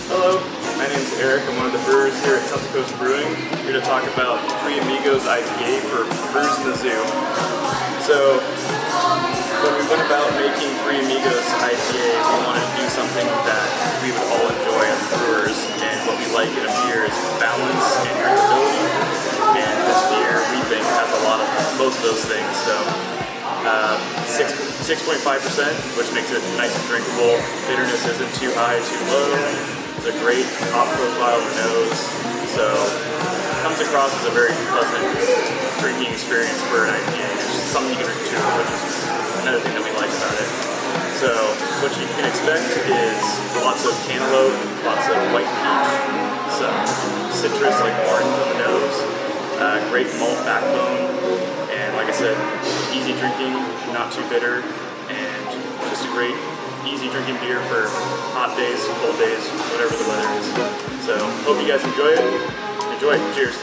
Hello, my name is Eric. I'm one of the brewers here at Central Coast Brewing. I'm here to talk about Three Amigos IPA for Brews in the Zoo. So, when we went about making Three Amigos IPA, we wanted to do something that we would all enjoy as brewers, and what we like in a beer is balance and drinkability, and this beer, we think, has a lot of both of those things. So 6.5%, which makes it nice and drinkable. Bitterness isn't too high, too low. It's a great hop profile in the nose, so it comes across as a very pleasant drinking experience for an IPA. It's something you can drink too, which is another thing that we like about it. So what you can expect is lots of cantaloupe, lots of white peach, some citrus like orange on the nose, great malt backbone, and like I said, easy drinking, not too bitter, and just a great easy drinking beer for hot days, cold days, whatever the weather is. So hope you guys enjoy it. Enjoy. Cheers.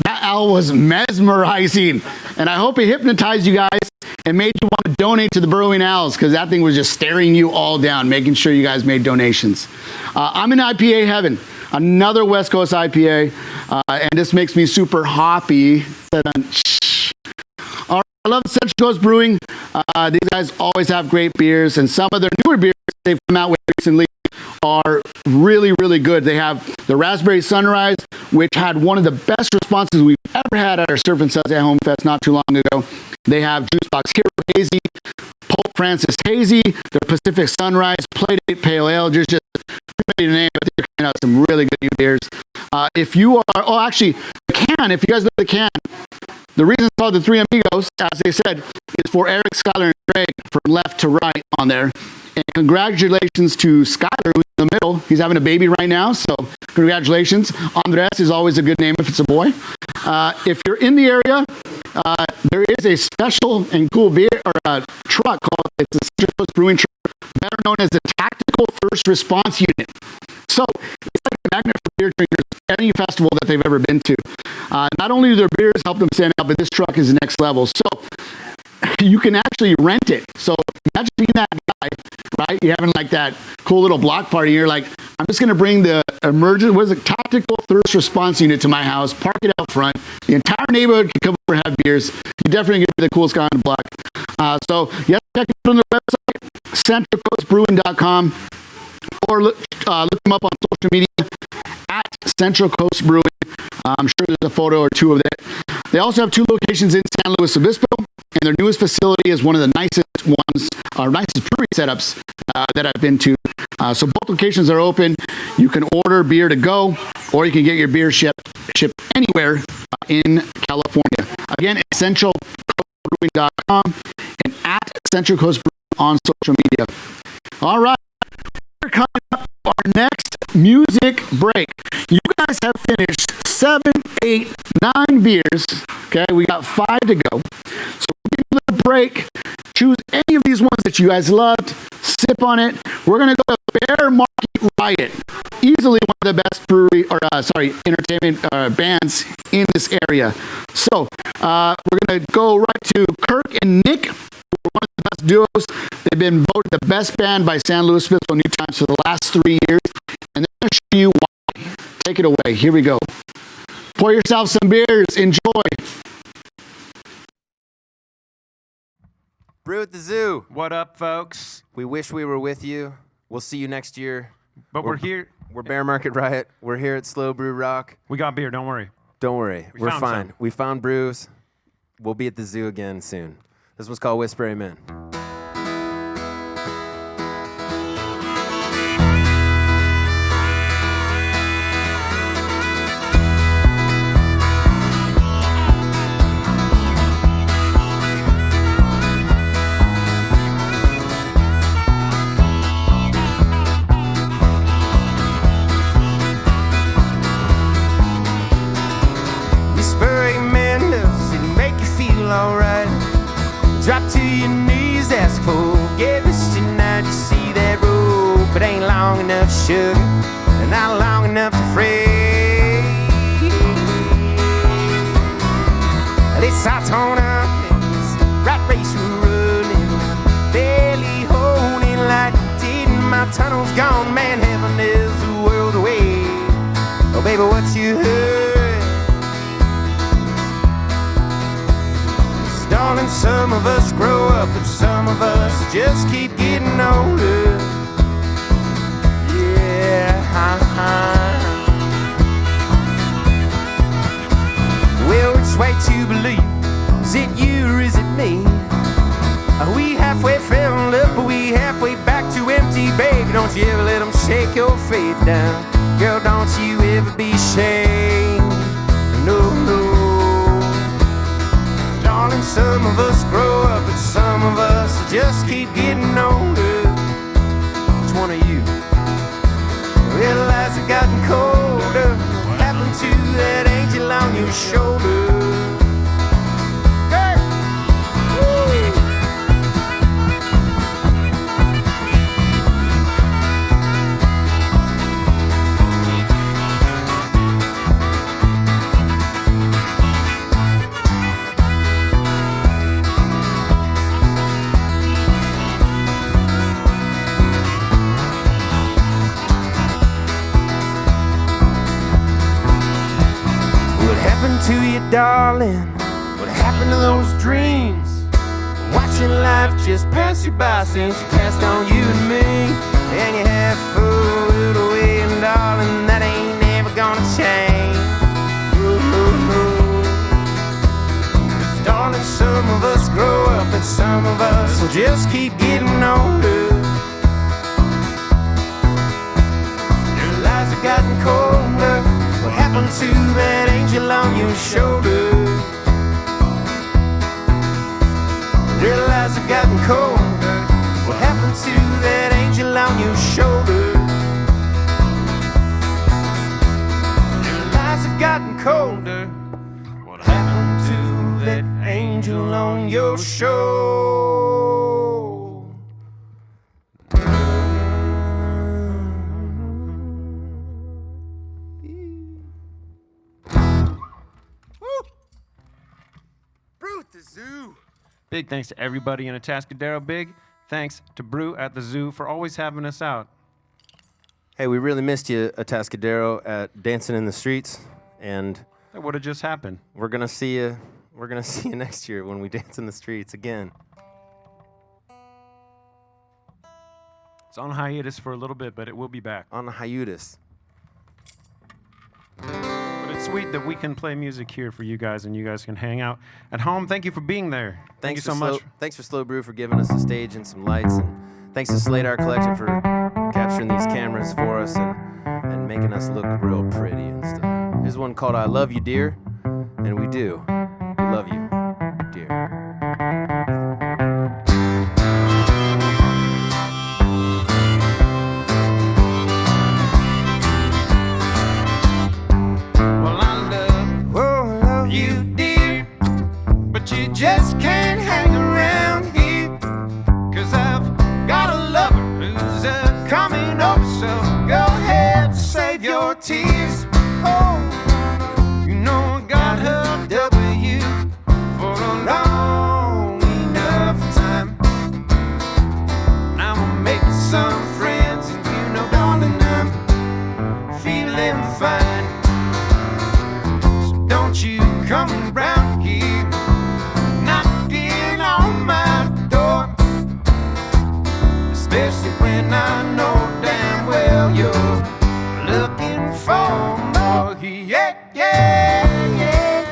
That owl was mesmerizing, and I hope it hypnotized you guys and made you want to donate to the Burrowing Owls, because that thing was just staring you all down, making sure you guys made donations. I'm in IPA heaven, another West Coast IPA, and this makes me super hoppy. All right, I love Central Coast Brewing. These guys always have great beers, and some of their newer beers they've come out with recently are really, really good. They have the Raspberry Sunrise, which had one of the best responses we've ever had at our Surf and Suds at Home Fest not too long ago. They have Juice Box Hero Hazy, Pope Francis Hazy, their Pacific Sunrise, Playdate Pale Ale, just too many to name, but they're coming out some really good new beers. If you are, oh, actually, the can, if you guys know the can, the reason it's called the Three Amigos, as they said, is for Eric, Skylar, and Greg from left to right on there. And congratulations to Skylar, who's in the middle. He's having a baby right now, so congratulations. Andres is always a good name if it's a boy. If you're in the area, there is a special and cool beer or truck called, it's a Central Coast Brewing truck, better known as the Tactical First Response Unit. So it's like a magnet for beer drinkers any festival that they've ever been to. Not only do their beers help them stand out, but this truck is the next level. So you can actually rent it. So imagine being that guy, right? You're having like that cool little block party. You're like, I'm just going to bring the Tactical First Response Unit to my house, park it out front. The entire neighborhood can come over and have beers. You definitely get the coolest guy on the block. So you have to check it out on their website, centralcoastbrewing.com, or look them up on social media at Central Coast Brewing. I'm sure there's a photo or two of it. They also have 2 locations in San Luis Obispo, and their newest facility is one of the nicest brewery setups that I've been to. So both locations are open. You can order beer to go, or you can get your beer shipped anywhere in California. Again, it's centralcoastbrewing.com and at Central Coast Brewing on social media. All right. We're coming up our next music break. You guys have finished 7, 8, 9 beers. Okay, we got 5 to go. So we're going to do a break. Choose any of these ones that you guys loved. Sip on it. We're going to go to Bear Market Riot. Easily one of the best entertainment bands in this area. So we're going to go right to Kirk and Nick. One of the best duos. They've been voted the best band by San Luis Obispo New Times for the last 3 years. And they're going to show you why. Take it away. Here we go. Pour yourself some beers. Enjoy. Brew at the Zoo. What up, folks? We wish we were with you. We'll see you next year. But we're here. We're Bear Market Riot. We're here at Slow Brew Rock. We got beer. Don't worry. Don't worry. We're found fine. some. We found brews. We'll be at the zoo again soon. This one's called Whisper Amen. Alright, drop to your knees, ask forgiveness tonight. You see that rope, it ain't long enough to sugar, and not long enough to fray. This heart's torn up, this rat race we're running, barely holding like it did. My tunnel's gone, man, heaven is a world away. Oh baby, what's you heard? Darling, some of us grow up, but some of us just keep getting older. Yeah. Well, which way to believe? Is it you or is it me? Are we halfway filled up, are we halfway back to empty, baby? Don't you ever let them shake your faith down. Girl, don't you ever be ashamed. No, no. Darling, some of us grow up, but some of us just keep getting older. Which one are you? Well, as it gotten colder, what happened to that angel on your shoulder? To you, darling, what happened to those dreams? Watching life just pass you by since you passed on you and me. and you have full little way, and darling, that ain't never gonna change. Darling, some of us grow up and some of us will just keep getting older. Your lives have gotten colder. What happened to that angel on your shoulder? Your lives have gotten colder. What happened to that angel on your shoulder? Your lives have gotten colder. What happened to that angel on your shoulder? Brew at the Zoo. Big thanks to everybody in Atascadero. Big thanks to Brew at the Zoo for always having us out. Hey, we really missed you, Atascadero, at Dancing in the Streets, and that would have just happened. We're gonna see you. We're gonna see you next year when we dance in the streets again. It's on hiatus for a little bit, but it will be back. On hiatus. But it's sweet that we can play music here for you guys, and you guys can hang out at home. Thank you for being there. Thank you so much. Thanks for Slow Brew for giving us a stage and some lights, and thanks to Slate Art Collection for capturing these cameras for us and making us look real pretty and stuff. Here's one called I Love You, Dear, and we do. We love you, dear. You just can't hang around here, 'cause I've got a lover who's coming over, so go ahead, save your tears. Oh, you know I got her W for a long enough time. I'ma make some friends, and you know, darling, I'm feeling fine. So don't you come around here especially when I know damn well you're looking for more. Yeah, yeah, yeah.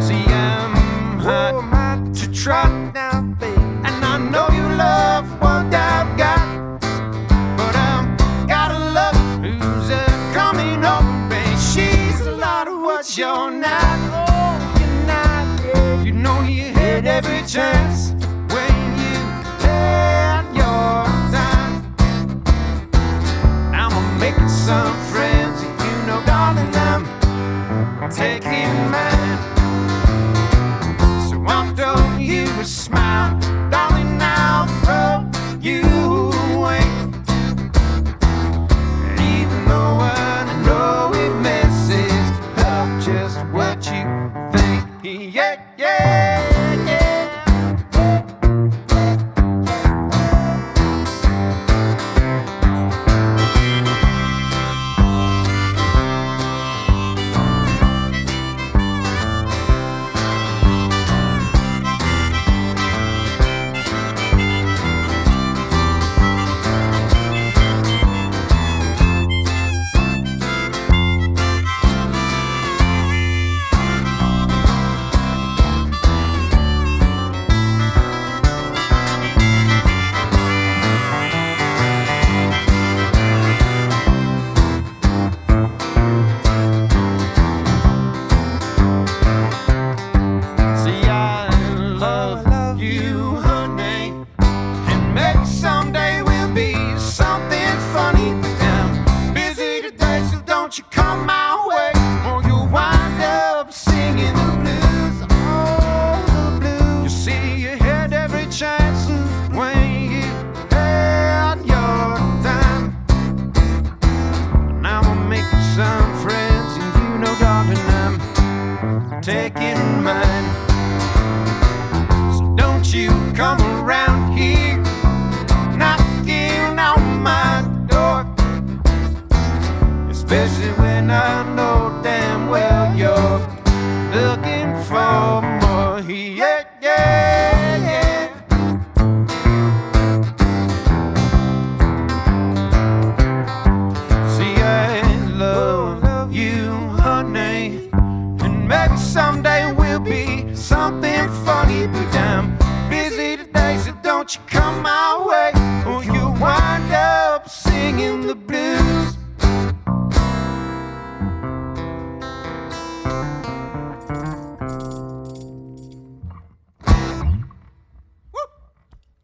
See, I'm hot to trot now, babe, and I know you love what I've got, but I've got a love who's coming over, babe. She's a lot of what you're not. You know you had every chance when you had your time. I'ma make some friends, and you know, darling, I'm taking mine. So why don't you smile, darling, I'll throw you away. Even though I know it messes up just what you think. Yeah, yeah, yeah. taking mine. So don't you come around here knocking on my door, especially when I know damn well you're looking for more. Yeah, yeah.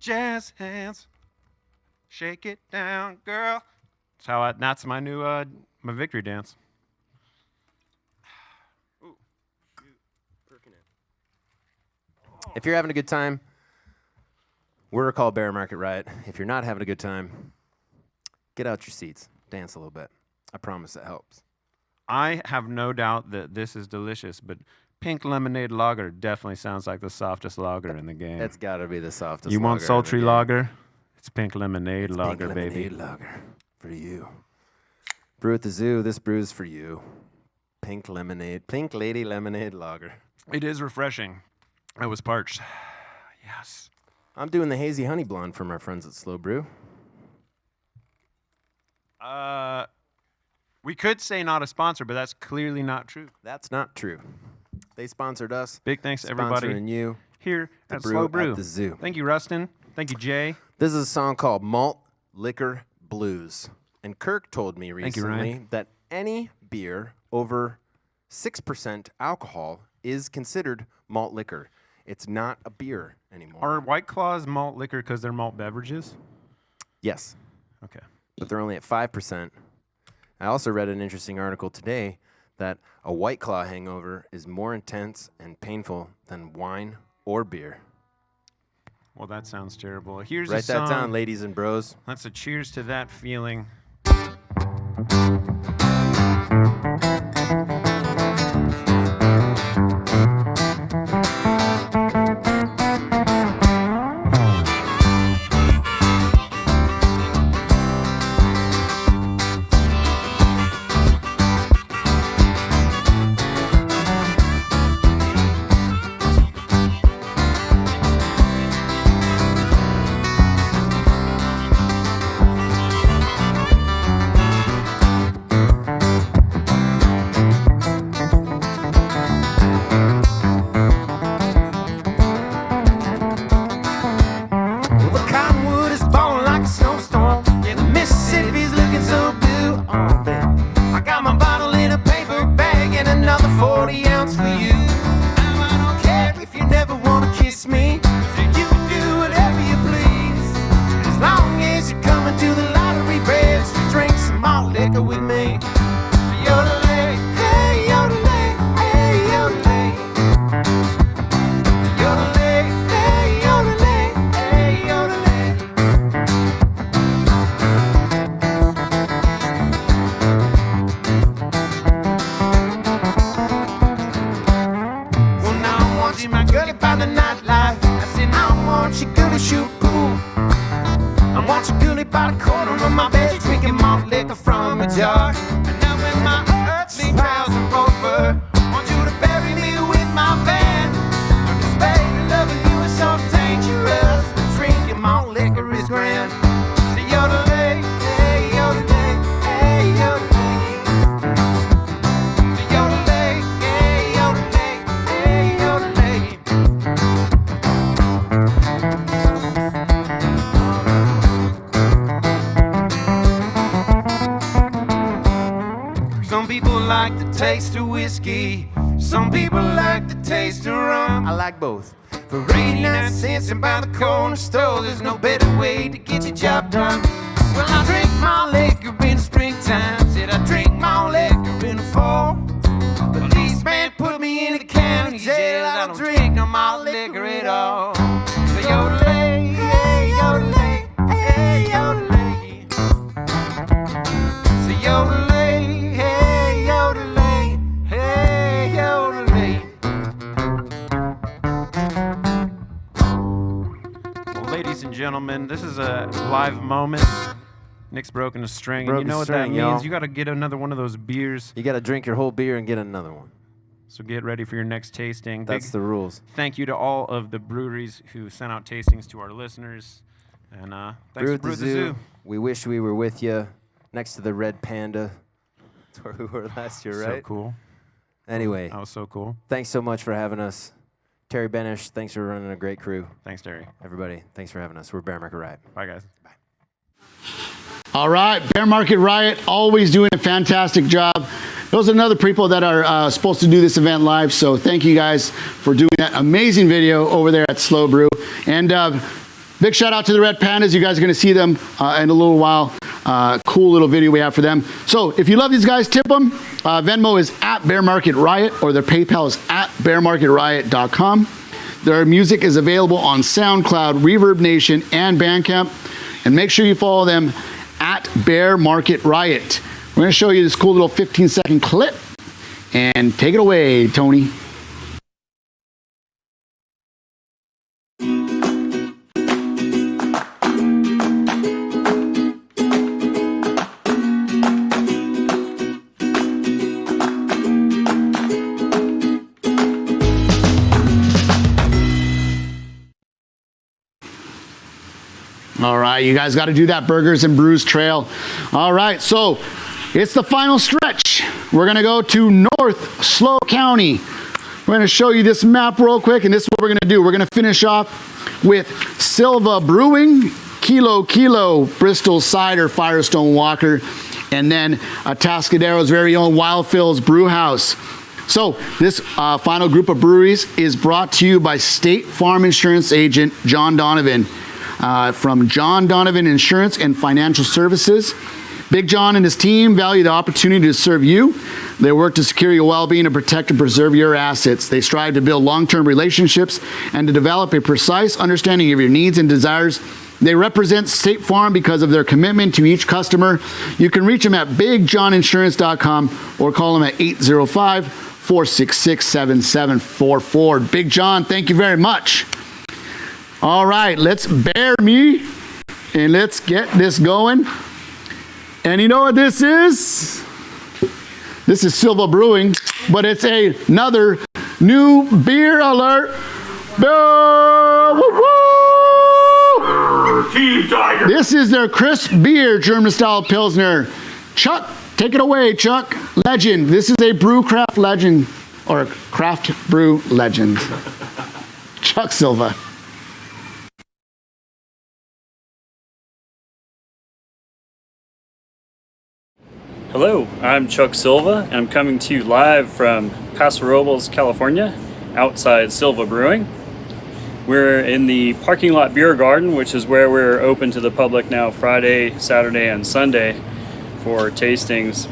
jazz hands. Shake it down, girl. That's my new my victory dance. If you're having a good time, we're called Bear Market Riot. If you're not having a good time, get out your seats, dance a little bit. I promise it helps. I have no doubt that this is delicious, but pink lemonade lager definitely sounds like the softest lager in the game. It's got to be the softest. You want lager in the sultry game. lager? It's pink lemonade lager, Pink baby. lemonade lager for you. Brew at the Zoo. This brew's for you. Pink lemonade, pink lady lemonade lager. It is refreshing. I was parched. Yes. I'm doing the hazy honey blonde from our friends at Slow Brew. We could say not a sponsor, but that's clearly not true. That's not true. They sponsored us. Big thanks to everybody Sponsoring you here the at Slow Brew. at the Zoo. Thank you, Rustin. Thank you, Jay. This is a song called Malt Liquor Blues. And Kirk told me Thank you, recently Ryan. that any beer over 6% alcohol is considered malt liquor. It's not a beer anymore. Are White Claws malt liquor because they're malt beverages? Yes. Okay. But they're only at 5%. I also read an interesting article today that a White Claw hangover is more intense and painful than wine or beer. Well, that sounds terrible. Here's Write a song. that down, ladies and bros. That's a cheers to that feeling. Well, the cottonwood is falling like a snowstorm. Yeah, the Mississippi's looking so blue. Oh, baby. I got my bottle in a paper bag and another 40 ounce for you. Now, I don't care if you never want to kiss me. So you can do whatever you please. As long as you're coming to the lottery breaks to drink some malt liquor with me. So yodelay, hey, yodelay, hey, yodelay. Yodelay, hey, yodelay, hey, yodelay. Well, now I want you, my girlie, by the nightlife. I said, I want you, girlie, shoot pool. I want you, girlie, by the corner of my bed, drinking malt liquor from a jar. And now when my earthly trials are over, I want you to bury me with my band. Because, baby, loving you is so dangerous, but drinking malt liquor is grand. So yodelay, hey, yodelay, hey, yodelay. So yodelay, hey, yodelay, hey, yodelay. Some people like the taste of whiskey. Some people like the taste of rum. I like both. For 89 cents and by the corner store, there's no better way to get your job done. Well, I drink my liquor in the springtime. Said I drink my liquor in the fall. Policeman put me in the county jail. I don't drink no malt liquor at all. So yodelay, hey, yodelay, hey, yodelay. So yodelay, hey, yodelay, hey, yodelay. Well, ladies and gentlemen, this is a live moment. Nick's broken a string, and you Broken know what string, that means. y'all. You got to get another one of those beers. You got to drink your whole beer and get another one. So get ready for your next tasting. That's the rules. Thank you to all of the breweries who sent out tastings to our listeners. And thanks to Brew at the Zoo. We wish we were with you next to the Red Panda. That's where we were last year, So right? cool. Anyway. That was so cool. Thanks so much for having us. Terry Benish, thanks for running a great crew. Thanks, Terry. Everybody, thanks for having us. We're Bear Market Riot. Bye, guys. All right, Bear Market Riot, always doing a fantastic job. Those are another people that are supposed to do this event live, so thank you guys for doing that amazing video over there at Slow Brew. And Big shout out to the Red Pandas. You guys are going to see them in a little while. Cool little video we have for them. So if you love these guys, tip them. Venmo is at Bear Market Riot, or their PayPal is at bearmarketriot.com. Their music is available on SoundCloud, Reverb Nation, and Bandcamp. And make sure you follow them at Bear Market Riot. We're going to show you this cool little 15-second clip. And take it away, Tony. All right, you guys got to do that Burgers and Brews Trail. All right, so it's the final stretch. We're going to go to North Slow County. We're going to show you this map real quick, and this is what we're going to do. We're going to finish off with Silva Brewing, Kilo, Bristol Cider, Firestone Walker, and then Atascadero's very own Wild Phil's Brew House. So this final group of breweries is brought to you by State Farm Insurance agent John Donovan. From John Donovan Insurance and Financial Services. Big John and his team value the opportunity to serve you. They work to secure your well-being and protect and preserve your assets. They strive to build long-term relationships and to develop a precise understanding of your needs and desires. They represent State Farm because of their commitment to each customer. You can reach them at bigjohninsurance.com or call them at 805-466-7744. Big John, thank you very much. All right, let's bear me and let's get this going. And you know what this is? This is Silva Brewing, but it's another new beer alert. Team Tiger. This is their crisp beer, German style Pilsner. Chuck, take it away, Chuck. Legend. This is a brew craft legend, or craft brew legend. Chuck Silva. Hello, I'm Chuck Silva, and I'm coming to you live from Paso Robles, California, outside Silva Brewing. We're in the parking lot beer garden, which is where we're open to the public now Friday, Saturday, and Sunday for tastings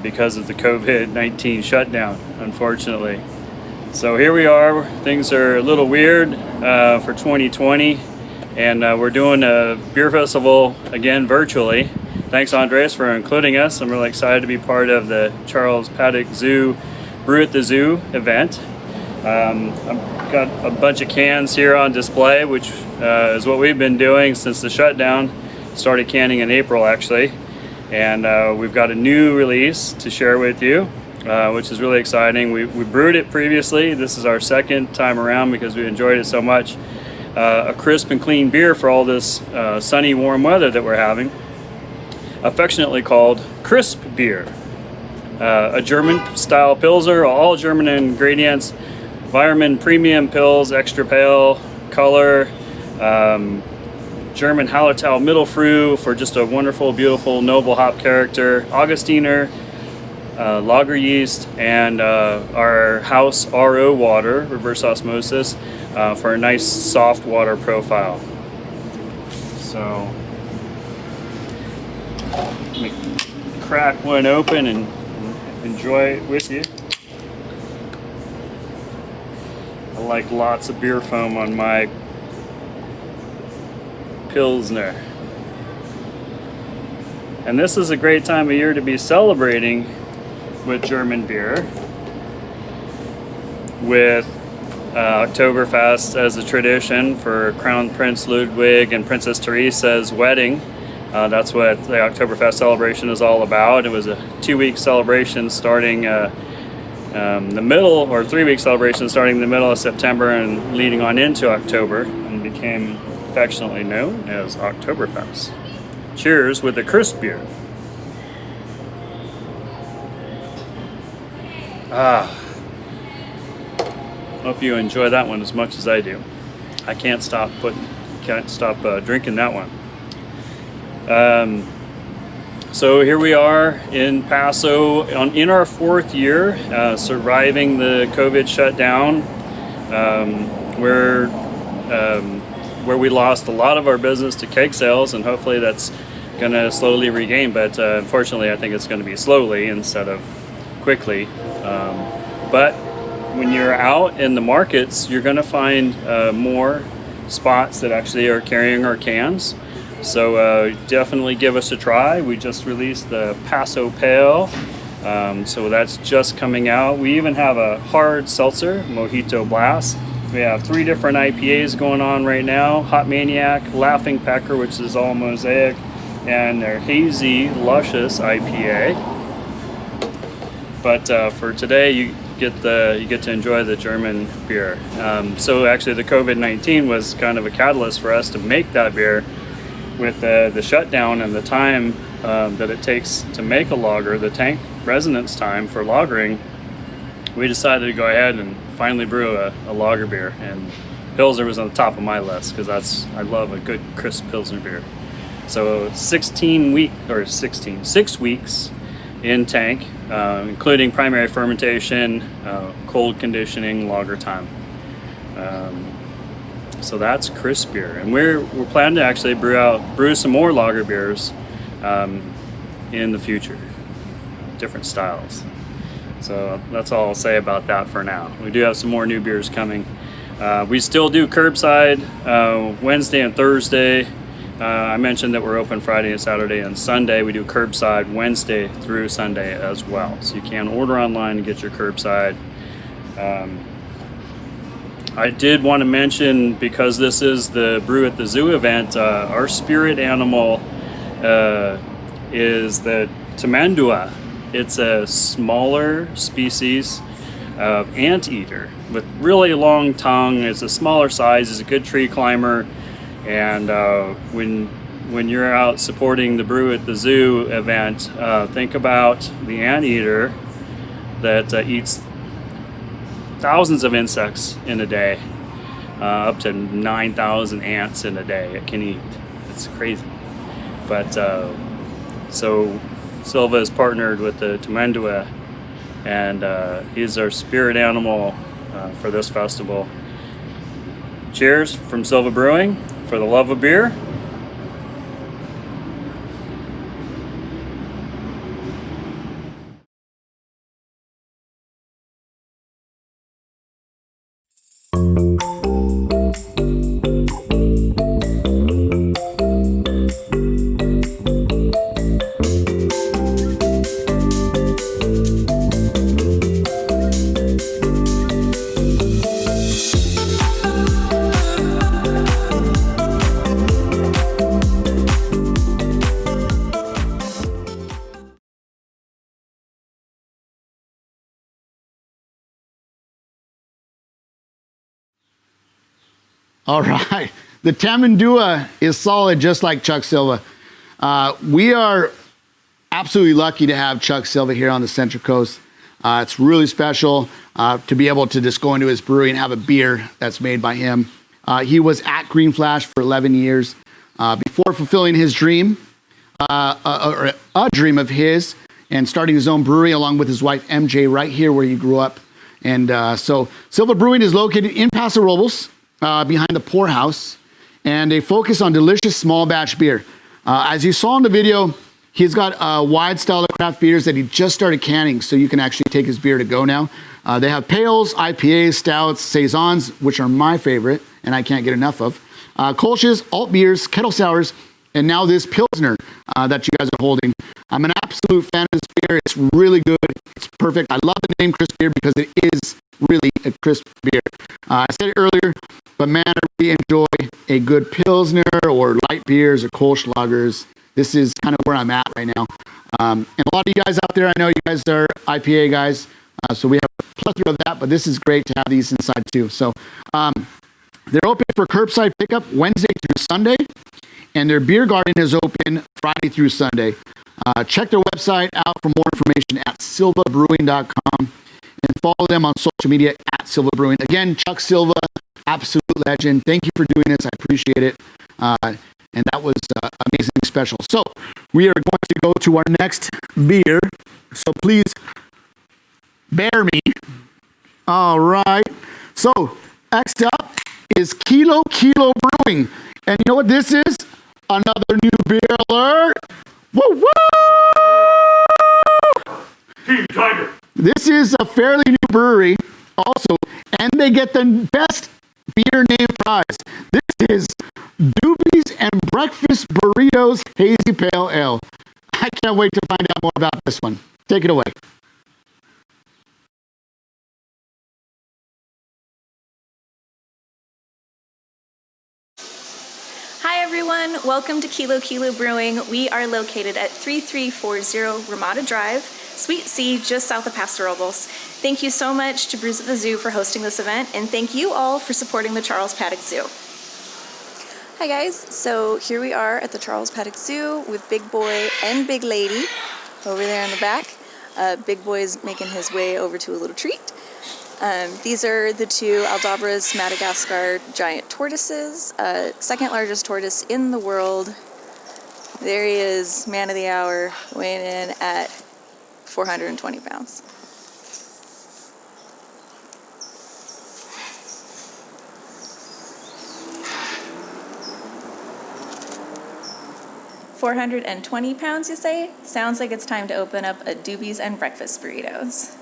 because of the COVID-19 shutdown, unfortunately. So here we are. Things are a little weird for 2020, and we're doing a beer festival again virtually. Thanks, Andres, for including us. I'm really excited to be part of the Charles Paddock Zoo Brew at the Zoo event. I've got a bunch of cans here on display, which is what we've been doing since the shutdown. Started canning in April, actually. And we've got a new release to share with you, which is really exciting. We brewed it previously. This is our second time around because we enjoyed it so much. A crisp and clean beer for all this sunny, warm weather that we're having. Affectionately called Crisp Beer. A German-style Pilsner, all German ingredients, Weirmann Premium Pils, extra pale color, German Hallertau Mittelfrüh for just a wonderful, beautiful, noble hop character, Augustiner, lager yeast, and our house RO water, reverse osmosis, for a nice soft water profile. So, let me crack one open and enjoy it with you. I like lots of beer foam on my Pilsner. And this is a great time of year to be celebrating with German beer, with Oktoberfest as a tradition for Crown Prince Ludwig and Princess Theresa's wedding. That's what the Oktoberfest celebration is all about. It was a 2-week celebration starting the middle, or 3-week celebration starting the middle of September and leading on into October, and became affectionately known as Oktoberfest. Cheers with a crisp beer. Hope you enjoy that one as much as I do. I can't stop drinking that one. So here we are in Paso in our 4th year, surviving the COVID shutdown. We're where we lost a lot of our business to keg sales, and hopefully that's going to slowly regain. But unfortunately, I think it's going to be slowly instead of quickly. But when you're out in the markets, you're going to find more spots that actually are carrying our cans. So definitely give us a try. We just released the Paso Pale, so that's just coming out. We even have a hard seltzer, Mojito Blast. We have 3 different IPAs going on right now: Hot Maniac, Laughing Pecker, which is all mosaic, and their Hazy Luscious IPA. But for today, you get to enjoy the German beer. So actually, the COVID-19 was kind of a catalyst for us to make that beer. With the shutdown and the time that it takes to make a lager, the tank residence time for lagering, we decided to go ahead and finally brew a lager beer. And Pilsner was on the top of my list because I love a good crisp Pilsner beer. So 6 weeks in tank, including primary fermentation, cold conditioning, lager time. So that's crisp beer, and we're planning to actually brew some more lager beers in the future, different styles. So that's all I'll say about that for now. We do have some more new beers coming. We still do curbside Wednesday and Thursday. I mentioned that we're open Friday and Saturday and Sunday. We do curbside Wednesday through Sunday as well. So you can order online and get your curbside. I did want to mention, because this is the Brew at the Zoo event, our spirit animal is the tamandua. It's a smaller species of anteater with really long tongue. It's a smaller size. It's a good tree climber. And when you're out supporting the Brew at the Zoo event, think about the anteater that eats thousands of insects in a day, up to 9,000 ants in a day it can eat. It's crazy. But so Silva is partnered with the tamandua, and he's our spirit animal for this festival. Cheers from Silva Brewing for the love of beer. All right. The tamandua is solid, just like Chuck Silva. We are absolutely lucky to have Chuck Silva here on the Central Coast. It's really special to be able to just go into his brewery and have a beer that's made by him. He was at Green Flash for 11 years before fulfilling his dream, or a dream of his, and starting his own brewery along with his wife MJ right here where he grew up. And so Silva Brewing is located in Paso Robles, behind the Poorhouse, and they focus on delicious small batch beer. As you saw in the video, he's got a wide style of craft beers that he just started canning, so you can actually take his beer to go now. They have pales, IPAs, stouts, saisons, which are my favorite, and I can't get enough of. Kolsch's, alt beers, kettle sours, and now this Pilsner that you guys are holding. I'm an absolute fan of this beer. It's really good. It's perfect. I love the name crisp beer because it is really a crisp beer. I said it earlier, but man, I really enjoy a good Pilsner or light beers or Kolsch lagers. This is kind of where I'm at right now. And a lot of you guys out there, I know you guys are IPA guys, so we have a plethora of that, but this is great to have these inside too. So they're open for curbside pickup Wednesday through Sunday, and their beer garden is open Friday through Sunday. Check their website out for more information at silvabrewing.com, and follow them on social media at Silva Brewing. Again, Chuck Silva, absolute legend. Thank you for doing this. I appreciate it. And that was amazing special. So we are going to go to our next beer. So please bear me. All right. So next up, is Kilo Kilo Brewing. And you know what this is? Another new beer alert. Woo woo! Team Tiger. This is a fairly new brewery also, and they get the best beer name prize. This is Doobies and Breakfast Burritos Hazy Pale Ale. I can't wait to find out more about this one. Take it away. Hi everyone, welcome to Kilo Kilo Brewing. We are located at 3340 Ramada Drive, Suite C, just south of Paso Robles. Thank you so much to Brews at the Zoo for hosting this event, and thank you all for supporting the Charles Paddock Zoo. Hi guys, so here we are at the Charles Paddock Zoo with Big Boy and Big Lady over there in the back. Big Boy's making his way over to a little treat. These are the two Aldabras Madagascar giant tortoises, second largest tortoise in the world. There he is, man of the hour, weighing in at 420 pounds. £420, you say? Sounds like it's time to open up a Doobies and Breakfast Burritos.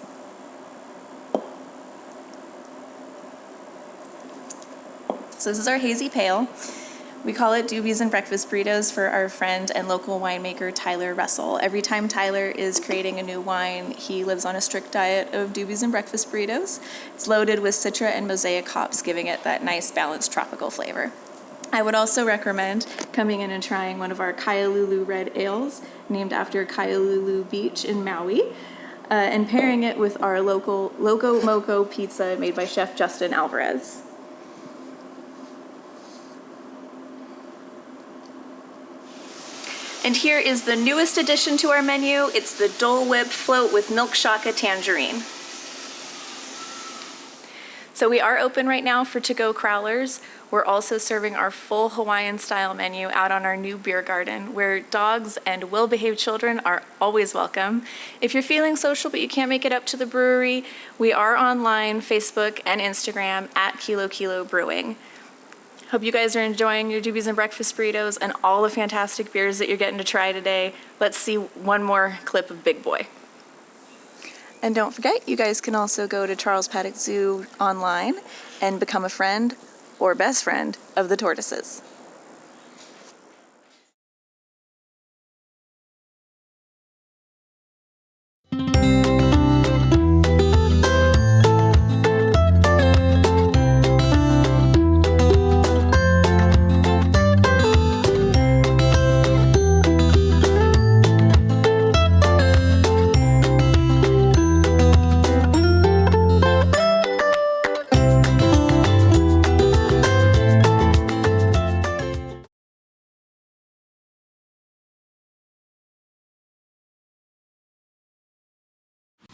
So this is our hazy pale. We call it Doobies and Breakfast Burritos for our friend and local winemaker Tyler Russell. Every time Tyler is creating a new wine, he lives on a strict diet of Doobies and Breakfast Burritos. It's loaded with Citra and Mosaic hops, giving it that nice balanced tropical flavor. I would also recommend coming in and trying one of our Kaialulu Red Ales, named after Kaialulu Beach in Maui, and pairing it with our local Loco Moco pizza made by Chef Justin Alvarez. And here is the newest addition to our menu. It's the Dole Whip float with Milk Shaka Tangerine. So we are open right now for to-go crowlers. We're also serving our full Hawaiian style menu out on our new beer garden, where dogs and well-behaved children are always welcome. If you're feeling social but you can't make it up to the brewery, we are online, Facebook and Instagram at Kilo Kilo Brewing. Hope you guys are enjoying your Doobies and Breakfast Burritos and all the fantastic beers that you're getting to try today. Let's see one more clip of Big Boy. And don't forget, you guys can also go to Charles Paddock Zoo online and become a friend or best friend of the tortoises.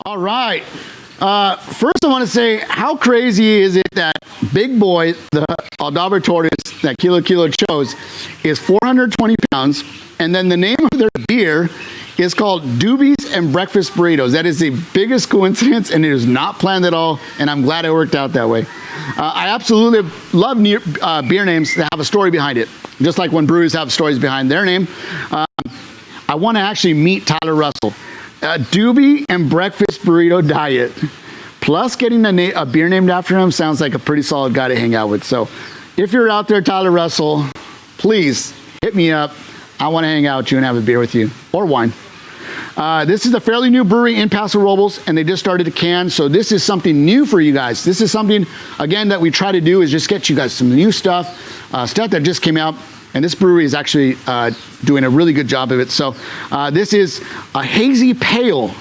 All right. First, I want to say, how crazy is it that Big Boy, the Aldabra tortoise that Kilo Kilo chose, is 420 pounds, and then the name of their beer is called Doobies and Breakfast Burritos. That is the biggest coincidence, and it is not planned at all, and I'm glad it worked out that way. I absolutely love beer names that have a story behind it, just like when breweries have stories behind their name. I want to actually meet Tyler Russell. A Doobie and Breakfast Burrito Diet, plus getting a beer named after him, sounds like a pretty solid guy to hang out with. So if you're out there, Tyler Russell, please hit me up. I want to hang out with you and have a beer with you, or wine. This is a fairly new brewery in Paso Robles, and they just started a can, so this is something new for you guys. This is something, again, that we try to do is just get you guys some new stuff, stuff that just came out. And this brewery is actually doing a really good job of it. So this is a hazy pale.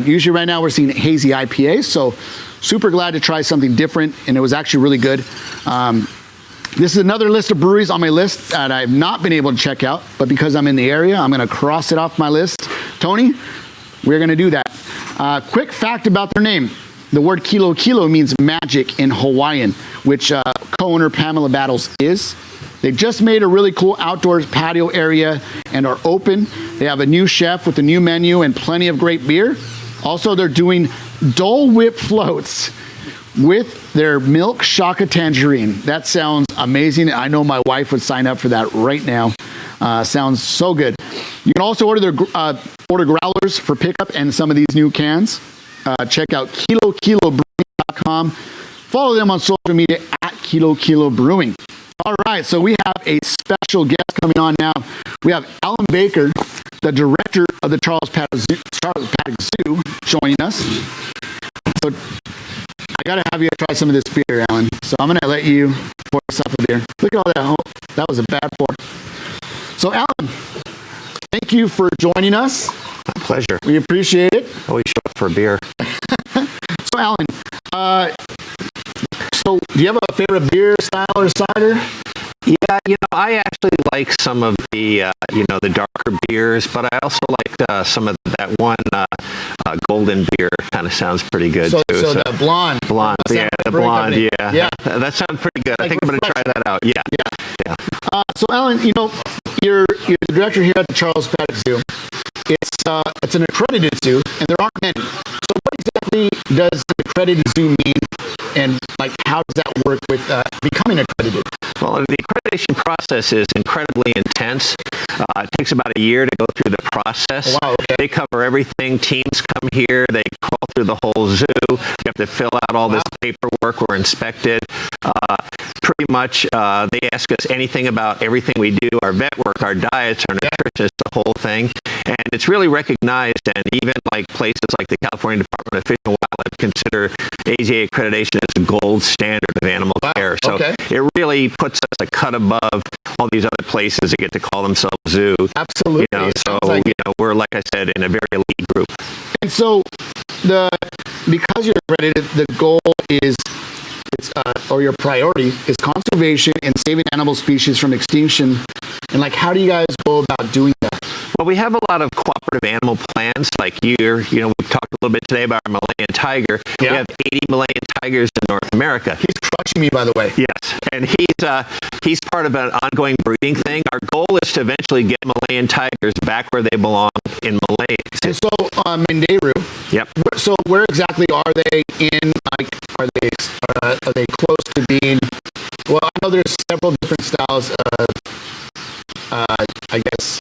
Usually right now we're seeing hazy IPAs. So super glad to try something different. And it was actually really good. This is another list of breweries on my list that I've not been able to check out. But because I'm in the area, I'm going to cross it off my list. Tony, we're going to do that. Quick fact about their name. The word Kilo Kilo means magic in Hawaiian, which co-owner Pamela Battles is. They just made a really cool outdoors patio area and are open. They have a new chef with a new menu and plenty of great beer. Also, they're doing Dole Whip floats with their milk shaka tangerine. That sounds amazing. I know my wife would sign up for that right now. Sounds so good. You can also order their order growlers for pickup and some of these new cans. Check out kilokilobrewing.com. Follow them on social media at Kilo Kilo Brewing. All right, so we have a special guest coming on now. We have Alan Baker, the director of the Charles Paddock Zoo, joining us. So I gotta have you try some of this beer, Alan. So I'm gonna let you pour yourself a beer. Look at all that. Oh, that was a bad pour. So Alan, thank you for joining us. My pleasure. We appreciate it. Always show up for a beer. So Alan, so do you have a favorite beer style or cider? Yeah, I actually like some of the, the darker beers, but I also like some of that one golden beer. Kind of sounds pretty good too. So the blonde. Blonde, yeah, the blonde, yeah. Yeah. That sounds pretty good. I think I'm going to try that out. Yeah. So Alan, you're the director here at the Charles Paddock Zoo. It's an accredited zoo, and there aren't many. So what exactly does an accredited zoo mean, and how does that work with becoming accredited? Well, the accreditation process is incredibly intense. It takes about a year to go through the process. Oh, wow, okay. They cover everything. Teams come here. They crawl through the whole zoo. You have to fill out all this paperwork. We're inspected. Pretty much, they ask us anything about everything we do, our vet work, our diets, our nutrition, the whole thing. And it's really recognized, and even places like the California Department of Fish and Wildlife consider AZA accreditation as the gold standard of animal care. So it really puts us a cut above all these other places that get to call themselves zoo. Absolutely. We're, like I said, in a very elite group. And so because you're accredited, the goal is or your priority is conservation and saving animal species from extinction. And how do you guys go about doing that? Well, we have a lot of cooperative animal plans. We've talked a little bit today about our Malayan tiger. Yeah. We have 80 Malayan tigers in North America. He's crushing me, by the way. Yes, and he's part of an ongoing breeding thing. Our goal is to eventually get Malayan tigers back where they belong in Malaysia. And so, Mandaru. Yep. So where exactly are they in? Are they close to being? Well, I know there's several different styles of, I guess,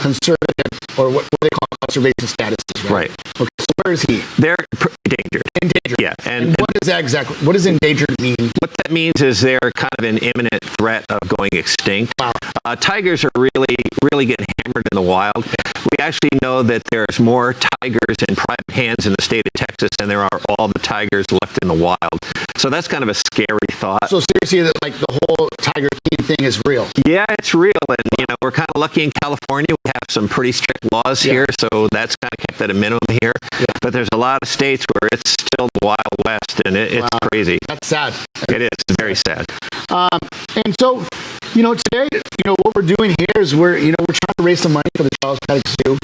conservative, or what they call conservation statuses, right? Okay, so where is he? They're endangered. Endangered. Yeah. And what is that exactly? What does endangered mean? What that means is they're kind of an imminent threat of going extinct. Wow. Tigers are really getting hammered in the wild. We actually know that there's more tigers in private hands in the state of Texas than there are all the tigers left in the wild. So that's kind of a scary thought. So seriously, that the whole Tiger King thing is real? Yeah, it's real, and we're kind of lucky in California. We have some pretty strict laws here, so that's kind of kept at a minimum here. Yeah. But there's a lot of states where it's still the Wild West, and it's crazy. That's sad. It is. It's very sad. And so, today, what we're doing here is we're trying to raise some money for the Charles Paddock Zoo.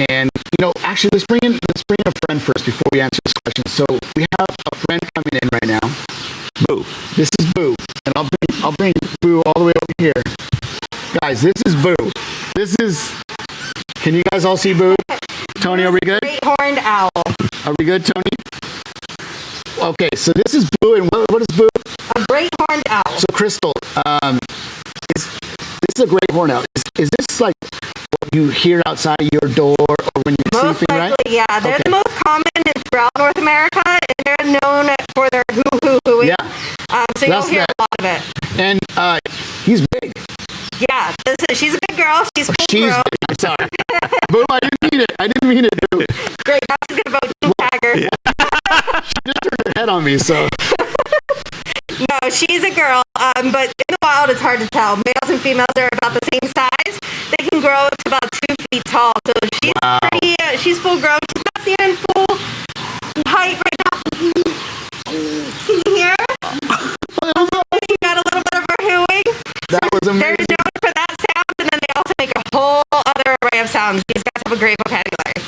And actually, let's bring in a friend first before we answer this question. So we have a friend coming in right now. Boo. This is Boo, and I'll bring Boo all the way over here. Guys, this is Boo. Can you guys all see Boo? Tony, are we good? Great horned owl. Are we good, Tony? Okay, so this is Boo, and what is Boo? A great horned owl. So Crystal, this is a great horned owl. Is this what you hear outside of your door or when you're Most sleeping, likely, right? yeah. They're the most common throughout North America, and they're known for their hoo-hoo-hooing. Yeah. So you'll hear a lot of it. And he's big. Yeah, she's a big girl. She's Big. I'm sorry. Boo, I didn't mean it. Boo. Great. Now she's gonna vote Team Tiger. She just turned her head on me, so. No, she's a girl, but in the wild it's hard to tell. Males and females are about the same size. They can grow to about 2 feet tall, so she's pretty. She's full grown. She's not standing full height right now. Can you hear? She got a little bit of her hooing. That was amazing. They're known for that sound, and then they also make a whole other array of sounds. These guys have a great vocabulary.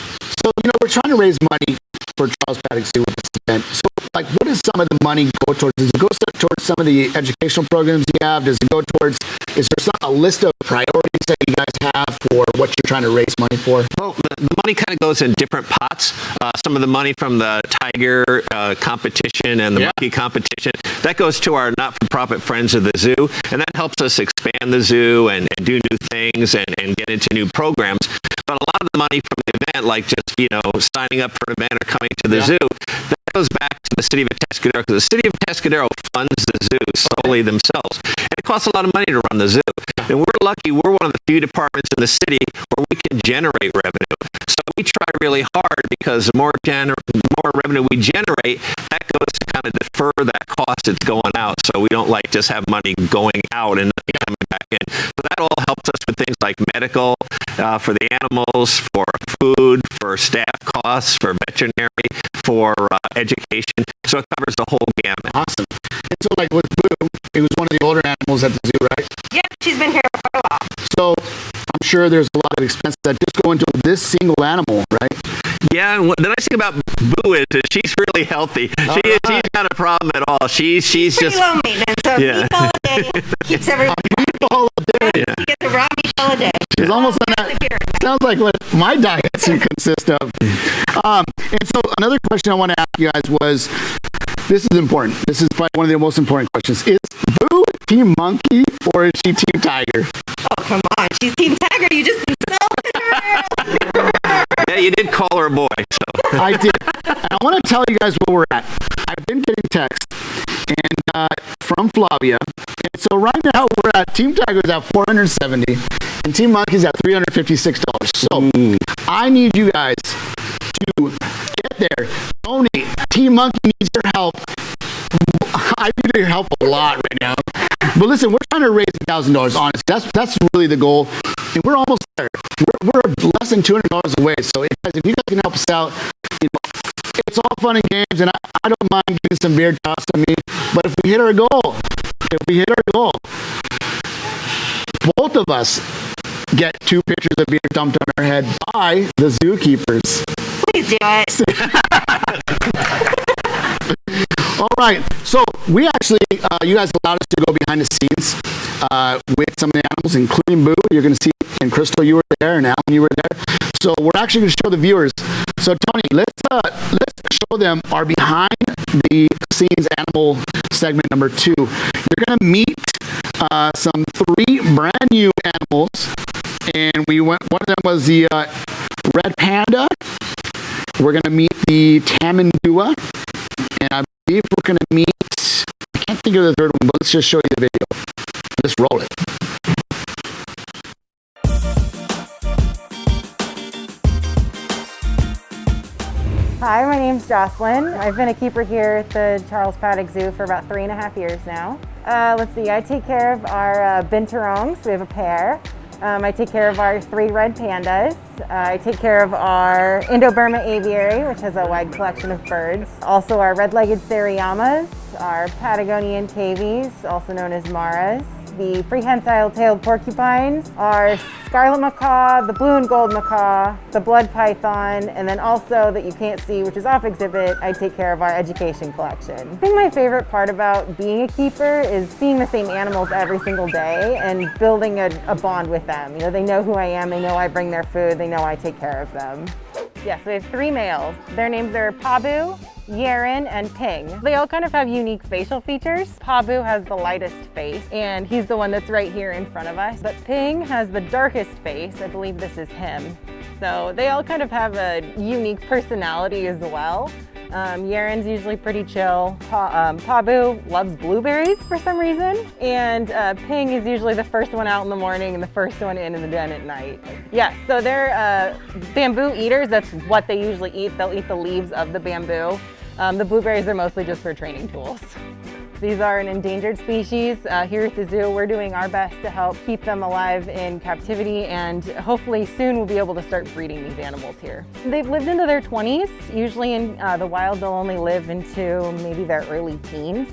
So we're trying to raise money for Charles Paddock Zoo with this event. So what does some of the money go towards? Does it go towards some of the educational programs you have? Does it go towards Is there a list of priorities that you guys have for what you're trying to raise money for? Well, the money kind of goes in different pots. Some of the money from the tiger competition and the monkey competition, that goes to our not-for-profit Friends of the Zoo, and that helps us expand the zoo and do new things and get into new programs. But a lot of the money from the event, like just, signing up for an event or coming to the zoo, that goes back to the city of Atascadero, because the city of Atascadero funds the zoo solely themselves. And it costs a lot of money to run the zoo. And we're lucky, we're one of the few departments in the city where we can generate revenue. So we try really hard, because the more revenue we generate, that goes to kind of defer that cost that's going out. So we don't just have money going out and nothing coming back in. So that all helps us with things like medical, for the animals, for food, for staff costs, for veterinary, for education. So it covers the whole gamut. Awesome. And so with Brew, it was one of the older animals at the zoo, right? Yeah, she's been here for a while. So I'm sure there's a lot of expenses that just go into this single animal, right? Yeah, and the nice thing about Boo is that she's really healthy. She's not a problem at all. She's pretty just low maintenance. So meatball a day keeps everyone meatball a day. You get the raw meatball a day. It's almost sounds like what my diet should consist of. And so another question I want to ask you guys was, this is important. This is probably one of the most important questions. Is Boo Team Monkey or is she Team Tiger? Oh, come on. She's Team Tiger. You just insulted her. Yeah, you did call her a boy. So. I did. And I want to tell you guys where we're at. I've been getting texts from Flavia. And so right now we're at Team Tiger's at $470 and Team Monkey's at $356. So I need you guys to get there. Donate. Team Monkey needs your help. I need your help a lot right now. But listen, we're trying to raise $1,000, honestly. That's really the goal. And we're almost there. We're less than $200 away. So if you guys can help us out, it's all fun and games, and I don't mind getting some beer tossed on me. But if we hit our goal, both of us get 2 pitchers of beer dumped on our head by the zookeepers. Please do it. All right, so we actually, you guys allowed us to go behind the scenes with some of the animals, including Boo. You're going to see, and Crystal, you were there, and Alan, you were there. So we're actually going to show the viewers. So Tony, let's show them our behind the scenes animal segment number 2. You're going to meet some 3 brand new animals, and one of them was the red panda. We're going to meet the tamandua, and I believe we're going to meet, I can't think of the third one, but let's just show you the video. Let's roll it. Hi, my name's Jocelyn. I've been a keeper here at the Charles Paddock Zoo for about 3.5 years now. Let's see, I take care of our binturongs. We have a pair. I take care of our 3 red pandas. I take care of our Indo-Burma aviary, which has a wide collection of birds. Also our red-legged seriamas, our Patagonian cavies, also known as maras, the prehensile-tailed porcupines, our scarlet macaw, the blue and gold macaw, the blood python, and then also that you can't see, which is off exhibit, I take care of our education collection. I think my favorite part about being a keeper is seeing the same animals every single day and building a bond with them. You know, they know who I am, they know I bring their food, they know I take care of them. Yes, we have 3 males. Their names are Pabu, Yeren, and Ping. They all kind of have unique facial features. Pabu has the lightest face, and he's the one that's right here in front of us. But Ping has the darkest face. I believe this is him. So they all kind of have a unique personality as well. Yeren's usually pretty chill. Pabu loves blueberries for some reason. And Ping is usually the first one out in the morning and the first one in the den at night. Yes, so they're bamboo eaters. That's what they usually eat. They'll eat the leaves of the bamboo. The blueberries are mostly just for training tools. These are an endangered species. Here at the zoo, we're doing our best to help keep them alive in captivity, and hopefully soon we'll be able to start breeding these animals here. They've lived into their 20s. Usually in the wild, they'll only live into maybe their early teens.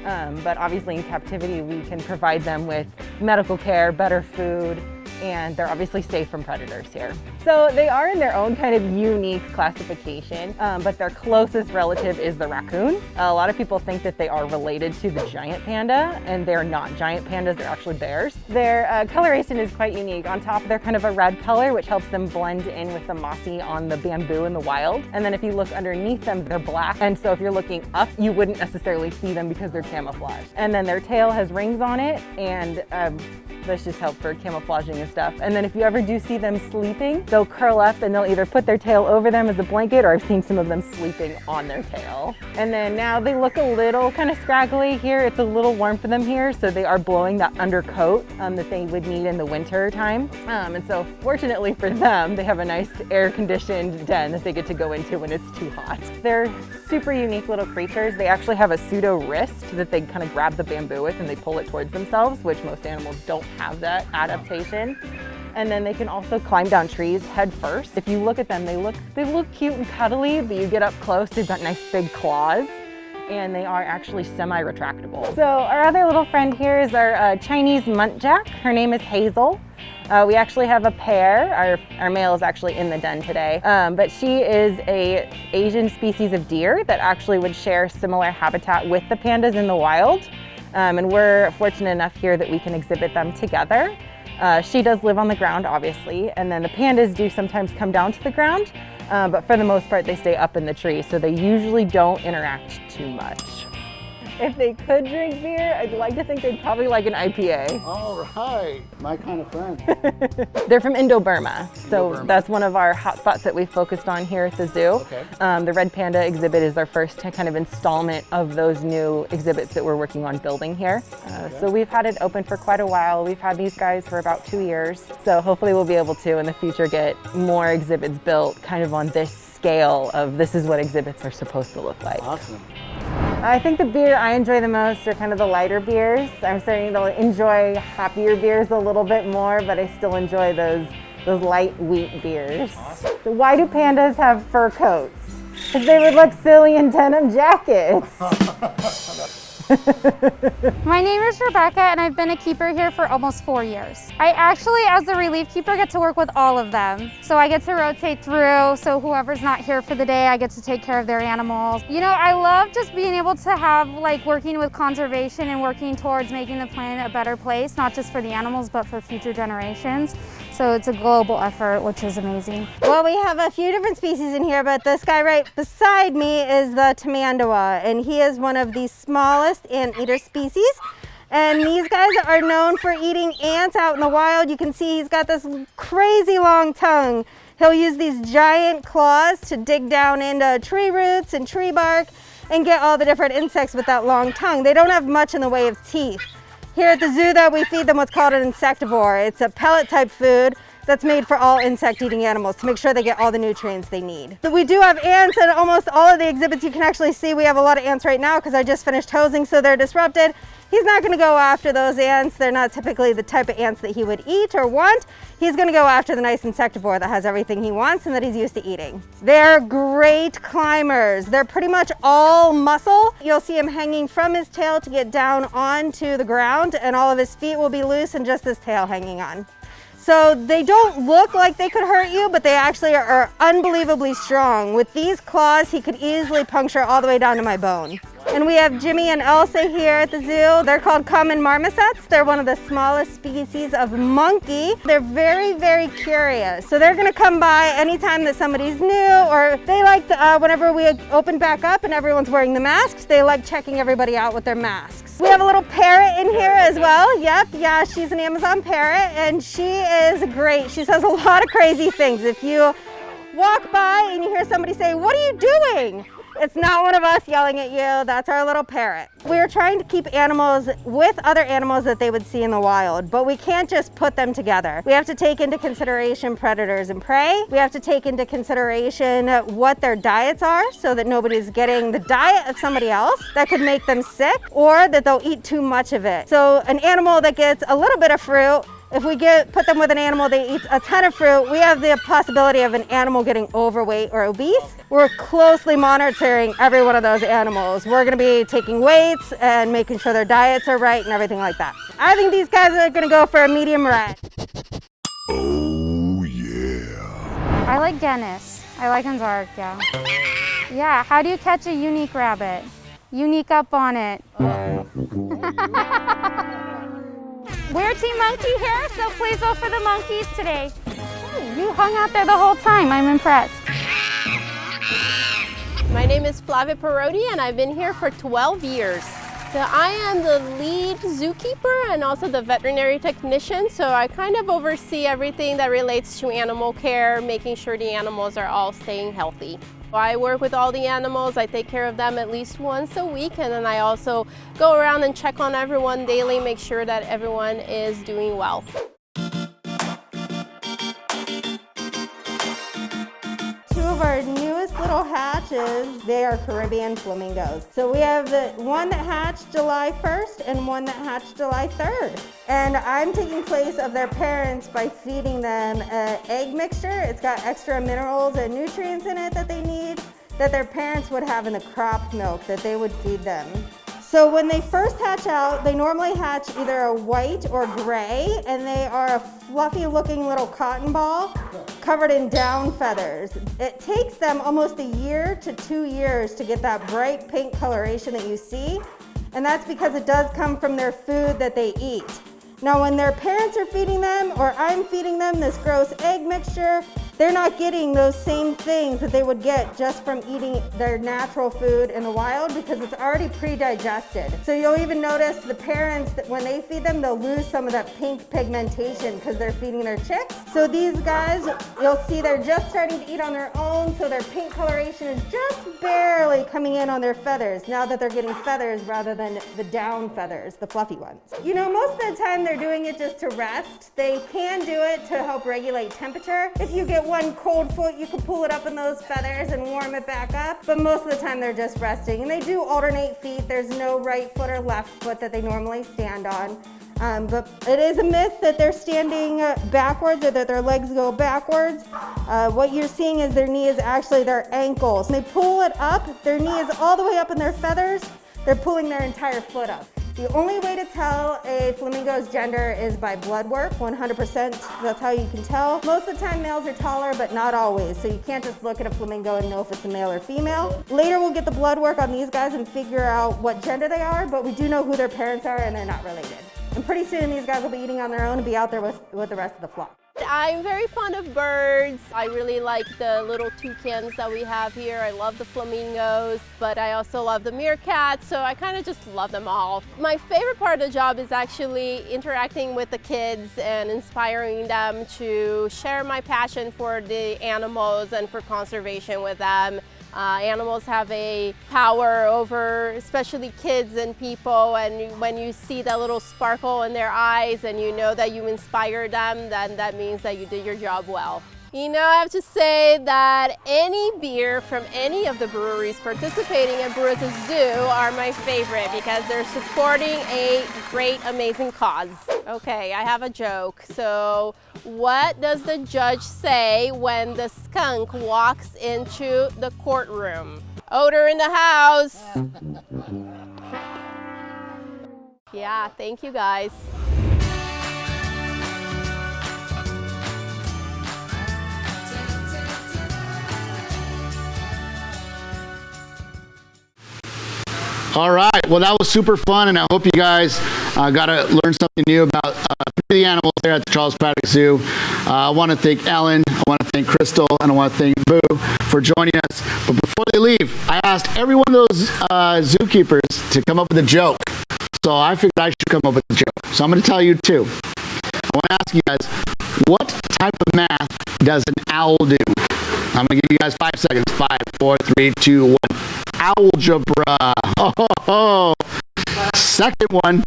But obviously in captivity, we can provide them with medical care, better food, and they're obviously safe from predators here. So they are in their own kind of unique classification, but their closest relative is the raccoon. A lot of people think that they are related to the giant panda, and they're not giant pandas, they're actually bears. Their coloration is quite unique. On top, they're kind of a red color, which helps them blend in with the mossy on the bamboo in the wild. And then if you look underneath them, they're black. And so if you're looking up, you wouldn't necessarily see them because they're camouflaged. And then their tail has rings on it, and that's just help for camouflaging and stuff. And then if you ever do see them sleeping, they'll curl up and they'll either put their tail over them as a blanket, or I've seen some of them sleeping on their tail. And then now they look a little kind of scraggly here. It's a little warm for them here, so they are blowing that undercoat that they would need in the winter time. And so fortunately for them, they have a nice air-conditioned den that they get to go into when it's too hot. They're super unique little creatures. They actually have a pseudo wrist that they kind of grab the bamboo with and they pull it towards themselves, which most animals don't have that adaptation. And then they can also climb down trees head first. If you look at them, they look cute and cuddly, but you get up close, they've got nice big claws, and they are actually semi-retractable. So our other little friend here is our Chinese muntjac. Her name is Hazel. We actually have a pair. Our male is actually in the den today, but she is a Asian species of deer that actually would share similar habitat with the pandas in the wild. And we're fortunate enough here that we can exhibit them together. She does live on the ground, obviously, and then the pandas do sometimes come down to the ground, but for the most part they stay up in the tree, so they usually don't interact too much. If they could drink beer, I'd like to think they'd probably like an IPA. All right, my kind of friend. They're from Indo-Burma, so that's one of our hot spots that we focused on here at the zoo. Okay. The Red Panda exhibit is our first kind of installment of those new exhibits that we're working on building here. So we've had it open for quite a while. We've had these guys for about 2 years, so hopefully we'll be able to in the future get more exhibits built kind of on this scale of this is what exhibits are supposed to look like. Awesome. I think the beer I enjoy the most are kind of the lighter beers. I'm starting to enjoy hoppier beers a little bit more, but I still enjoy those light wheat beers. Awesome. So why do pandas have fur coats? Because they would look silly in denim jackets. My name is Rebecca and I've been a keeper here for almost 4 years. I actually, as the relief keeper, get to work with all of them. So I get to rotate through, so whoever's not here for the day, I get to take care of their animals. You know, I love just being able to have, like, working with conservation and working towards making the planet a better place, not just for the animals, but for future generations. So it's a global effort, which is amazing. Well, we have a few different species in here, but this guy right beside me is the tamandawa, and he is one of the smallest anteater species. And these guys are known for eating ants out in the wild. You can see he's got this crazy long tongue. He'll use these giant claws to dig down into tree roots and tree bark and get all the different insects with that long tongue. They don't have much in the way of teeth. Here at the zoo, though, we feed them what's called an insectivore. It's a pellet type food that's made for all insect-eating animals to make sure they get all the nutrients they need. So we do have ants in almost all of the exhibits. You can actually see we have a lot of ants right now because I just finished hosing, so they're disrupted. He's not going to go after those ants. They're not typically the type of ants that he would eat or want. He's going to go after the nice insectivore that has everything he wants and that he's used to eating. They're great climbers. They're pretty much all muscle. You'll see him hanging from his tail to get down onto the ground, and all of his feet will be loose and just his tail hanging on. So they don't look like they could hurt you, but they actually are unbelievably strong. With these claws, he could easily puncture all the way down to my bone. And we have Jimmy and Elsa here at the zoo. They're called common marmosets. They're one of the smallest species of monkey. They're very, very curious. So they're gonna come by anytime that somebody's new, or they like, whenever we open back up and everyone's wearing the masks, they like checking everybody out with their masks. We have a little parrot in here as well. Yep, yeah, she's an Amazon parrot, and she is great. She says a lot of crazy things. If you walk by and you hear somebody say, "What are you doing?" It's not one of us yelling at you, that's our little parrot. We're trying to keep animals with other animals that they would see in the wild, but we can't just put them together. We have to take into consideration predators and prey. We have to take into consideration what their diets are so that nobody's getting the diet of somebody else that could make them sick, or that they'll eat too much of it. So an animal that gets a little bit of fruit, if we put them with an animal that eats a ton of fruit, we have the possibility of an animal getting overweight or obese. We're closely monitoring every one of those animals. We're gonna be taking weights and making sure their diets are right and everything like that. I think these guys are gonna go for a medium red. I like Guinness. I like them dark, yeah. Yeah, how do you catch a unique rabbit? Unique up on it. We're Team Monkey here, so please vote for the monkeys today. Oh, you hung out there the whole time. I'm impressed. My name is Flavia Parodi and I've been here for 12 years. So I am the lead zookeeper and also the veterinary technician, so I kind of oversee everything that relates to animal care, making sure the animals are all staying healthy. I work with all the animals, I take care of them at least once a week, and then I also go around and check on everyone daily, make sure that everyone is doing well. Two of our newest little hatches, they are Caribbean flamingos. So we have the one that hatched July 1st and one that hatched July 3rd. And I'm taking place of their parents by feeding them an egg mixture. It's got extra minerals and nutrients in it that they need, that their parents would have in the crop milk that they would feed them. So when they first hatch out, they normally hatch either a white or gray, and they are a fluffy looking little cotton ball covered in down feathers. It takes them almost a year to 2 years to get that bright pink coloration that you see, and that's because it does come from their food that they eat. Now when their parents are feeding them, or I'm feeding them this gross egg mixture, they're not getting those same things that they would get just from eating their natural food in the wild because it's already pre-digested. So you'll even notice the parents, that when they feed them, they'll lose some of that pink pigmentation because they're feeding their chicks. So these guys, you'll see they're just starting to eat on their own, so their pink coloration is just barely coming in on their feathers now that they're getting feathers rather than the down feathers, the fluffy ones. You know, most of the time they're doing it just to rest. They can do it to help regulate temperature. If you get one cold foot, you can pull it up in those feathers and warm it back up, but most of the time they're just resting. And they do alternate feet. There's no right foot or left foot that they normally stand on. But it is a myth that they're standing backwards or that their legs go backwards. What you're seeing is their knee is actually their ankles. They pull it up, their knee is all the way up in their feathers. They're pulling their entire foot up. The only way to tell a flamingo's gender is by blood work, 100%. That's how you can tell. Most of the time males are taller, but not always. So you can't just look at a flamingo and know if it's a male or female. Later we'll get the blood work on these guys and figure out what gender they are, but we do know who their parents are and they're not related. And pretty soon these guys will be eating on their own and be out there with the rest of the flock. I'm very fond of birds. I really like the little toucans that we have here. I love the flamingos, but I also love the meerkats, so I kind of just love them all. My favorite part of the job is actually interacting with the kids and inspiring them to share my passion for the animals and for conservation with them. Animals have a power over especially kids and people, and when you see that little sparkle in their eyes and you know that you inspired them, then that means that you did your job well. You know, I have to say that any beer from any of the breweries participating at Brew at the Zoo are my favorite because they're supporting a great, amazing cause. Okay, I have a joke. So, what does the judge say when the skunk walks into the courtroom? Odor in the house. Yeah, thank you guys. All right, well that was super fun, and I hope you guys got to learn something new about the animals there at the Charles Paddock Zoo. I want to thank Ellen, I want to thank Crystal, and I want to thank Boo for joining us. But before they leave, I asked every one of those zookeepers to come up with a joke. So I figured I should come up with a joke. So I'm going to tell you two. I want to ask you guys, what type of math does an owl do? I'm going to give you guys 5 seconds. 5, 4, 3, 2, 1. Algebra. Oh. Second one.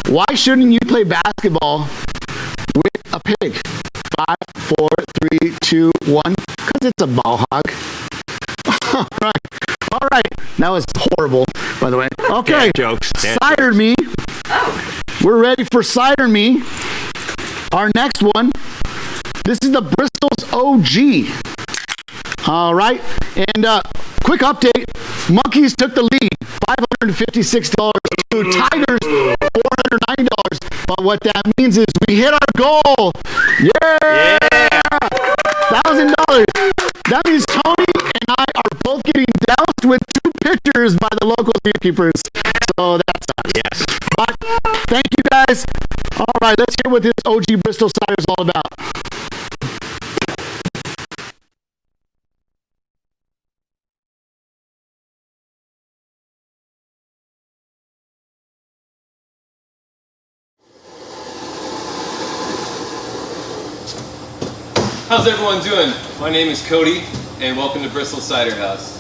Why shouldn't you play basketball with a pig? 5, 4, 3, 2, 1. Because it's a ball hog. All right. That was horrible, by the way. Okay. Jokes. Cider me. Oh. We're ready for Cider Me. Our next one. This is the Bristol's OG. All right. And quick update. Monkeys took the lead. $556 to Tigers, $490. But what that means is we hit our goal. Yeah! That was That means Tony and I are both getting doused with 2 pitchers by the local zookeepers. So that's us. Yes. But thank you guys. All right, let's hear what this OG Bristol cider is all about. How's everyone doing? My name is Cody, and welcome to Bristol Cider House.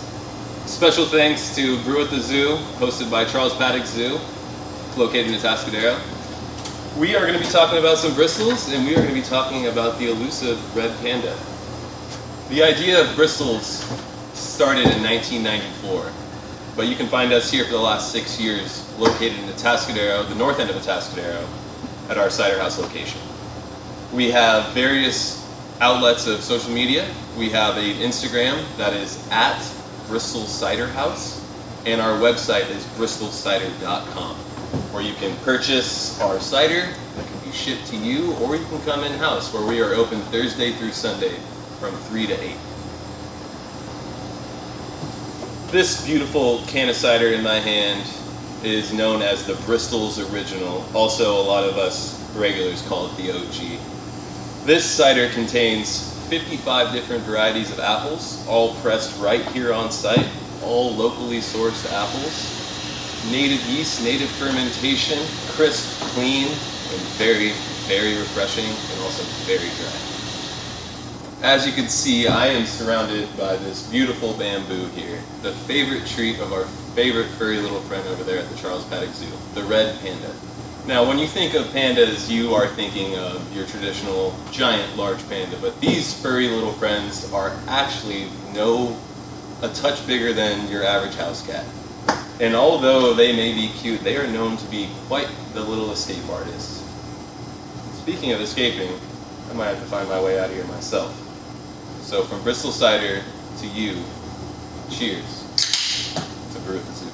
Special thanks to Brew at the Zoo, hosted by Charles Paddock Zoo, located in Atascadero. We are going to be talking about some Bristols, and we are going to be talking about the elusive red panda. The idea of Bristols started in 1994, but you can find us here for the last 6 years, located in Atascadero, the north end of Atascadero, at our cider house location. We have various outlets of social media. We have an Instagram that is at Bristol Cider House, and our website is bristolcider.com, where you can purchase our cider that can be shipped to you, or you can come in-house, where we are open Thursday through Sunday from 3 to 8. This beautiful can of cider in my hand is known as the Bristol's Original. Also, a lot of us regulars call it the OG. This cider contains 55 different varieties of apples, all pressed right here on site, all locally sourced apples, native yeast, native fermentation, crisp, clean, and very, very refreshing, and also very dry. As you can see, I am surrounded by this beautiful bamboo here, the favorite treat of our favorite furry little friend over there at the Charles Paddock Zoo, the red panda. Now, when you think of pandas, you are thinking of your traditional giant large panda, but these furry little friends are actually a touch bigger than your average house cat. And although they may be cute, they are known to be quite the little escape artists. Speaking of escaping, I might have to find my way out of here myself. So from Bristol Cider to you, cheers to Brew at the Zoo.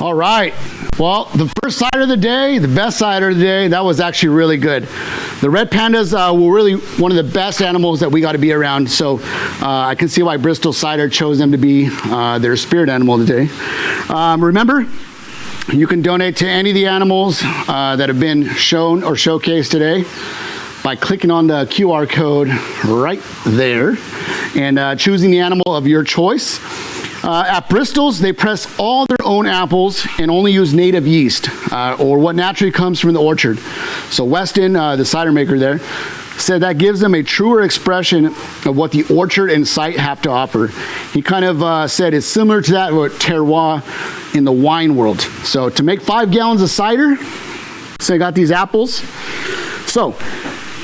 All right. Well, the first cider of the day, the best cider of the day, that was actually really good. The red pandas were really one of the best animals that we got to be around. So I can see why Bristol Cider chose them to be their spirit animal today. Remember, you can donate to any of the animals that have been shown or showcased today by clicking on the QR code right there and choosing the animal of your choice. At Bristol's, they press all their own apples and only use native yeast, or what naturally comes from the orchard. So Weston, the cider maker there, said that gives them a truer expression of what the orchard and site have to offer. He kind of said it's similar to that with terroir in the wine world. So to make 5 gallons of cider, so I got these apples. So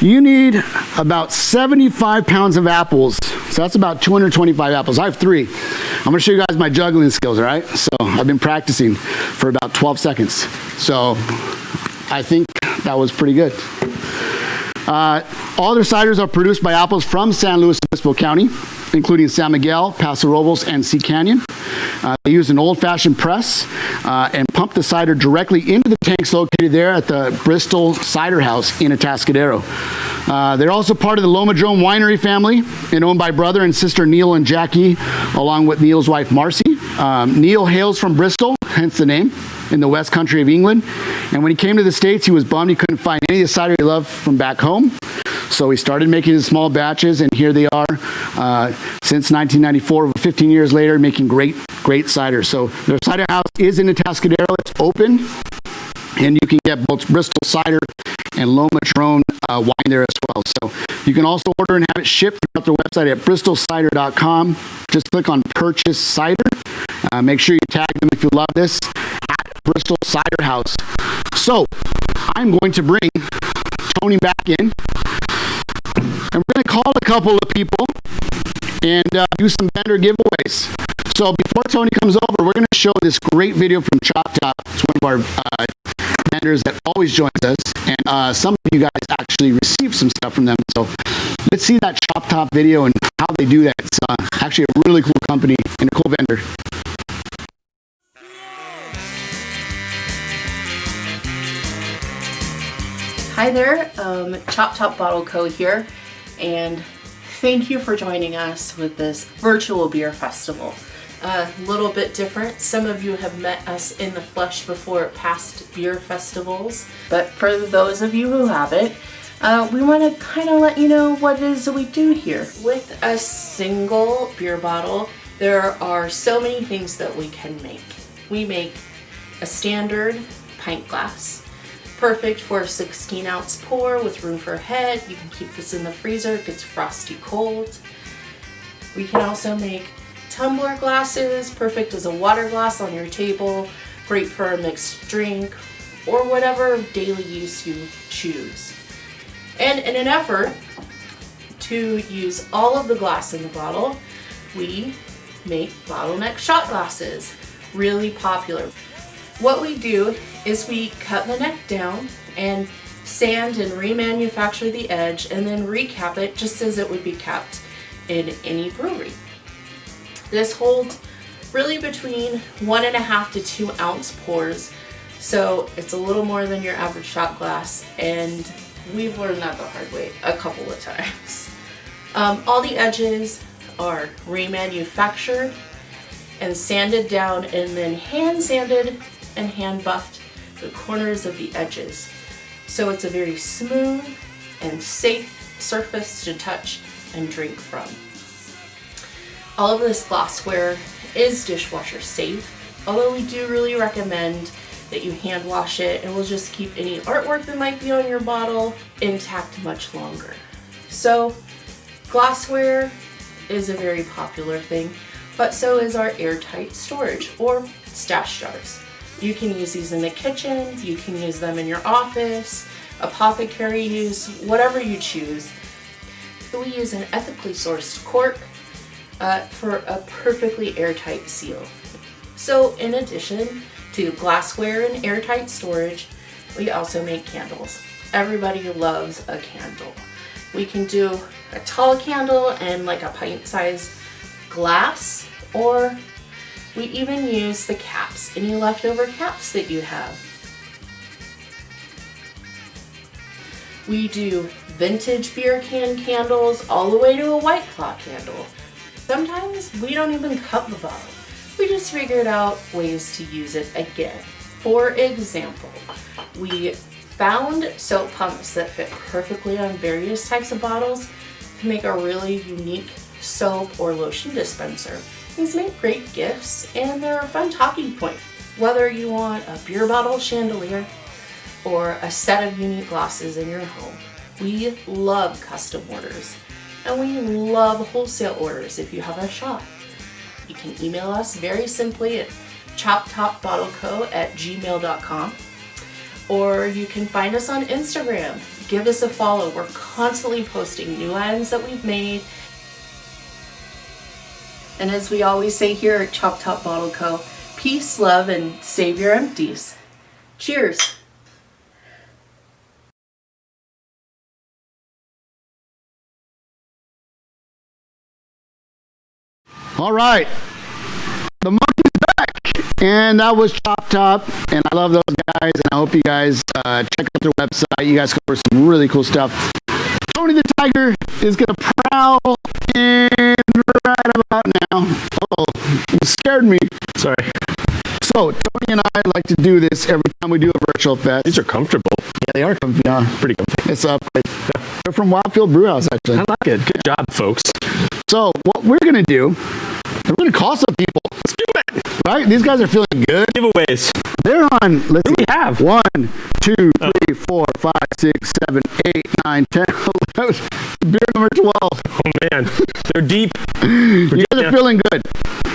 you need about 75 pounds of apples. So that's about 225 apples. I have 3. I'm gonna show you guys my juggling skills, all right? So I've been practicing for about 12 seconds. So I think that was pretty good. All their ciders are produced by apples from San Luis Obispo County, including San Miguel, Paso Robles, and Sea Canyon. They use an old-fashioned press and pump the cider directly into the tanks located there at the Bristol Cider House in Atascadero. They're also part of the Lomadrome Winery family and owned by brother and sister Neil and Jackie, along with Neil's wife Marcy. Neil hails from Bristol, hence the name, in the West Country of England. And when he came to the States, he was bummed he couldn't find any of the cider he loved from back home. So he started making in small batches, and here they are since 1994, 15 years later, making great great cider. So their cider house is in Atascadero. It's open, and you can get both Bristol cider and Loma Matron wine there as well. So you can also order and have it shipped throughout their website at bristolcider.com. Just click on Purchase Cider. Make sure you tag them if you love this at Bristol Cider House. So I'm going to bring Tony back in, and we're going to call a couple of people and do some vendor giveaways. So before Tony comes over, we're going to show this great video from Chop Top. It's one of our vendors that always joins us, and some of you guys actually received some stuff from them. So let's see that Chop Top video and how they do that. It's actually a really cool company and a cool vendor. Hi there, Chop Top Bottle Co. here, and thank you for joining us with this virtual beer festival. A little bit different. Some of you have met us in the flesh before at past beer festivals, but for those of you who haven't, we want to kind of let you know what it is that we do here. With a single beer bottle, there are so many things that we can make. We make a standard pint glass, perfect for a 16-ounce pour with room for a head. You can keep this in the freezer, it gets frosty cold. We can also make tumbler glasses, perfect as a water glass on your table, great for a mixed drink, or whatever daily use you choose. And in an effort to use all of the glass in the bottle, we make bottleneck shot glasses, really popular. What we do is we cut the neck down and sand and remanufacture the edge and then recap it just as it would be capped in any brewery. This holds really between 1.5 to 2 ounce pours, so it's a little more than your average shot glass, and we've learned that the hard way a couple of times. All the edges are remanufactured and sanded down and then hand sanded and hand buffed the corners of the edges. So it's a very smooth and safe surface to touch and drink from. All of this glassware is dishwasher safe, although we do really recommend that you hand wash it, and we'll just keep any artwork that might be on your bottle intact much longer. So glassware is a very popular thing, but so is our airtight storage or stash jars. You can use these in the kitchen, you can use them in your office, apothecary use, whatever you choose. We use an ethically sourced cork for a perfectly airtight seal. So in addition to glassware and airtight storage, we also make candles. Everybody loves a candle. We can do a tall candle and like a pint-sized glass, or we even use the caps, any leftover caps that you have. We do vintage beer can candles all the way to a White Claw candle. Sometimes we don't even cut the bottle. We just figured out ways to use it again. For example, we found soap pumps that fit perfectly on various types of bottles to make a really unique soap or lotion dispenser. These make great gifts and they're a fun talking point. Whether you want a beer bottle chandelier or a set of unique glasses in your home, we love custom orders and we love wholesale orders if you have a shop. You can email us very simply at choptopbottleco@gmail.com, or you can find us on Instagram. Give us a follow. We're constantly posting new items that we've made. And as we always say here at Chop Top Bottle Co., peace, love, and save your empties. Cheers. All right, the monkey's back, and that was Chop Top, and I love those guys, and I hope you guys check out their website. You guys cover some really cool stuff. Tony the Tiger is gonna prowl in right about now. Oh, you scared me. Sorry. So Tony and I like to do this every time we do a virtual fest. These are comfortable. Yeah, they are comfy. Yeah, pretty comfy. It's up. They're from Wildfield Brewhouse, actually. I like it. Good job, folks. So what we're gonna do We're going to call some people. Let's do it. Right? These guys are feeling good. Giveaways. They're on, let's see. We have 1, 2, 3, 4, 5, 6, 7, 8, 9, 10, 11. Beer number 12. Oh, man. They're deep. You guys are feeling good.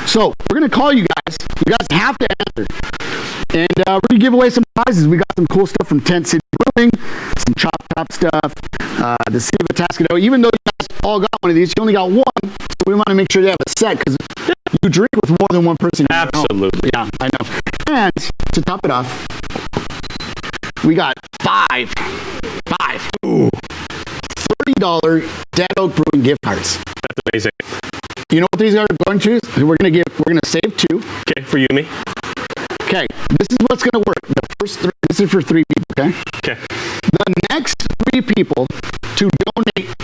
So, we're going to call you guys. You guys have to answer. And we're going to give away some prizes. We got some cool stuff from Tent City Brewing, some Chop Top stuff, the City of Atascadero. Even though you guys all got one of these, you only got one. So we want to make sure you have a set because you drink with more than one person. Absolutely. Yeah, I know. And to top it off, we got five $30 Dead Oak Brewing gift cards. That's amazing. You know what these are going to? We're gonna save 2. Okay, for you and me. Okay, this is what's gonna work. The first 3, this is for 3 people, okay? Okay. The next 3 people to donate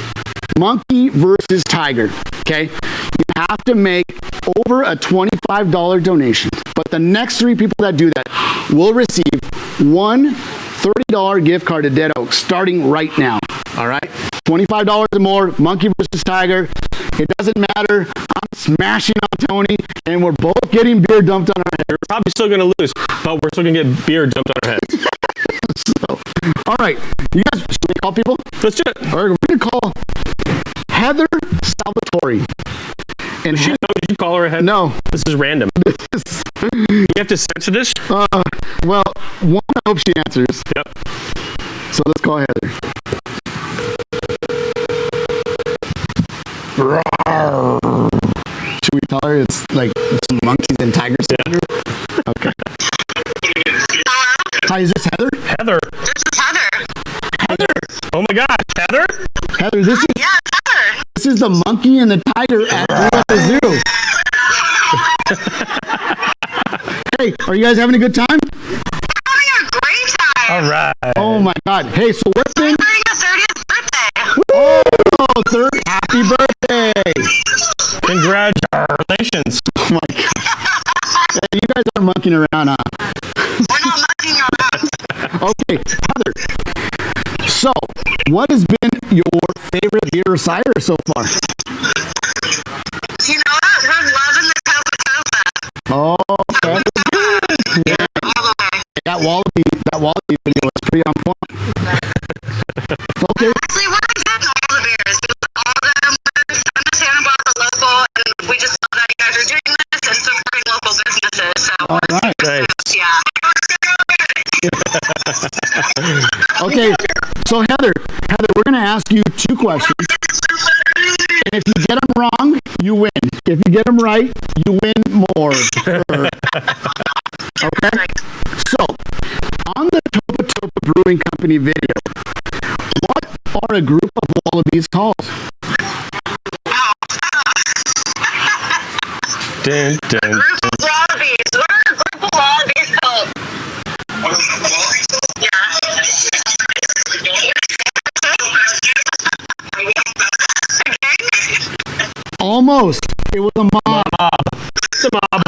Monkey versus Tiger, okay? You have to make over a $25 donation. But the next 3 people that do that will receive one $30 gift card to Dead Oak starting right now. All right? $25 or more, Monkey versus Tiger. It doesn't matter. I'm smashing on Tony, and we're both getting beer dumped on our heads. We're probably still going to lose, but we're still going to get beer dumped on our heads. So, all right. You guys, should we call people? Let's do it. All right, we're going to call Heather Salvatore. And did you call her ahead? No. This is random. You have to censor this? Well, one, I hope she answers. Yep. So let's call Heather. Should we tell her it's like some monkeys and tigers? Yeah. Okay. Hi, is this Heather? Heather. This is Heather. Heather. Oh my God, Heather. Heather, this is Heather. This is the monkey and the tiger at Brew at the Zoo. Hey, are you guys having a good time? Having a great time. All right. Oh my God. Hey, so what's been? Celebrating a 30th birthday. Oh, happy birthday. Congratulations. Oh my God. Hey, you guys are monkeying around, huh? We're not mucking around. Okay, Heather. So, what has been your favorite beer or cider so far? You know what? We're loving the Coca-Cola. Oh, okay. Yeah. That Wallaby video was pretty on point. Okay. Actually, we're getting all the beers. All of them. I'm a Santa Barbara local, and we just love that you guys are doing this and supporting local businesses. So, all right. Nice. Yeah. Okay, so Heather, we're going to ask you 2 questions. And if you get them wrong, you win. If you get them right, you win more. Okay? So, on the Topa Topa Brewing Company video, what are a group of wallabies called? Dun, dun, Group of wallabies. What are a group of wallabies called? Almost. It was a mob. It's a mob.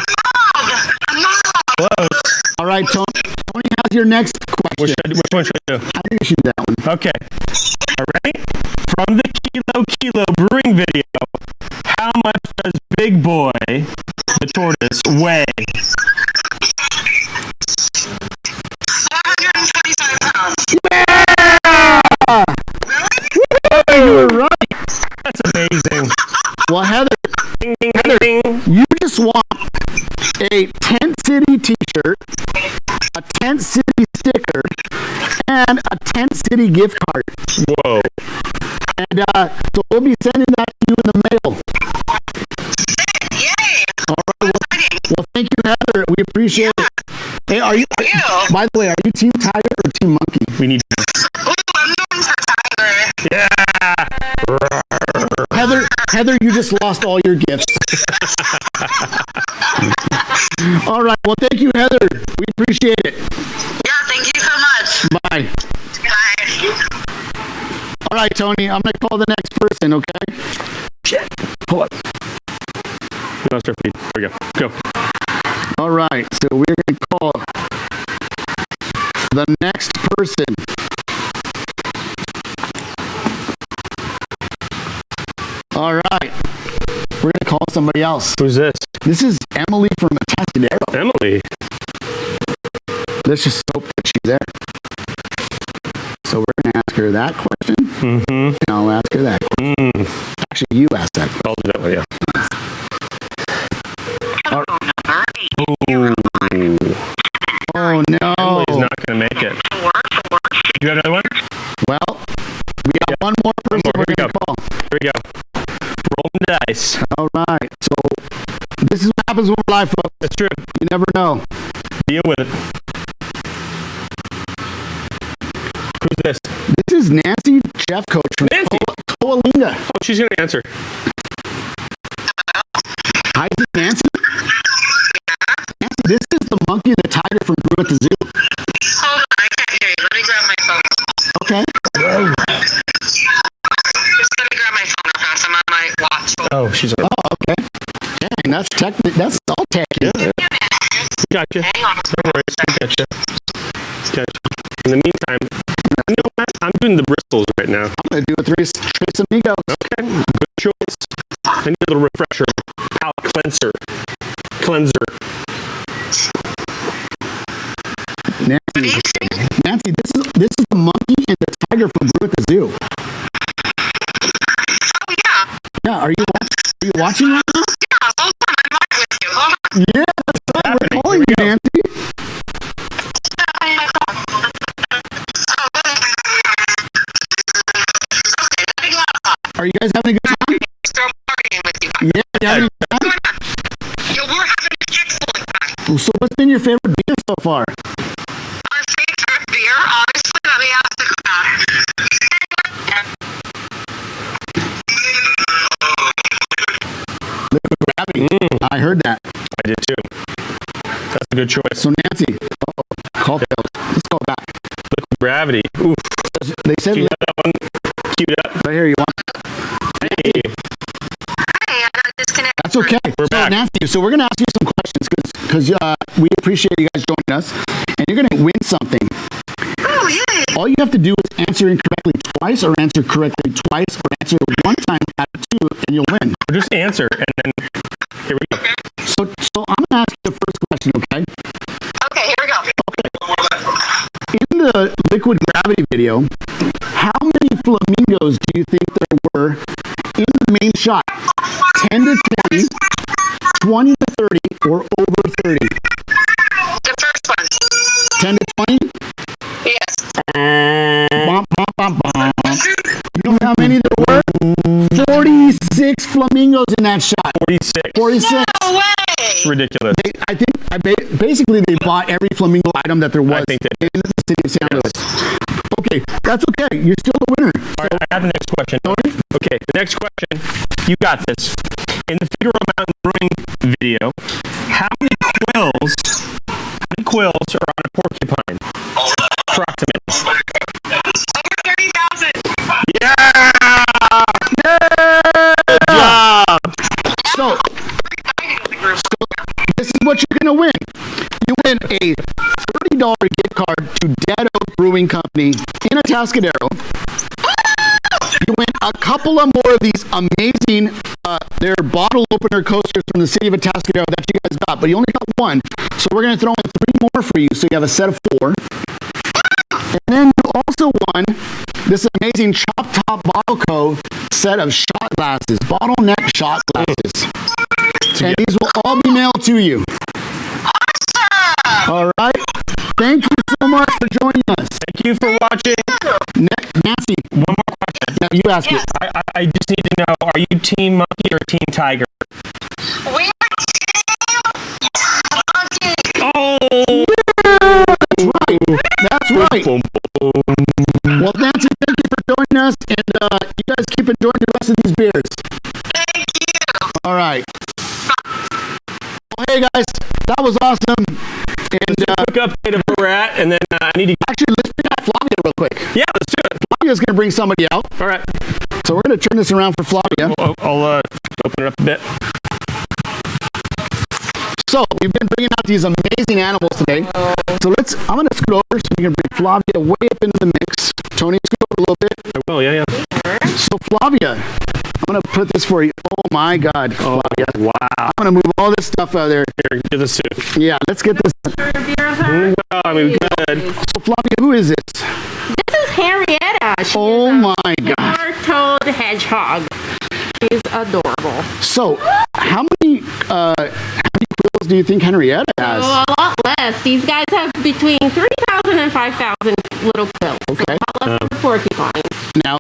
Close. All right, Tony has your next question. Which one should I do? I think you should do that one. Okay. All right. From the Kilo Brewing video, how much does Big Boy, the tortoise, weigh? 425 pounds. Yeah! Really? You were right. That's amazing. Well, Heather, you just won a Tent City t-shirt, a Tent City sticker, and a Tent City gift card. Whoa. And so we'll be sending that to you in the mail. Yay! All right. Well, thank you, Heather. We appreciate it. Hey, by the way, are you Team Tiger or Team Monkey? We need Ooh, I'm going for Tiger. Yeah. Heather, you just lost all your gifts. All right. Well, thank you, Heather. We appreciate it. Yeah, thank you so much. Bye. Bye. All right, Tony. I'm going to call the next person, okay? Shit. Pull up. We lost our feed. There we go. Go. All right. So we're going to call the next person. All right. We're going to call somebody else. Who's this? This is Emily from Atascadero. Emily. Let's just hope that she's there. So we're going to ask her that question. Mm-hmm. And I'll ask her that question. Actually, you asked that. I'll do that one, yeah. Oh, no. Emily's not going to make it. Do you have another one? Well, we got one more person we're going to call. Here we go. Rolling the dice. All right. So this is what happens when we're live, folks. That's true. You never know. Deal with it. Who's this? This is Nancy, chef coach from Coalinga. Oh, she's going to answer. Hi, is it Nancy? Nancy, this is the monkey and the tiger from Brew at the Zoo. Hold on, I can't hear you. Let me grab my phone. Okay. Just let me grab my phone real fast. I'm on my watch. Oh, she's on. Oh, okay. Dang, that's all techy. Yeah. Gotcha. Hang on. Don't worry, gotcha. In the meantime, you know what? I'm doing the Bristols right now. I'm going to do a Tres Amigos. Okay, good choice. I need a little refresher. Palate cleanser. Nancy, this is the monkey and the tiger from Brew at the Zoo. Oh, yeah. Yeah, are you watching right now? Yeah, hold on. I'm live with you. Hold on. Yeah, that's right. We're calling you, Nancy. Are you guys having a good time? Still partying with you. Yeah, you having a good time? We're having an excellent time. So what's been your favorite beer so far? Our favorite beer, honestly, let me ask the crowd. Liquid Gravity. I heard that. I did too. That's a good choice. So Nancy, call failed. Let's go back. Liquid Gravity. Oof. They said Do you have that one queued up? right here. You want? Hey. Hey, I got disconnected. That's okay. We're back. Nancy, so we're going to ask you some questions because we appreciate you guys joining us, and you're going to win something. Oh, yay. All you have to do is answer incorrectly twice, or answer correctly twice, or answer one time out of two, and you'll win. Or just answer, and then here we go. So I'm going to ask you the first question, okay? Okay, here we go. In the Liquid Gravity video, how many flamingos do you think there were in the main shot? 10 to 20, 20 to 30, or over 30? The first one. 10 to 20? Yes. Bum, bum, bum, bum. You know how many there were? 46 flamingos in that shot. 46. No way. Ridiculous. Basically, they bought every flamingo item that there was in the city of San Luis. Okay, that's okay. You're still a winner. All right, I have the next question. Okay, the next question. You got this. In the Figueroa Mountain Brewing video, how many quills are on a porcupine? Approximately. Over 30,000. Yeah! Good job! So this is what you're going to win. You win a $30 gift card to Dead Oak Brewing Company in Atascadero. You win a couple of more of these amazing, they're bottle opener coasters from the city of Atascadero that you guys got, but you only got one. So we're going to throw in 3 more for you, so you have a set of 4. And then you also won this amazing Chop Top Bottle Co. set of shot glasses, bottleneck shot glasses. And these will all be mailed to you. Awesome! All right. Thank you so much for joining us. Thank you for watching. Nancy, one more question. Now you ask it. I just need to know, are you Team Monkey or Team Tiger? We are Team Monkey. Oh! Yeah, that's right. Well, Nancy, thank you for joining us, and you guys keep enjoying the rest of these beers. Thank you. All right. Well, hey guys, that was awesome. And quick update of where we're at, and then I need to actually let's bring out Flavia real quick. Yeah, let's do it. Flavia's going to bring somebody out. All right. So we're going to turn this around for Flavia. I'll open it up a bit. So we've been bringing out these amazing animals today. So I'm going to scoot over so we can bring Flavia way up into the mix. Tony, scoot over a little bit. I will, yeah. So Flavia, gonna put this for you. Oh my God, Flavia. Wow. I'm gonna move all this stuff out of there. Here, get this too. Yeah, let's get this. Well, I mean, good. So Flavia, who is this? This is Henrietta. Oh my God. Four-toed hedgehog. She's adorable. So, how many quills do you think Henrietta has? So a lot less. These guys have between 3,000 and 5,000 little quills. Okay. So a lot less than porcupines. Now,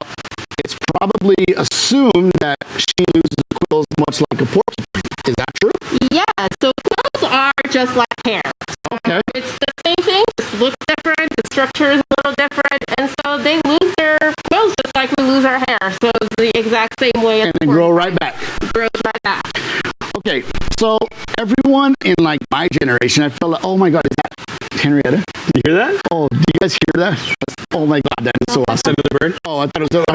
it's probably assumed that she loses quills much like a porcupine. Is that true? Yeah, so quills are just like hair. Okay. It's the same thing, just looks different, the structure is a little different, and so they lose their quills just like we lose our hair. So it's the exact same way. And then grow right back. Grows right back. Okay, so everyone in like my generation, I feel like, oh my God, is that Henrietta? You hear that? Oh, do you guys hear that? Oh my God, that is so awesome. The bird? Oh, I thought it was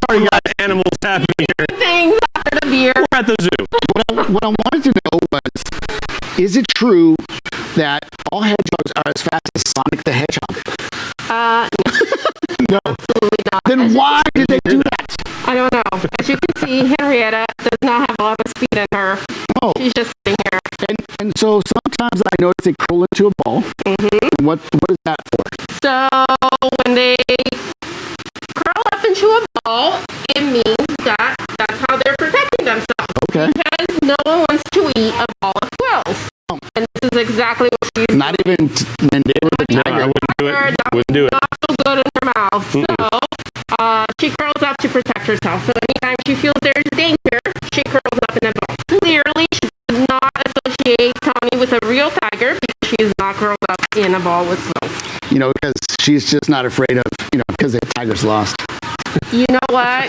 sorry guys. Animals happening here. Things after the beer. We're at the zoo. What I wanted to know was, is it true that all hedgehogs are as fast as Sonic the Hedgehog? No. Absolutely not. Then why did they do that? I don't know. As you can see, Henrietta does not have a lot of speed in her. Oh. She's just sitting here. And so sometimes I notice they curl into a ball. Mm-hmm. What is that for? So when they curl up into a ball, it means that that's how they're protecting themselves. Okay. Because no one wants to eat a ball of quills. And this is exactly what she's Not even Endeavor the No, Tiger. I wouldn't do it. Wouldn't do it. not so good in her mouth. So she curls up to protect herself. So anytime she feels there's danger, she curls up in a ball. Clearly, she does not associate Tawny with a real tiger because she is not curled up in a ball with quills. You know, because she's just not afraid of, because the Tiger's lost. You know what?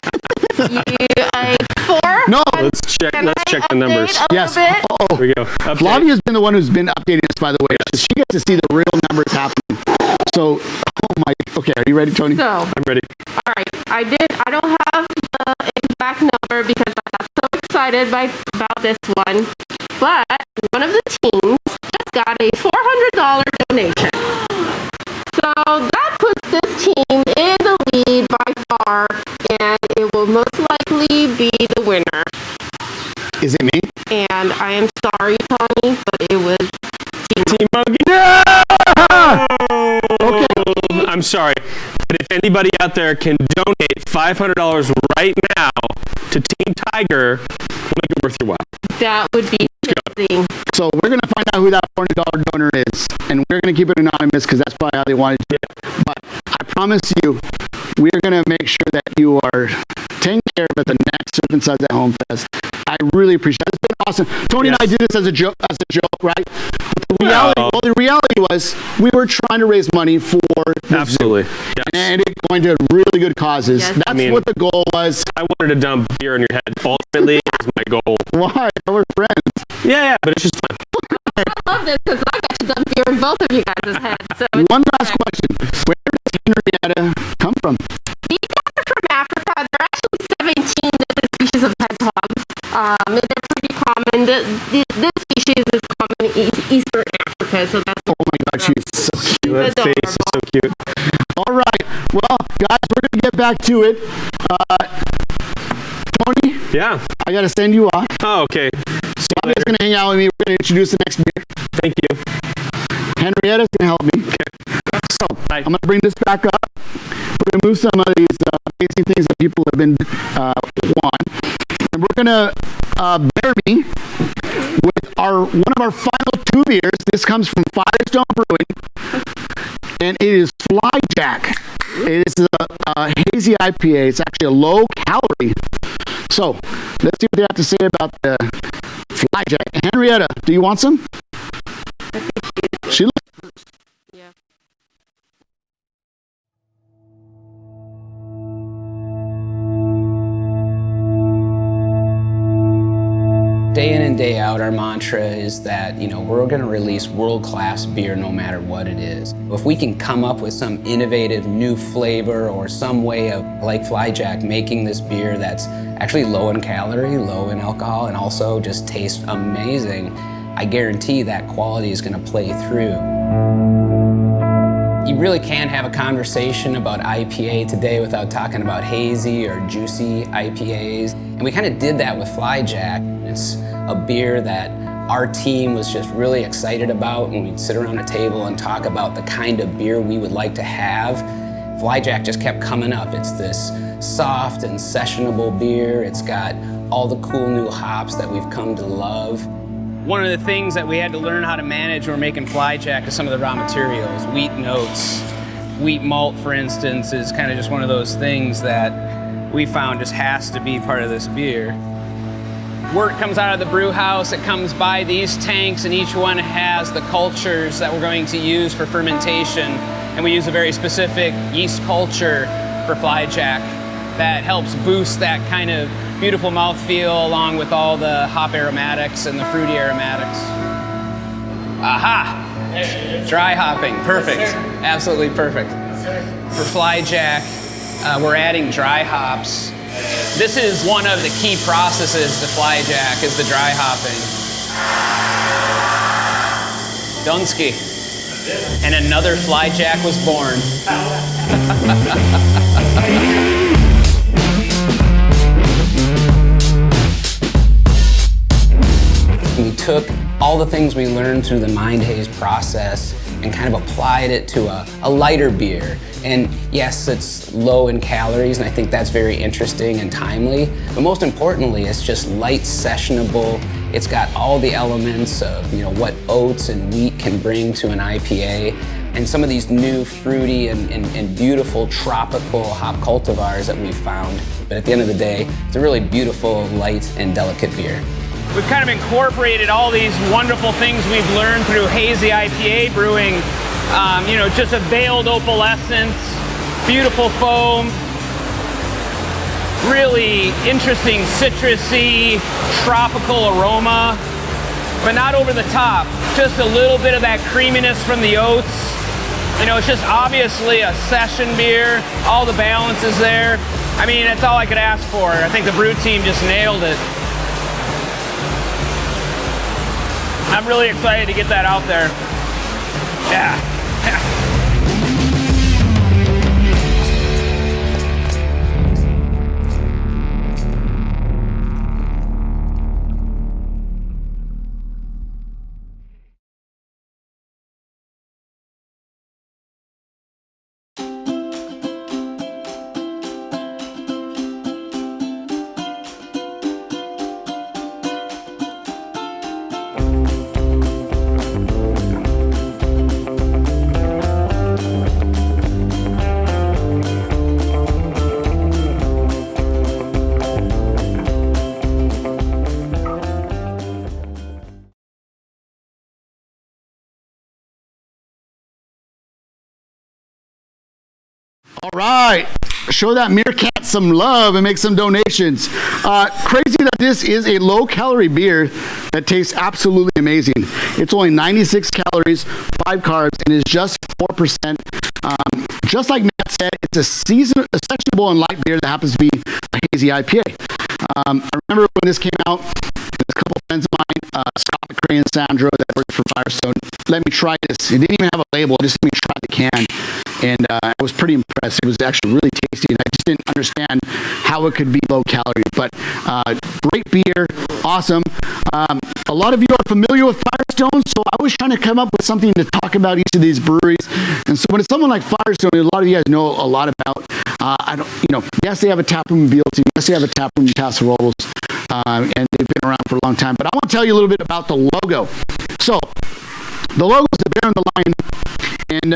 Four? No. Let's check the numbers. Yes. Oh, Here we go. Update. Flavia's been the one who's been updating us, by the way. She gets to see the real numbers happening. So, okay, are you ready, Tony? So, I'm ready. all right. I don't have the exact number because I got so excited about this one. But one of the teams just got a $400 donation. So that puts this team in the lead by far, and it will most likely be the winner. Is it me? And I am sorry, Tony, but it was Team Monkey. No! Okay. I'm sorry, but if anybody out there can donate $500 right now to Team Tiger, we'll make it worth your while. That would be amazing. So we're going to find out who that $400 donor is, and we're going to keep it anonymous because that's probably how they wanted to do it. But I promise you, we're going to make sure that you are taken care of at the next Surf and Suds at Home Fest. I really appreciate it. It's been awesome. Tony and I did this as a joke, right? But the reality was we were trying to raise money for the zoo. Yes. And it's going to really good causes. Yes. That's what the goal was. I wanted to dump beer in your head. Ultimately, it was my goal. Why? We're friends. Yeah, but it's just fun. I love this because I got to dump beer in both of you guys' heads. So One last question. Where does Henrietta come from? these guys are from Africa. There are actually 17 different species of hedgehogs. And they're pretty common. This species is common in Eastern Africa. So that's Oh my God, she's so cute. That face is so cute. All right. Well, guys, we're going to get back to it. Tony? Yeah. I got to send you off. Oh, okay. Flavia's going to hang out with me. We're going to introduce the next beer. Thank you. Henrietta's going to help me. Okay. So, I'm going to bring this back up. We're going to move some of these amazing things that people have been won. And we're going to bear me with one of our final two beers. This comes from Firestone Brewing, and it is Fly Jack. It is a hazy IPA. It's actually a low calorie. So let's see what they have to say about the Fly Jack. Henrietta, do you want some? She looks. Yeah. Day in and day out, our mantra is that, we're going to release world-class beer no matter what it is. If we can come up with some innovative new flavor or some way of, like Flyjack, making this beer that's actually low in calorie, low in alcohol, and also just tastes amazing, I guarantee that quality is going to play through. You really can't have a conversation about IPA today without talking about hazy or juicy IPAs. And we kind of did that with Flyjack. It's a beer that our team was just really excited about, and we'd sit around a table and talk about the kind of beer we would like to have. Flyjack just kept coming up. It's this soft and sessionable beer. It's got all the cool new hops that we've come to love. One of the things that we had to learn how to manage when we're making Flyjack is some of the raw materials. Wheat notes, wheat malt, for instance, is kind of just one of those things that we found just has to be part of this beer. Wort comes out of the brew house, it comes by these tanks, and each one has the cultures that we're going to use for fermentation. And we use a very specific yeast culture for Flyjack that helps boost that kind of beautiful mouthfeel along with all the hop aromatics and the fruity aromatics. Aha! Dry hopping, perfect. Absolutely perfect. For Flyjack, we're adding dry hops. This is one of the key processes to Flyjack, is the dry hopping. Dunsky. And another Flyjack was born. We took all the things we learned through the Mind Haze process and kind of applied it to a lighter beer. And yes, it's low in calories, and I think that's very interesting and timely. But most importantly, it's just light, sessionable. It's got all the elements of what oats and wheat can bring to an IPA, and some of these new fruity and beautiful tropical hop cultivars that we've found. But at the end of the day, it's a really beautiful, light, and delicate beer. We've kind of incorporated all these wonderful things we've learned through hazy IPA brewing. Just a veiled opalescence, beautiful foam, really interesting citrusy, tropical aroma, but not over the top. Just a little bit of that creaminess from the oats. It's just obviously a session beer. All the balance is there. I mean, that's all I could ask for. I think the brew team just nailed it. I'm really excited to get that out there. Yeah. All right, show that meerkat some love and make some donations. Crazy that this is a low-calorie beer that tastes absolutely amazing. It's only 96 calories, 5 carbs, and is just 4%. Just like Matt said, it's a sessionable and light beer that happens to be a hazy IPA. I remember when this came out, a couple friends of mine, Scott McCray and Sandra, that worked for Firestone, let me try this. It didn't even have a label, just let me try the can. And I was pretty impressed. It was actually really tasty, and I just didn't understand how it could be low calorie. But great beer, awesome. A lot of you are familiar with Firestone, so I was trying to come up with something to talk about each of these breweries. And so when it's someone like Firestone, a lot of you guys know a lot about. Yes, they have a tap room in Bealty. Yes, they have a tap room in Paso Robles, and they've been around for a long time. But I want to tell you a little bit about the logo. So the logo is the bear and the lion, and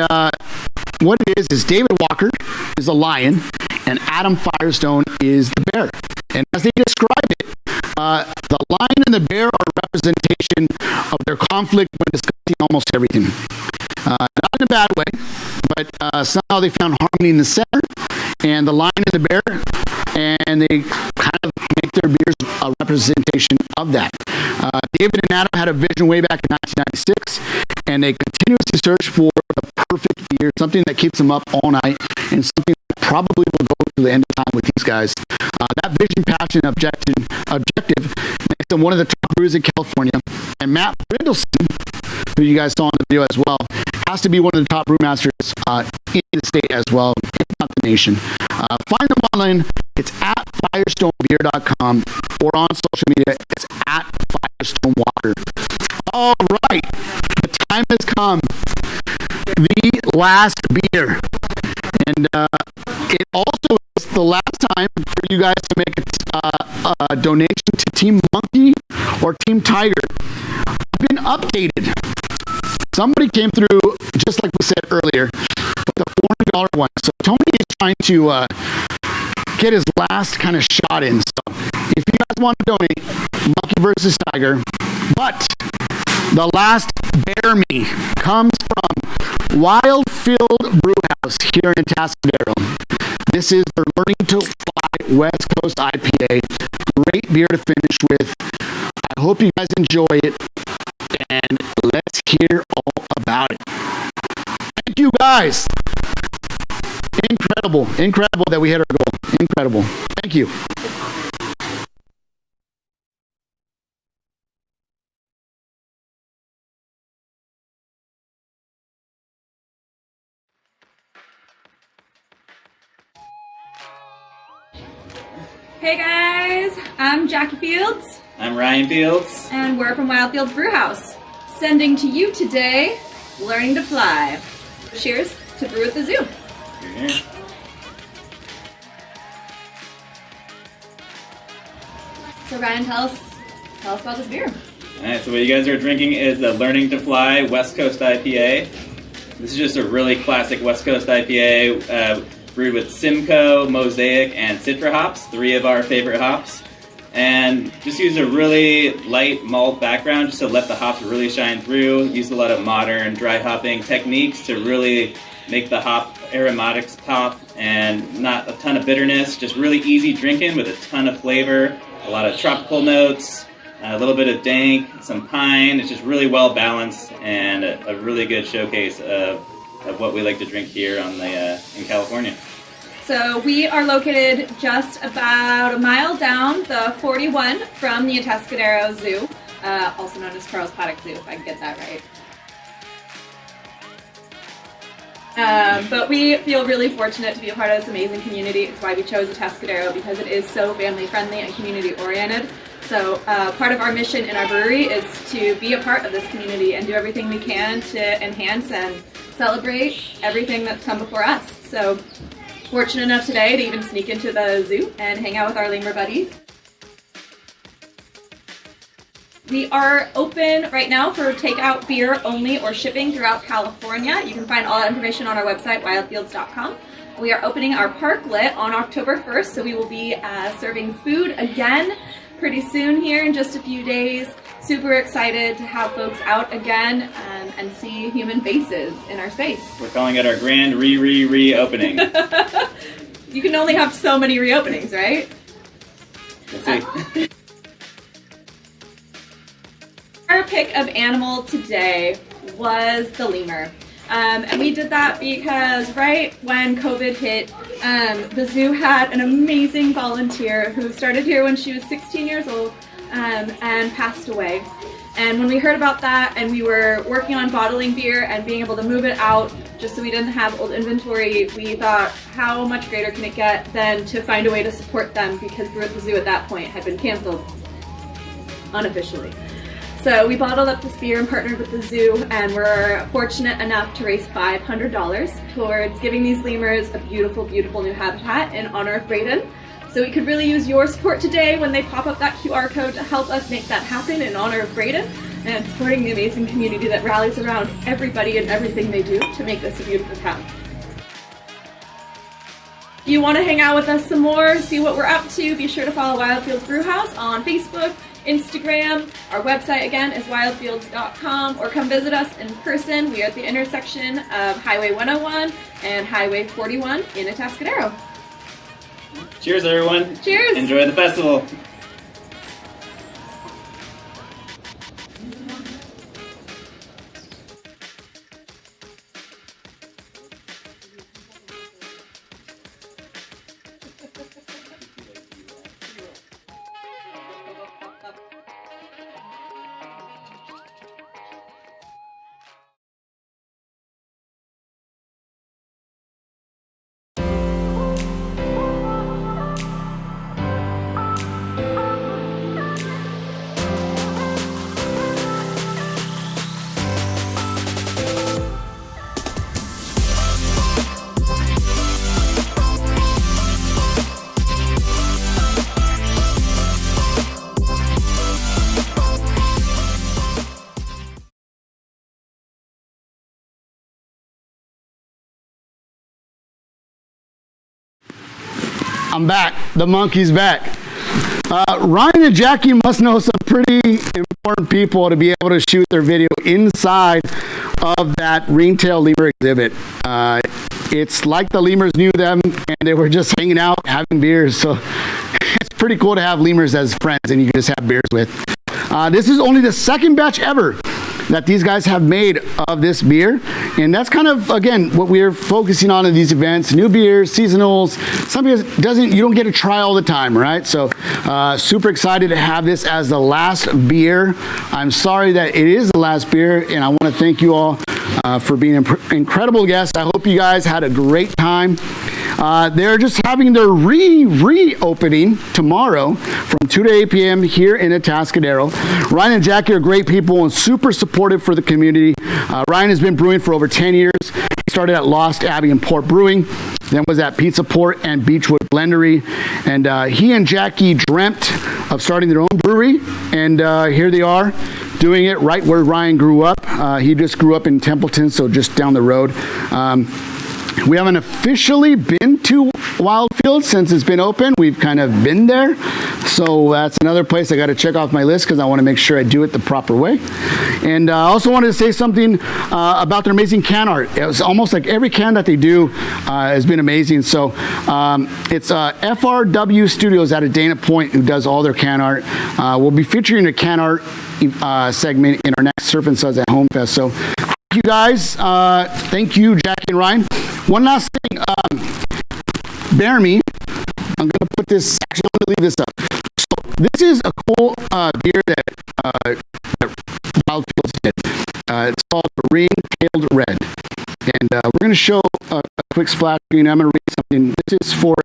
what it is David Walker is the lion, and Adam Firestone is the bear. And as they describe it, the lion and the bear are a representation of their conflict when discussing almost everything. Not in a bad way, but somehow they found harmony in the center, and the lion and the bear, and they kind of make their beers a representation of that. David and Adam had a vision way back in 1996, and they continuously search for the perfect beer, something that keeps them up all night, and something that probably will go to the end of time with these guys. That vision, passion, objective makes one of the top brews in California. And Matt Brindleson, who you guys saw in the video as well, has to be one of the top brewmasters in the state as well, if not the nation. Find them online. It's at firestonebeer.com or on social media. It's at firestonewater. All right, the time has come. The last beer. And it also is the last time for you guys to make a donation to Team Monkey or Team Tiger. I've been updated. Somebody came through, just like we said earlier, with a $400 one. So Tony is trying to get his last kind of shot in. So if you guys want to donate, Monkey versus Tiger. But the last Bear Me comes from Wildfield Brewhouse here in Tascadero. This is their Learning to Fly West Coast IPA. Great beer to finish with. I hope you guys enjoy it. And let's hear all about it. Thank you guys. Incredible that we hit our goal. Incredible. Thank you. Hey guys, I'm Jackie Fields. I'm Ryan Fields. And we're from Wild Fields Brewhouse. Sending to you today, Learning to Fly. Cheers to Brew at the Zoo. Here. So Ryan, tell us about this beer. Alright, so what you guys are drinking is the Learning to Fly West Coast IPA. This is just a really classic West Coast IPA brewed with Simcoe, Mosaic, and Citra hops, 3 of our favorite hops. And just use a really light malt background just to let the hops really shine through. Use a lot of modern dry hopping techniques to really make the hop aromatics pop and not a ton of bitterness. Just really easy drinking with a ton of flavor, a lot of tropical notes, a little bit of dank, some pine. It's just really well balanced and a really good showcase of what we like to drink here on in California. So we are located just about a mile down the 41 from the Atascadero Zoo, also known as Charles Paddock Zoo, if I can get that right. But we feel really fortunate to be a part of this amazing community. It's why we chose Atascadero, because it is so family friendly and community oriented. So part of our mission in our brewery is to be a part of this community and do everything we can to enhance and celebrate everything that's come before us. So fortunate enough today to even sneak into the zoo and hang out with our lemur buddies. We are open right now for takeout beer only or shipping throughout California. You can find all that information on our website, wildfields.com. We are opening our parklet on October 1st, so we will be serving food again pretty soon here in just a few days. Super excited to have folks out again and see human faces in our space. We're calling it our grand reopening. You can only have so many reopenings, right? Let's see. Our pick of animal today was the lemur. And we did that because right when COVID hit, the zoo had an amazing volunteer who started here when she was 16 years old and passed away. And when we heard about that and we were working on bottling beer and being able to move it out just so we didn't have old inventory, we thought, how much greater can it get than to find a way to support them, because Brew at the Zoo at that point had been canceled unofficially. So we bottled up this beer and partnered with the zoo, and we're fortunate enough to raise $500 towards giving these lemurs a beautiful, beautiful new habitat in honor of Braden. So we could really use your support today when they pop up that QR code to help us make that happen in honor of Braden and supporting the amazing community that rallies around everybody and everything they do to make this a beautiful town. If you want to hang out with us some more, see what we're up to, be sure to follow Wild Fields Brewhouse on Facebook, Instagram. Our website again is wildfields.com, or come visit us in person. We are at the intersection of Highway 101 and Highway 41 in Atascadero. Cheers, everyone. Cheers. Enjoy the festival. I'm back. The monkey's back. Ryan and Jackie must know some pretty important people to be able to shoot their video inside of that ringtail lemur exhibit. It's like the lemurs knew them and they were just hanging out having beers. So it's pretty cool to have lemurs as friends and you can just have beers with. This is only the second batch ever that these guys have made of this beer, and that's kind of, again, what we're focusing on in these events: new beers, seasonals, something that you don't get to try all the time, right? So super excited to have this as the last beer. I'm sorry that it is the last beer, and I want to thank you all for being incredible guests. I hope you guys had a great time. They're just having their reopening tomorrow from 2 to 8 p.m. here in Atascadero. Ryan and Jackie are great people and super supportive for the community. Ryan has been brewing for over 10 years. He started at Lost Abbey and Port Brewing, then was at Pizza Port and Beechwood Blendery. And he and Jackie dreamt of starting their own brewery, and here they are doing it right where Ryan grew up. He just grew up in Templeton, so just down the road. We haven't officially been to Wildfield since it's been open. We've kind of been there. So that's another place I got to check off my list because I want to make sure I do it the proper way. And I also wanted to say something about their amazing can art. It was almost like every can that they do has been amazing. So it's FRW Studios out of Dana Point who does all their can art. We'll be featuring a can art segment in our next Surf and Suds at Home Fest. So thank you guys. Thank you, Jackie and Ryan. One last thing, bear me. I'm going to put this, actually, I'm going to leave this up. So this is a cool beer that Wildfields did. It's called Ring-Tailed Red. And we're going to show a quick splash screen. I'm going to read something. This is for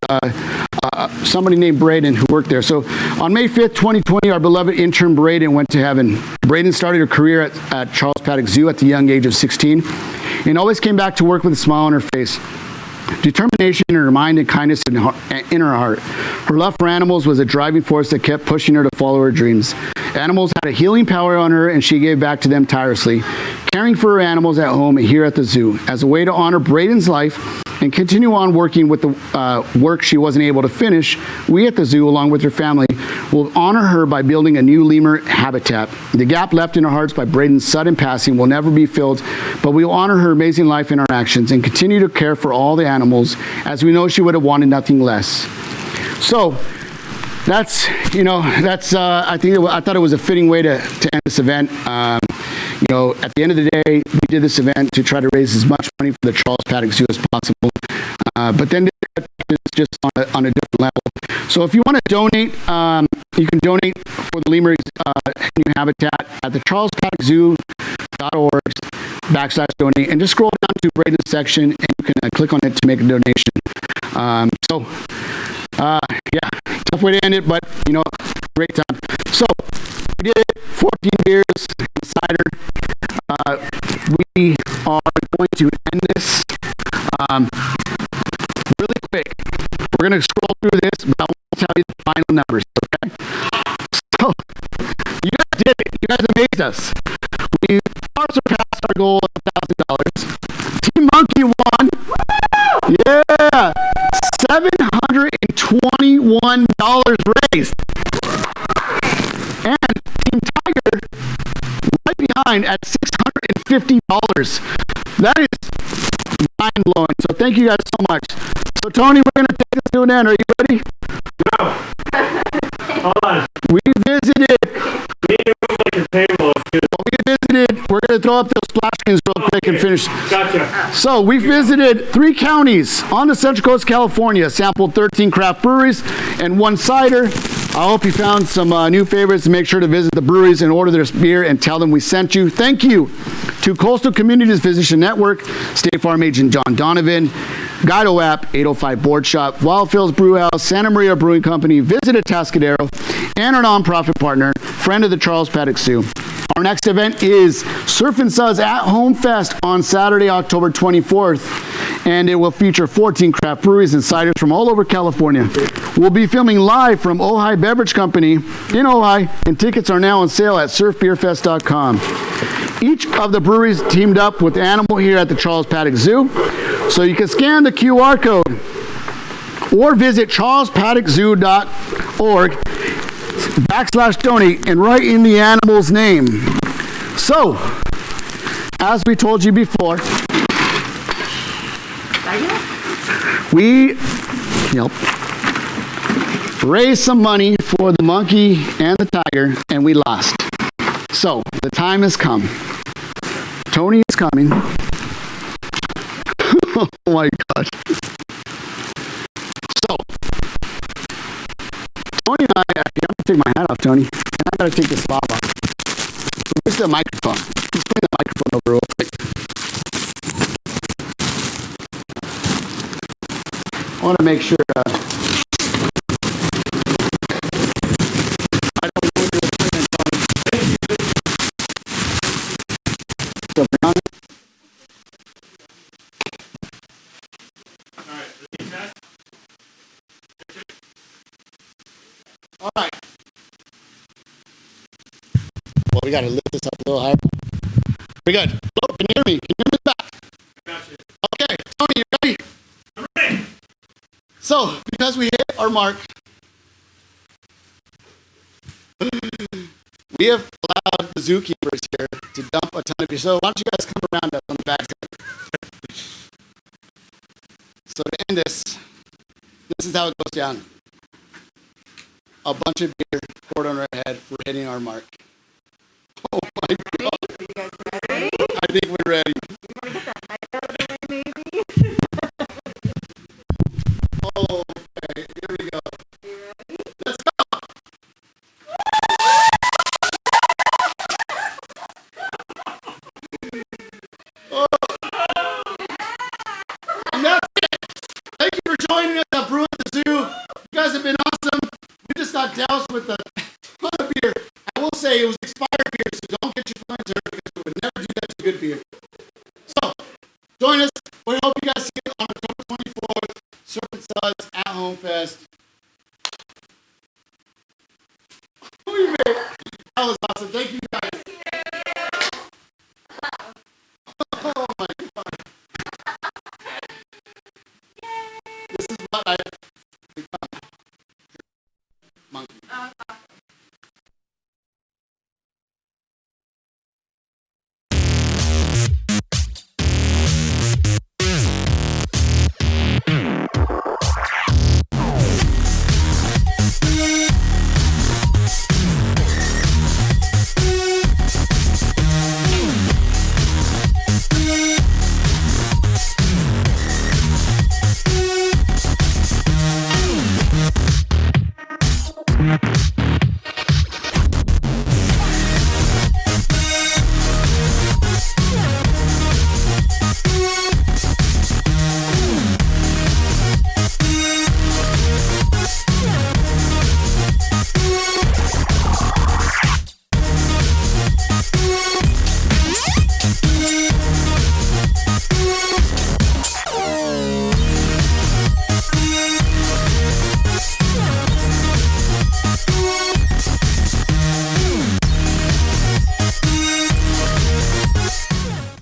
somebody named Braden who worked there. So on May 5th, 2020, our beloved intern Braden went to heaven. Braden started her career at Charles Paddock Zoo at the young age of 16 and always came back to work with a smile on her face. Determination in her mind and kindness in her heart. Her love for animals was a driving force that kept pushing her to follow her dreams. Animals had a healing power on her and she gave back to them tirelessly, caring for her animals at home and here at the zoo. As a way to honor Braden's life and continue on working with the work she wasn't able to finish, we at the zoo, along with her family, will honor her by building a new lemur habitat. The gap left in our hearts by Braden's sudden passing will never be filled, but we will honor her amazing life in our actions and continue to care for all the animals, as we know she would have wanted nothing less. So that's, I thought it was a fitting way to end this event. At the end of the day, we did this event to try to raise as much money for the Charles Paddock Zoo as possible. But then it's just on a different level. So if you want to donate, you can donate for the lemur new habitat at the charlespaddockzoo.org/donate, and just scroll down to Braden's section and you can click on it to make a donation. Yeah, tough way to end it, but great time. So we did it, 14 beers and cider. We are going to end this really quick. We're going to scroll through this, but I won't tell you the final numbers, okay? So, you guys did it. You guys amazed us. We far surpassed our goal of $1,000. Team Monkey won. Woo! Yeah! $721 raised. And Team Tiger right behind at $650. That is mind-blowing. So thank you guys so much. So Tony, we're going to take this to an end. Are you ready? No. Hold on. We visited. We need to move like a table. We're going to throw up those splash screens real quick and finish. Gotcha. So we visited 3 counties on the Central Coast of California, sampled 13 craft breweries and 1 cider. I hope you found some new favorites, and make sure to visit the breweries and order their beer and tell them we sent you. Thank you to Coastal Communities Physician Network, State Farm Agent John Donovan, Guido App, 805 Board Shop, Wildfields Brew House, Santa Maria Brewing Company, Visit Atascadero, and our nonprofit partner, Friend of the Charles Paddock Zoo. Our next event is Surf and Suds at Home Fest on Saturday, October 24th, and it will feature 14 craft breweries and ciders from all over California. We'll be filming live from Ojai Beverage Company in Ojai, and tickets are now on sale at surfbeerfest.com. Each of the breweries teamed up with Animal here at the Charles Paddock Zoo, so you can scan the QR code or visit charlespaddockzoo.org/donate and write in the animal's name. So, as we told you before, we raised some money for the monkey and the tiger, and we lost. So, the time has come. Tony is coming. Oh my gosh. So, Tony and I gotta take my hat off, Tony. And I gotta take this fob off. Where's the microphone? Let's bring the microphone over real quick. I want to make sure I don't know what you're saying, Tony. So, Brianna? All right. Well, we got to lift this up a little higher. We good. Hello, can you hear me? Can you hear me back? Gotcha. Okay, Tony, you ready? I'm ready. So, because we hit our mark, we have allowed the zookeepers here to dump a ton of beer. So, why don't you guys come around us on the backside? So, to end this is how it goes down. A bunch of beer poured on our head for hitting our mark. Oh my God. You guys ready? I think we're ready. Oh, okay. Here we go. You ready? Let's go. Oh. And that's it. Thank you for joining us at Brew at the Zoo. You guys have been awesome. We just got doused with a ton of beer. I will say it was expired beer, so don't get your feelings hurt because we would never do that to good beer. So, join us. We hope you guys see it on October 24th, Serpent Suds at Home Fest. That was awesome. Thank you guys. Oh my God. This is what I've become. Monkey. Yeah.